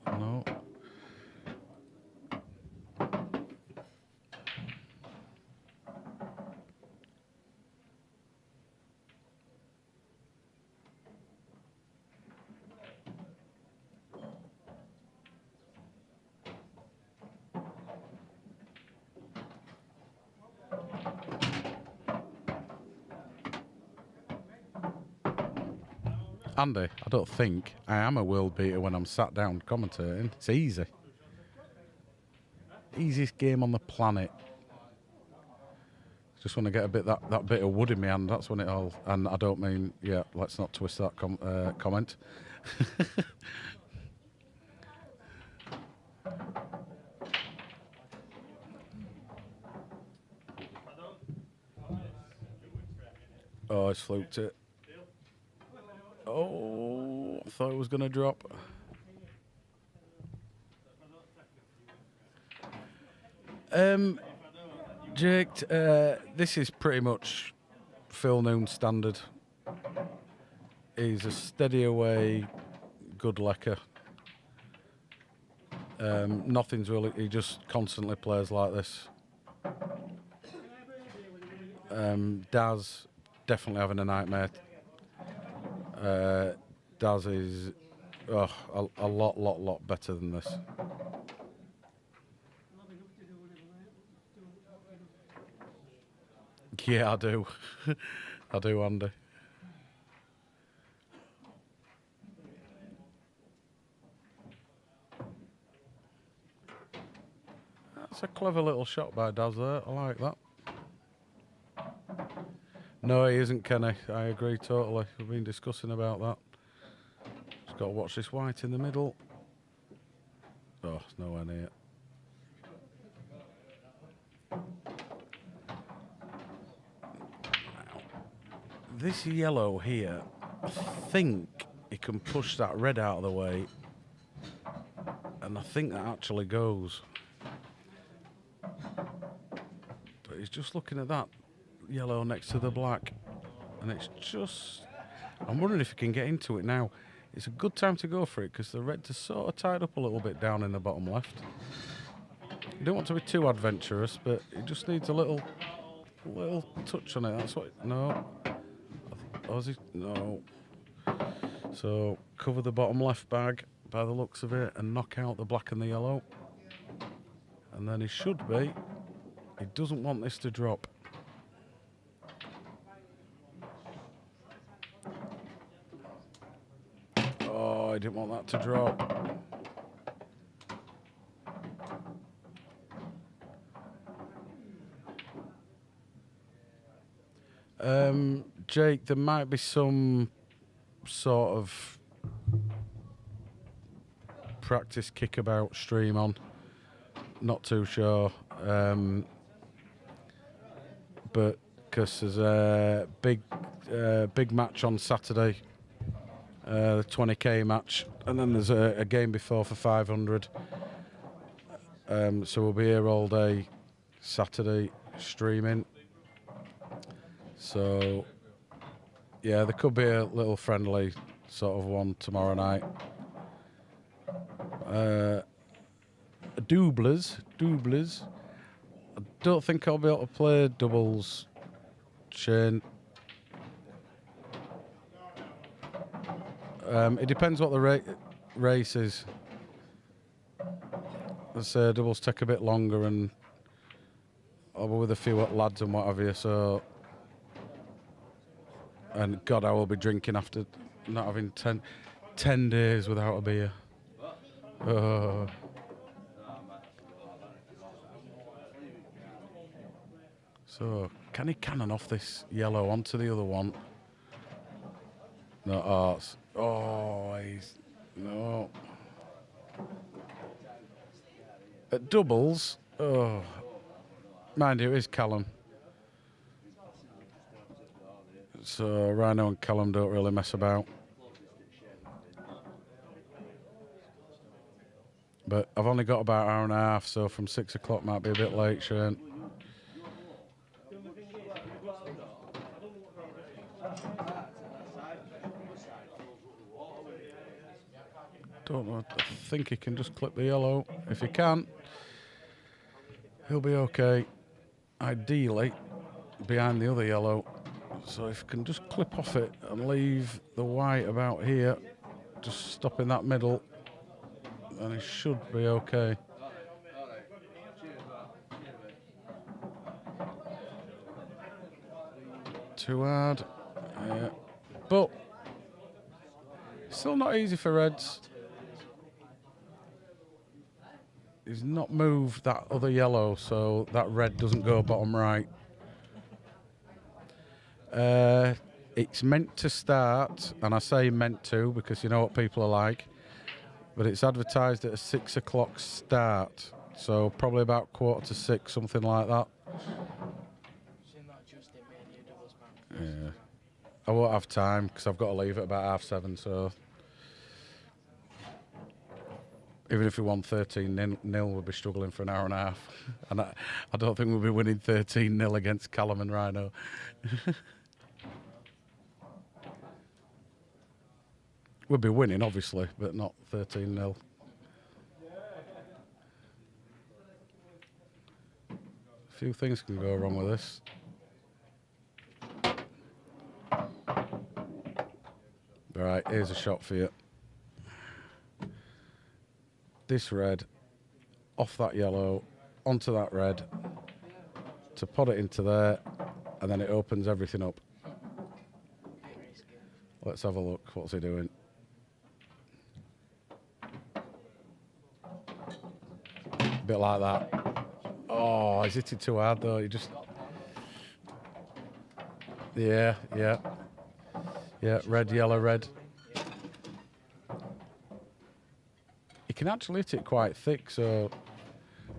No. Andy, I don't think I am a world beater when I'm sat down commentating. It's easy. Easiest game on the planet. Just want to get a bit that bit of wood in my hand. That's when it all. And I don't mean, yeah. Let's not twist that comment. Oh, it's fluked it. Oh, I thought it was going to drop. Jake, this is pretty much Phil Noon standard. He's a steady away, good lecker. Nothing's really, he just constantly plays like this. Daz, definitely having a nightmare. Daz is a lot better than this. Yeah, I do. I do, Andy. That's a clever little shot by Daz there. I like that. No, he isn't, Kenny. I agree totally. We've been discussing about that. Just got to watch this white in the middle. Oh, it's nowhere near. This yellow here, I think he can push that red out of the way. And I think that actually goes. But he's just looking at that yellow next to the black, and it's just, I'm wondering if he can get into it now. It's a good time to go for it because the reds are sort of tied up a little bit down in the bottom left. You don't want to be too adventurous, but it just needs a little touch on it. That's what. No, no. So cover the bottom left bag by the looks of it and knock out the black and the yellow, and then he should be. He doesn't want this to drop. Oh, I didn't want that to drop. Jake, there might be some sort of practice kickabout stream on. Not too sure. But because there's a big match on Saturday the 20k match, and then there's a game before for 500. So we'll be here all day Saturday streaming. So yeah, there could be a little friendly sort of one tomorrow night. Doublers. I don't think I'll be able to play doubles, Shane. It depends what the race is. Let's say doubles take a bit longer, and I'll be with a few lads and what have you. So, and God, I will be drinking after not having 10 days without a beer. Oh. So, can he cannon off this yellow onto the other one? No, he's no. At doubles, mind you, it is Callum. So Rhino and Callum don't really mess about. But I've only got about an hour and a half, so from 6 o'clock might be a bit late, Shane. Don't know. I think he can just clip the yellow. If he can, he'll be okay. Ideally, behind the other yellow. So if he can just clip off it and leave the white about here, just stop in that middle, then he should be okay. Too hard. Yeah. But still not easy for reds. He's not moved that other yellow, so that red doesn't go bottom right. It's meant to start, and I say meant to because you know what people are like, but it's advertised at a 6 o'clock start, so probably about 5:45, something like that. Yeah. I won't have time because I've got to leave at about 7:30, so even if we won 13-0, we'll be struggling for an hour and a half. And I don't think we'll be winning 13-0 against Callum and Rhino. We'll be winning, obviously, but not 13-0. A few things can go wrong with this. All right, here's a shot for you. This red, off that yellow, onto that red, to pot it into there, and then it opens everything up. Let's have a look. What's he doing? A bit like that. Oh, he's hit it too hard though. He just... Yeah. Red, yellow, red. You can actually hit it quite thick, so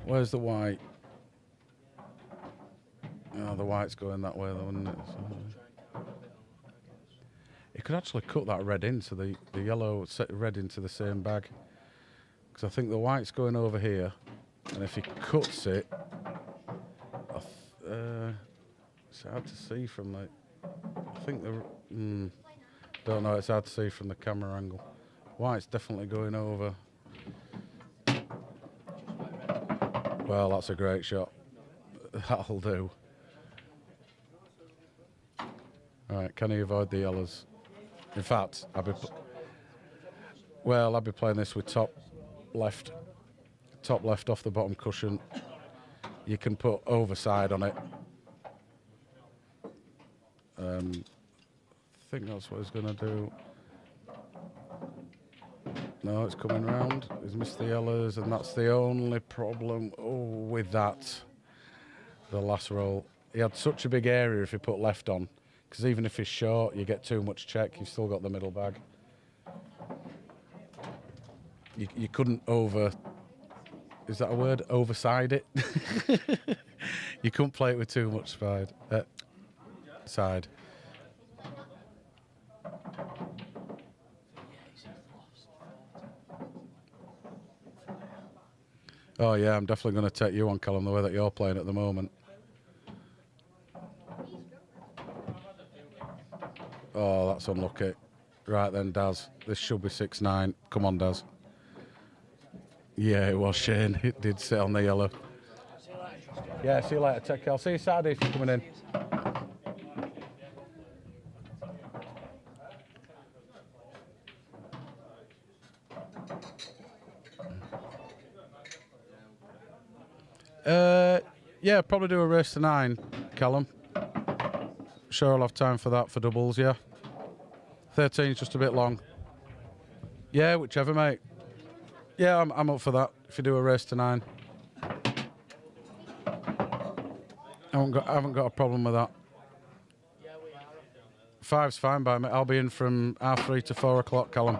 where's the white? Oh, the white's going that way though, isn't it? So you could actually cut that red in, so the yellow set red into the same bag. Because I think the white's going over here, and if he cuts it, it's hard to see from the... I think the... don't know, it's hard to see from the camera angle. White's definitely going over. Well, that's a great shot. That'll do. All right, can he avoid the yellows? In fact, I'll be playing this with top left off the bottom cushion. You can put overside on it. I think that's what he's going to do. No, it's coming round. He's missed the yellows, and that's the only problem with that. The last roll. He had such a big area if he put left on, because even if he's short, you get too much check. You've still got the middle bag. You couldn't is that a word? Overside it? You couldn't play it with too much side. Oh yeah, I'm definitely going to take you on, Callum, the way that you're playing at the moment. Oh, that's unlucky. Right then, Daz. This should be 6-9. Come on, Daz. Yeah, it was Shane. It did sit on the yellow. Yeah, see you later. Take care. I'll see you Saturday if you're coming in. Yeah, probably do a race to 9, Callum. Sure I'll have time for that for doubles, yeah. 13 is just a bit long. Yeah, whichever, mate. Yeah, I'm up for that, if you do a race to 9. I haven't got a problem with that. 5's fine by me. I'll be in from 3:30 to 4 o'clock, Callum.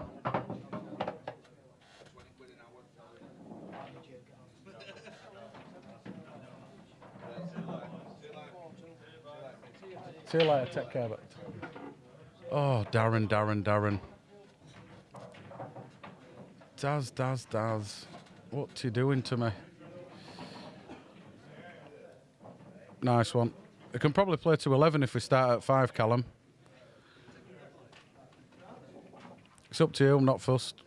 See you later. Take care. But oh, Darren. Daz. What you doing to me? Nice one. We can probably play to 11 if we start at 5, Callum. It's up to you. I'm not fussed.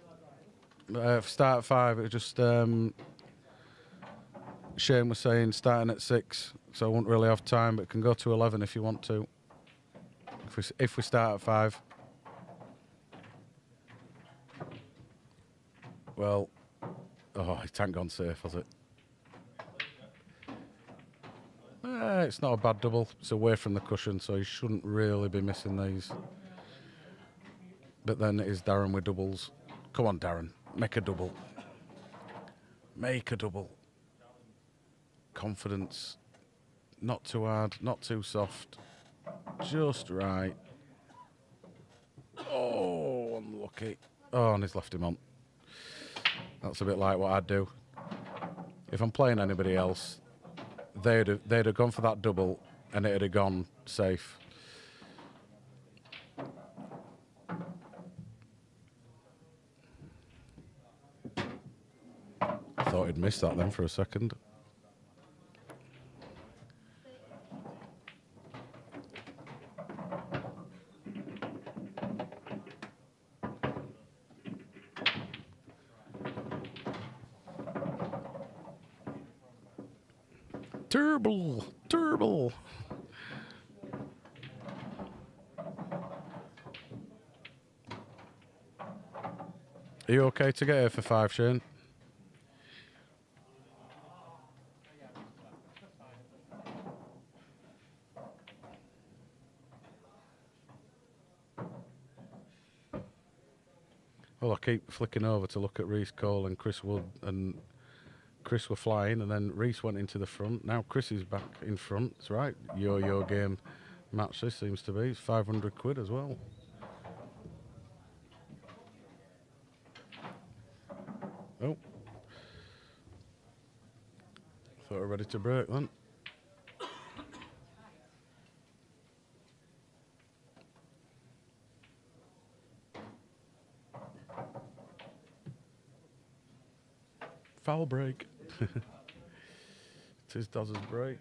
If we start at 5, it was just Shane was saying starting at 6, so I won't really have time. But it can go to 11 if you want to. If we start at 5. Well, oh, it ain't gone safe, has it? It's not a bad double. It's away from the cushion, so he shouldn't really be missing these. But then it is Darren with doubles. Come on, Darren. Make a double. Make a double. Confidence. Not too hard, not too soft. Just right. Oh, unlucky. Oh, and he's left him on. That's a bit like what I'd do. If I'm playing anybody else, they'd have gone for that double and it'd have gone safe. I thought he'd missed that then for a second. Turble. Are you okay to get here for 5, Shane? Well, I keep flicking over to look at Reece Cole and Chris Wood, and Chris were flying, and then Reece went into the front. Now Chris is back in front. It's right. Yo-yo game match this seems to be. It's 500 quid as well. Oh. Thought we were ready to break then. Foul break. It is Daz's break.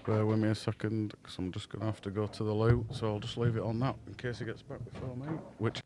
Bear with me a second, because I'm just going to have to go to the loo, so I'll just leave it on that in case he gets back before me. Which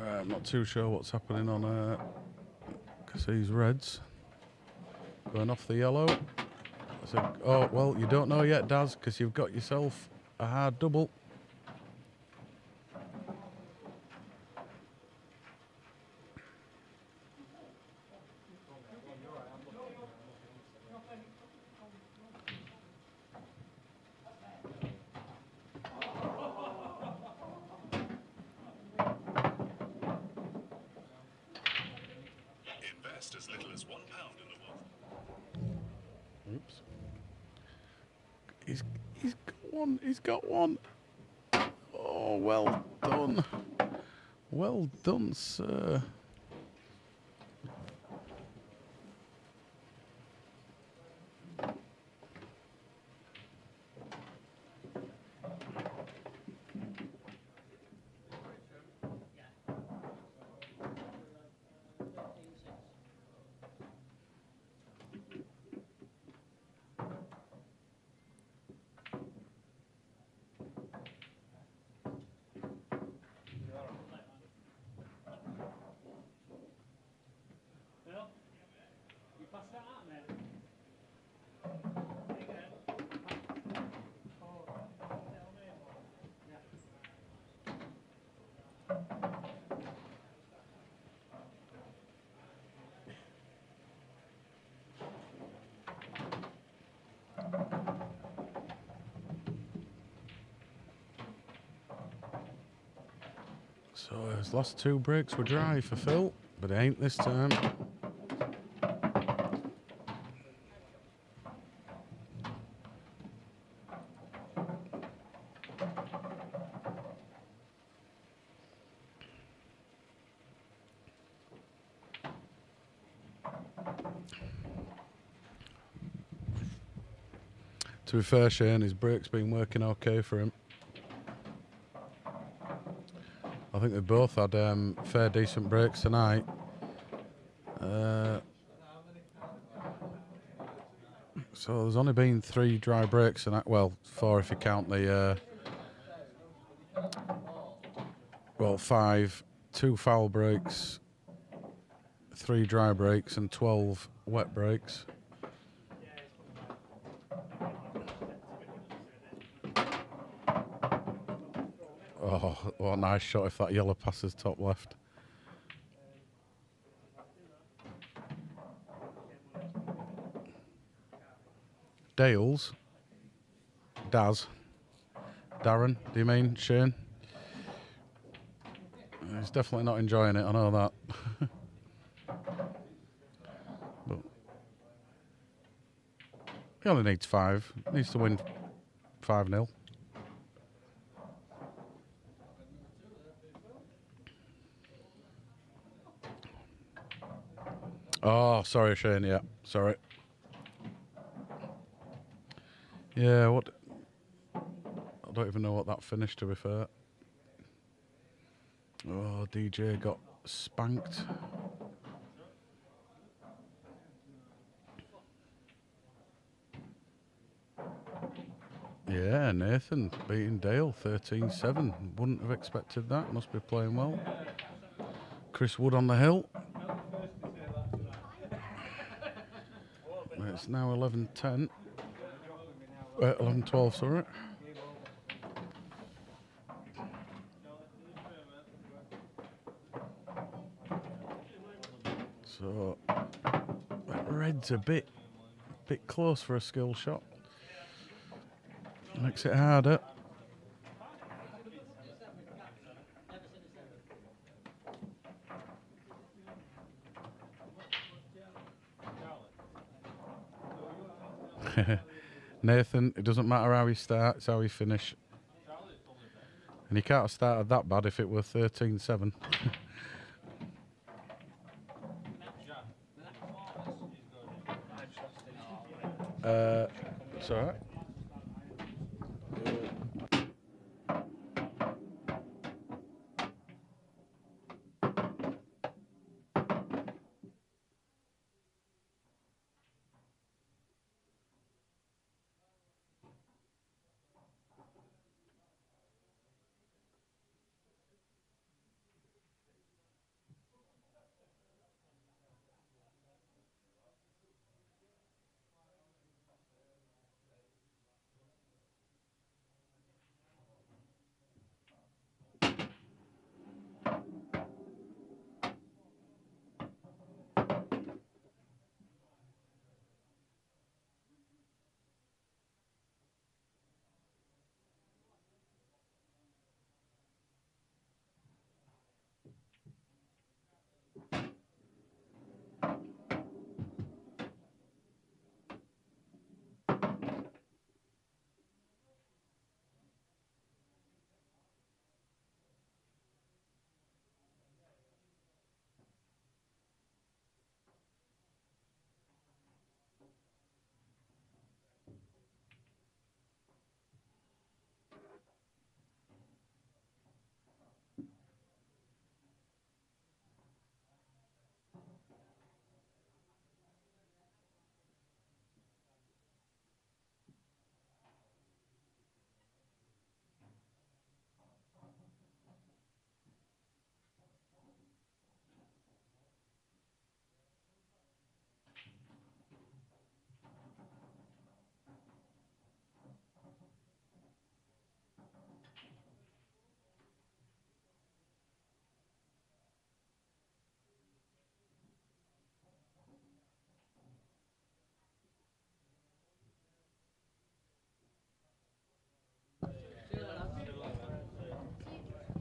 I'm not too sure what's happening on because these reds going off the yellow. So, oh, well, you don't know yet, Daz, because you've got yourself a hard double. Invest as little as £1 in the wealth. Oops. He's got one. He's got one. Oh, well done. Well done, sir. Phil, you passed that out, mate? So his last two breaks were dry for Phil, but it ain't this time. To be fair, Shane, his break's been working okay for him. I think they both had fair decent breaks tonight. So there's only been 3 dry breaks tonight. Well, 4 if you count the... well, 5. 2 foul breaks, 3 dry breaks and 12 wet breaks. Oh, what a nice shot if that yellow passes top left. Dales. Darren, do you mean, Shane? He's definitely not enjoying it, I know that. But he only needs 5. He needs to win 5-0. Oh, sorry, Shane. Yeah, sorry. Yeah, what? I don't even know what that finished, to be fair. Oh, DJ got spanked. Yeah, Nathan beating Dale 13-7. Wouldn't have expected that. Must be playing well. Chris Wood on the hill. It's now 11-10. 11-12, sorry. So red's a bit close for a skill shot. Makes it harder. Nathan, it doesn't matter how he starts, how he finish. And he can't have started that bad if it were 13-7. It's all right.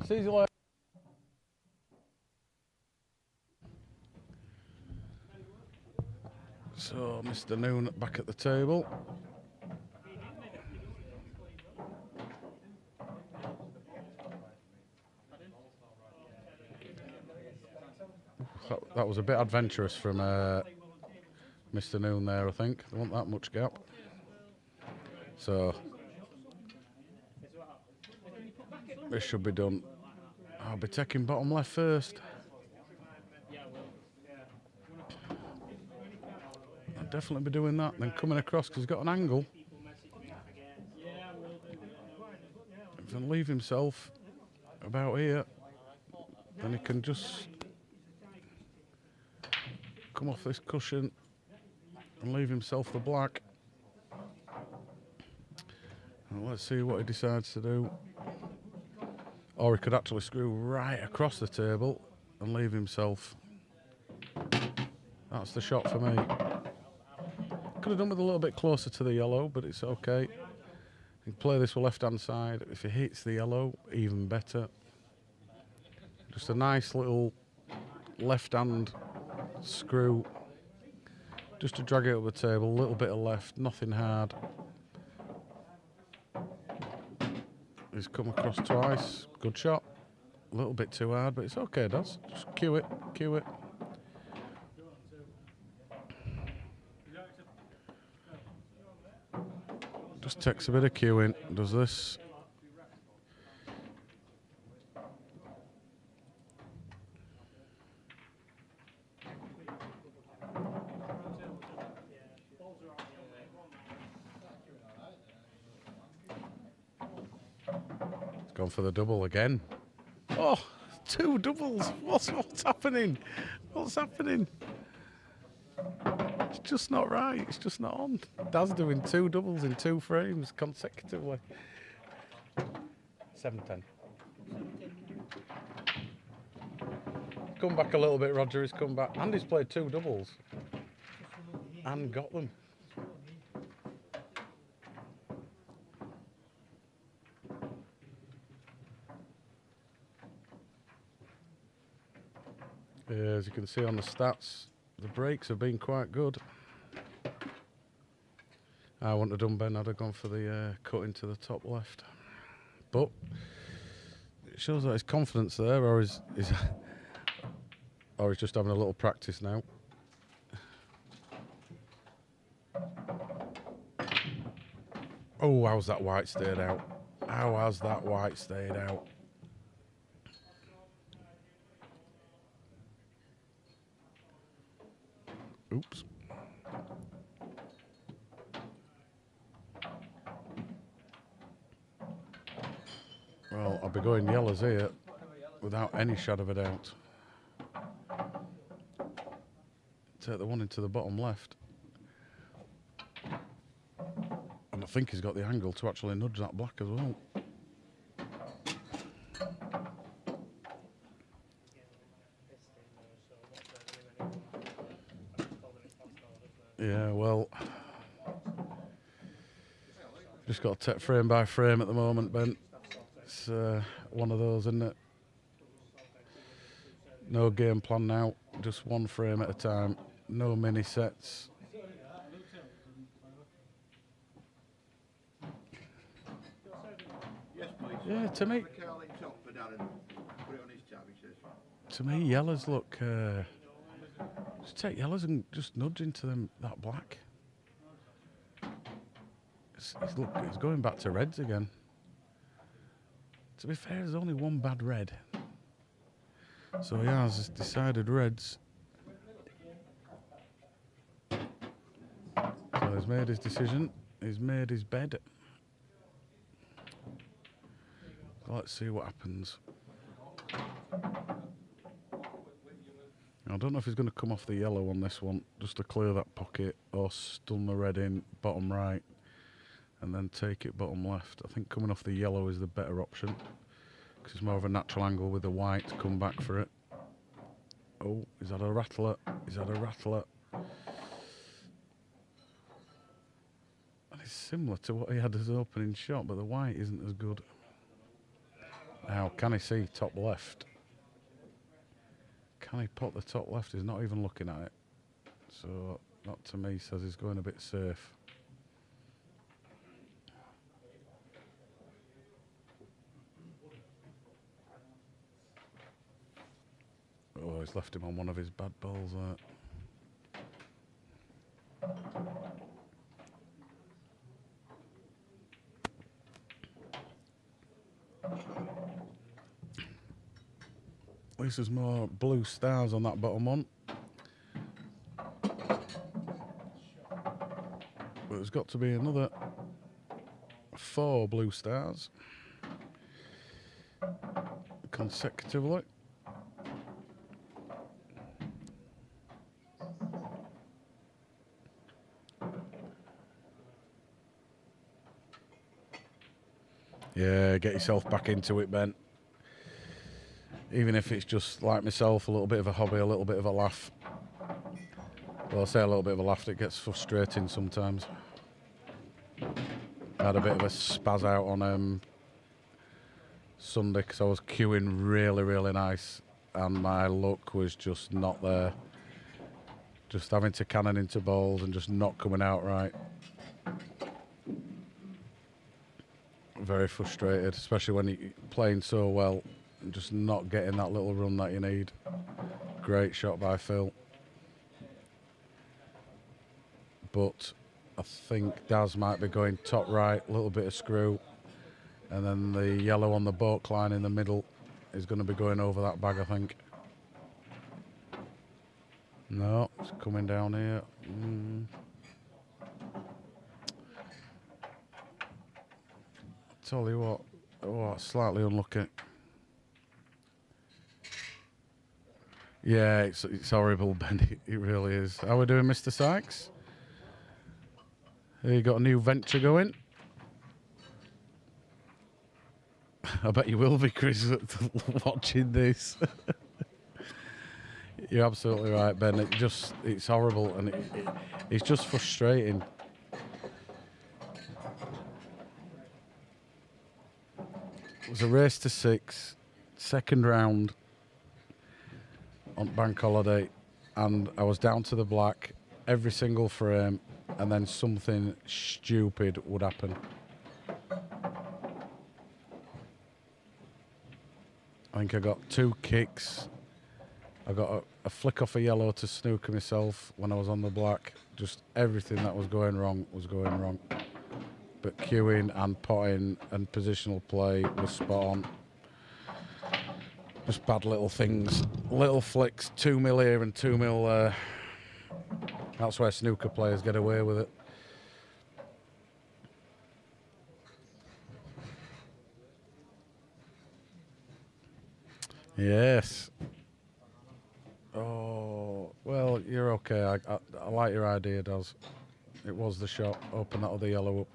See you later. So, Mr. Noon back at the table. That was a bit adventurous from Mr. Noon there, I think. There wasn't that much gap. So, this should be done. I'll be taking bottom left first. I'll definitely be doing that. Then coming across because he's got an angle. If he can leave himself about here, then he can just come off this cushion and leave himself the black. And let's see what he decides to do. Or he could actually screw right across the table and leave himself. That's the shot for me. Could have done with a little bit closer to the yellow, but it's okay. You can play this with left-hand side. If he hits the yellow, even better. Just a nice little left-hand screw. Just to drag it up the table, a little bit of left, nothing hard. He's come across twice. Good shot. A little bit too hard, but it's okay, Daz. Just cue it, cue it. Just takes a bit of cueing. Does this. Gone for the double again. Oh, 2 doubles. What's happening? What's happening? It's just not right. It's just not on. Daz doing 2 doubles in 2 frames consecutively. 7-10. Come back a little bit, Roger. He's come back. And he's played 2 doubles. And got them. As you can see on the stats, the breaks have been quite good. I wouldn't have done Ben, I'd have gone for the cut into the top left. But it shows that his confidence there, or he's just having a little practice now. Oh, how's that white stayed out? How has that white stayed out? Oops. Well, I'll be going yellows here without any shadow of a doubt. Take the one into the bottom left. And I think he's got the angle to actually nudge that black as well. Yeah, well, just got to take frame by frame at the moment, Ben. It's one of those, isn't it? No game plan now, just one frame at a time. No mini sets. Yes, please. Yeah, to me, Carling top for Darren. Put it on his tab, he says. to me, yellows look. Just take yellows and just nudge into them that black. It's going back to reds again. To be fair, there's only one bad red. So he has decided reds. So he's made his decision. He's made his bed. Let's see what happens. I don't know if he's going to come off the yellow on this one, just to clear that pocket, or stun the red in bottom right, and then take it bottom left. I think coming off the yellow is the better option, because it's more of a natural angle with the white to come back for it. Oh, he's had a rattler. He's had a rattler. And it's similar to what he had as opening shot, but the white isn't as good. Now, can he see top left? Can he put the top left? He's not even looking at it. So, that to me says he's going a bit safe. Oh, he's left him on one of his bad balls there. At least there's more blue stars on that bottom one. But there's got to be another 4 blue stars consecutively. Yeah, get yourself back into it, Ben. Even if it's just like myself, a little bit of a hobby, a little bit of a laugh. Well, I say a little bit of a laugh, it gets frustrating sometimes. I had a bit of a spaz out on Sunday because I was queuing really, really nice and my luck was just not there. Just having to cannon into balls and just not coming out right. Very frustrated, especially when you're playing so well and just not getting that little run that you need. Great shot by Phil. But I think Daz might be going top right, a little bit of screw. And then the yellow on the baulk line in the middle is going to be going over that bag, I think. No, it's coming down here. Tell you what, oh, slightly unlucky. Yeah, it's horrible, Ben. It really is. How are we doing, Mr. Sykes? You got a new venture going? I bet you will be, Chris, watching this. You're absolutely right, Ben. It's horrible and it's just frustrating. It was a race to 6, second round on bank holiday, and I was down to the black every single frame, and then something stupid would happen. I think I got 2 kicks. I got a flick off a yellow to snooker myself when I was on the black. Just everything that was going wrong was going wrong. But queuing and potting and positional play was spot on. Just bad little things. Little flicks, 2 mil here and 2 mil there. That's where snooker players get away with it. Yes. Oh, well, you're okay. I like your idea, Daz. It was the shot. Open that other yellow up.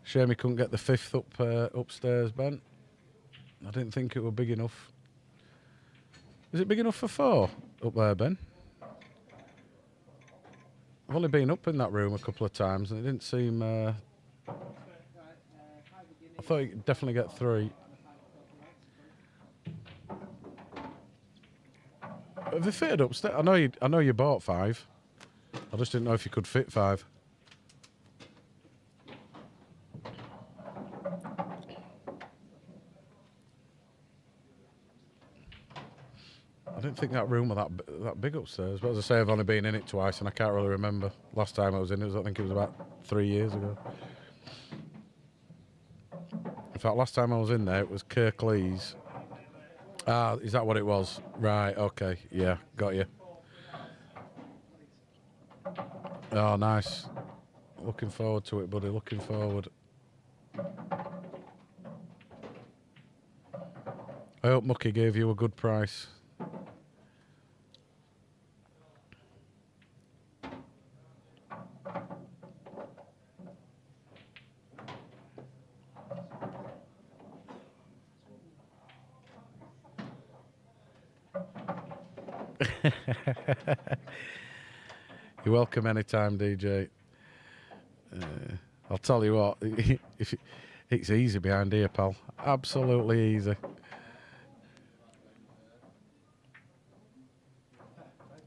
Shame he couldn't get the 5th up upstairs, Ben. I didn't think it were big enough. Is it big enough for 4 up there, Ben? I've only been up in that room a couple of times and it didn't seem... I thought you could definitely get 3. Have they fitted upstairs? I know you bought 5. I just didn't know if you could fit 5. I didn't think that room was that big upstairs. But as I say, I've only been in it twice, and I can't really remember. Last time I was in it, I think it was about 3 years ago. In fact, last time I was in there, it was Kirklees. Ah, is that what it was? Right, okay. Yeah, got you. Oh, nice. Looking forward to it, buddy. Looking forward. I hope Mucky gave you a good price. You're welcome anytime, DJ. tell you what, if it's easy behind here, pal. Absolutely easy.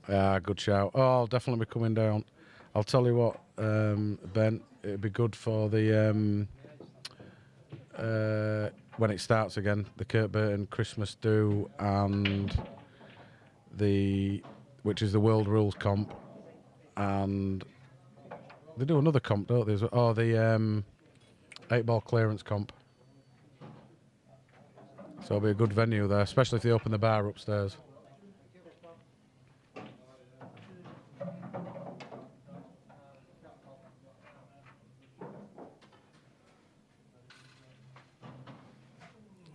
Yeah, good shout. Oh, I'll definitely be coming down. I'll tell you what, Ben, it'd be good for the when it starts again, the Kurt Burton Christmas do and which is the World Rules comp, and they do another comp, don't they? Oh, the 8-ball clearance comp. So it'll be a good venue there, especially if they open the bar upstairs.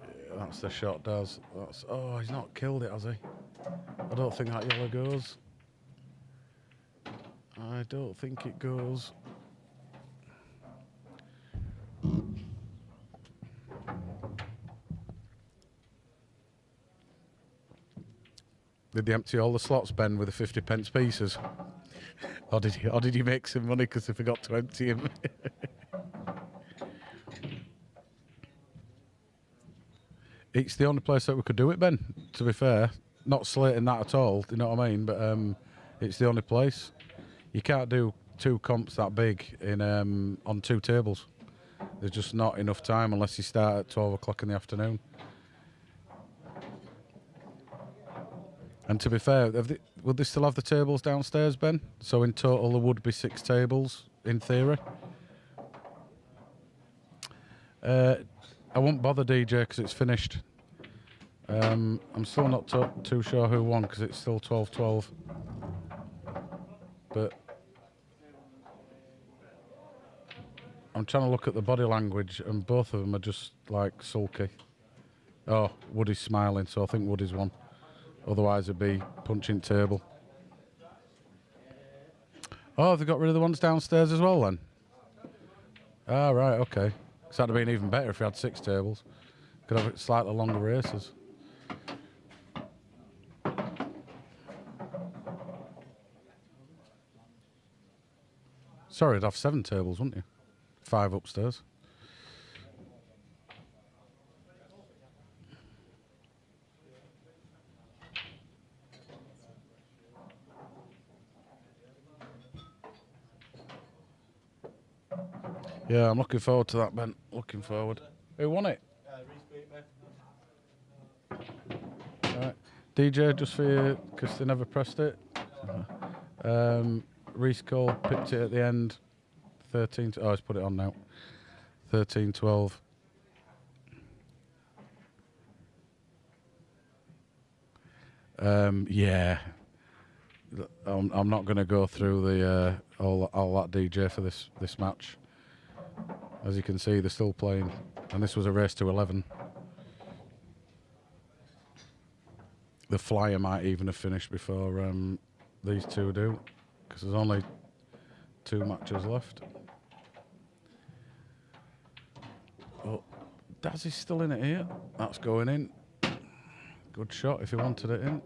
Yeah, that's the shot, Daz. Oh, he's not killed it, has he? I don't think that yellow goes. I don't think it goes. Did they empty all the slots, Ben, with the 50p pieces? Or did he make some money because they forgot to empty him? It's the only place that we could do it, Ben, to be fair. Not slating that at all, you know what I mean? But it's the only place. You can't do 2 comps that big in on 2 tables. There's just not enough time unless you start at 12 o'clock in the afternoon. And to be fair, would they still have the tables downstairs, Ben? So in total there would be 6 tables, in theory. I won't bother DJ because it's finished. I'm still not too sure who won because it's still 12-12. But I'm trying to look at the body language and both of them are just like sulky. Oh, Woody's smiling, so I think Woody's won. Otherwise it'd be punching table. Oh, they've got rid of the ones downstairs as well then? Ah, right, okay. So that'd have been even better if we had 6 tables. Could have slightly longer races. Sorry, I'd have 7 tables, wouldn't you? 5 upstairs. Yeah, I'm looking forward to that, Ben. Looking forward. Who won it? Right. DJ, just for you, because they never pressed it. Reese Cole picked it at the end. 13. Oh, he's put it on now. 13-12. Yeah. I'm not going to go through the all that DJ for this match. As you can see, they're still playing, and this was a race to 11. The flyer might even have finished before these two do, because there's only 2 matches left. Oh, Daz is still in it here. That's going in. Good shot if he wanted it in.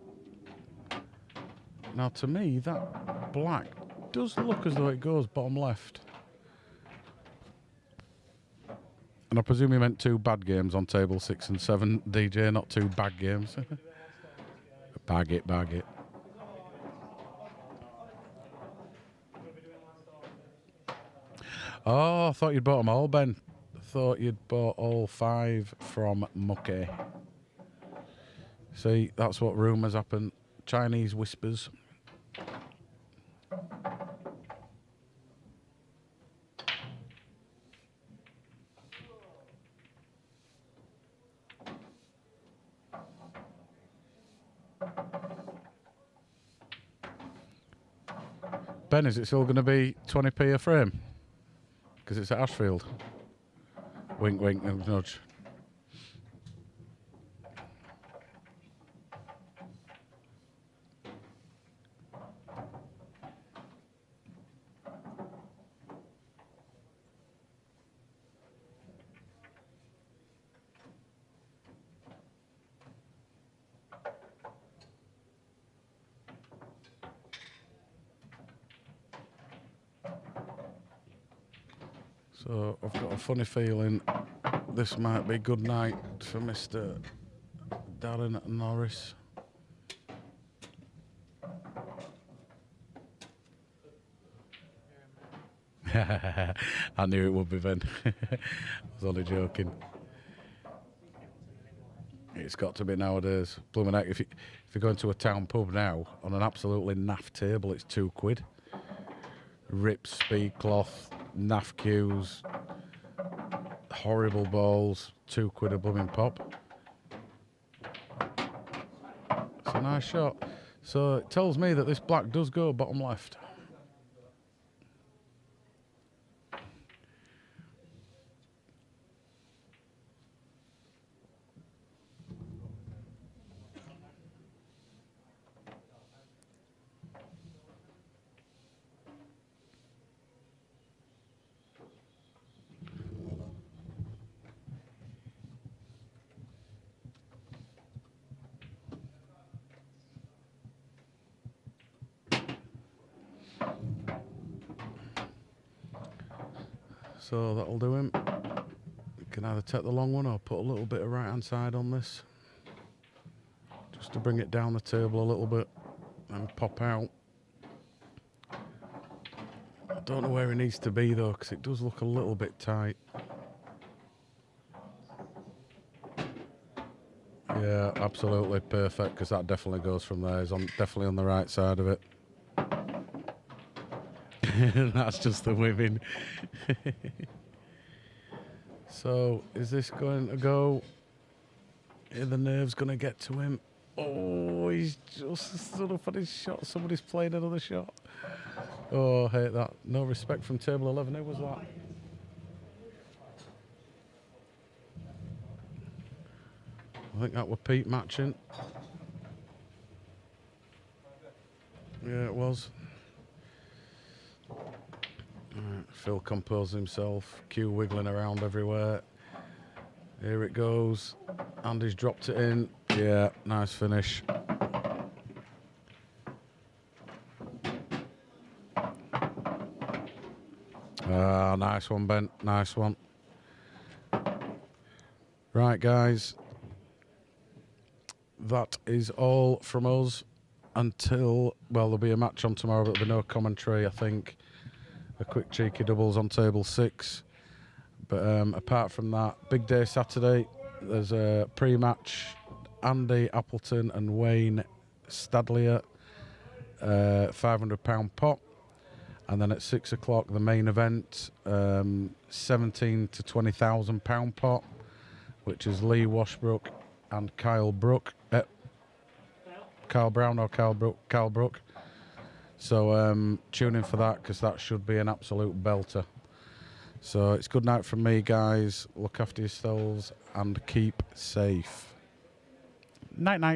Now, to me, that black does look as though it goes bottom left. And I presume he meant 2 bad games on table 6 and 7, DJ, not 2 bad games. Bag it, bag it. Oh, I thought you'd bought them all, Ben. I thought you'd bought all 5 from Mucky. See, that's what rumours happen. Chinese whispers. Ben, is it still going to be 20p a frame? Because it's at Ashfield. Wink, wink, and nudge. So I've got a funny feeling this might be good night for Mr. Darren Norris. I knew it would be, Ben. I was only joking. It's got to be nowadays. Blooming heck, if you go into a town pub now, on an absolutely naff table, it's £2. Rips, speed cloth, naff cues, horrible balls, £2 a blooming pop. It's a nice shot. So it tells me that this black does go bottom left. So that'll do him. You can either take the long one or put a little bit of right hand side on this, just to bring it down the table a little bit and pop out. I don't know where he needs to be though, because it does look a little bit tight. Yeah, absolutely perfect, because that definitely goes from there. He's definitely on the right side of it. That's just the women. So, is this going to go? Are the nerves going to get to him? Oh, he's just stood up on his shot. Somebody's played another shot. Oh, I hate that. No respect from table 11. Who was that? I think that was Pete matching. Yeah, it was. Right, Phil composed himself. Q wiggling around everywhere. Here it goes. Andy's dropped it in. Yeah, nice finish. Ah, nice one, Ben. Nice one. Right, guys. That is all from us until, well, there'll be a match on tomorrow, but there'll be no commentary, I think. A quick cheeky doubles on table 6. But apart from that, big day Saturday. There's a pre-match. Andy Appleton and Wayne Stadlier, £500 pot. And then at 6 o'clock, the main event, 17 to £20,000 pot, which is Lee Washbrook and Kyle Brook. Kyle Brown or Kyle Brook. So tune in for that, because that should be an absolute belter. So it's good night from me, guys. Look after yourselves and keep safe. Night, night.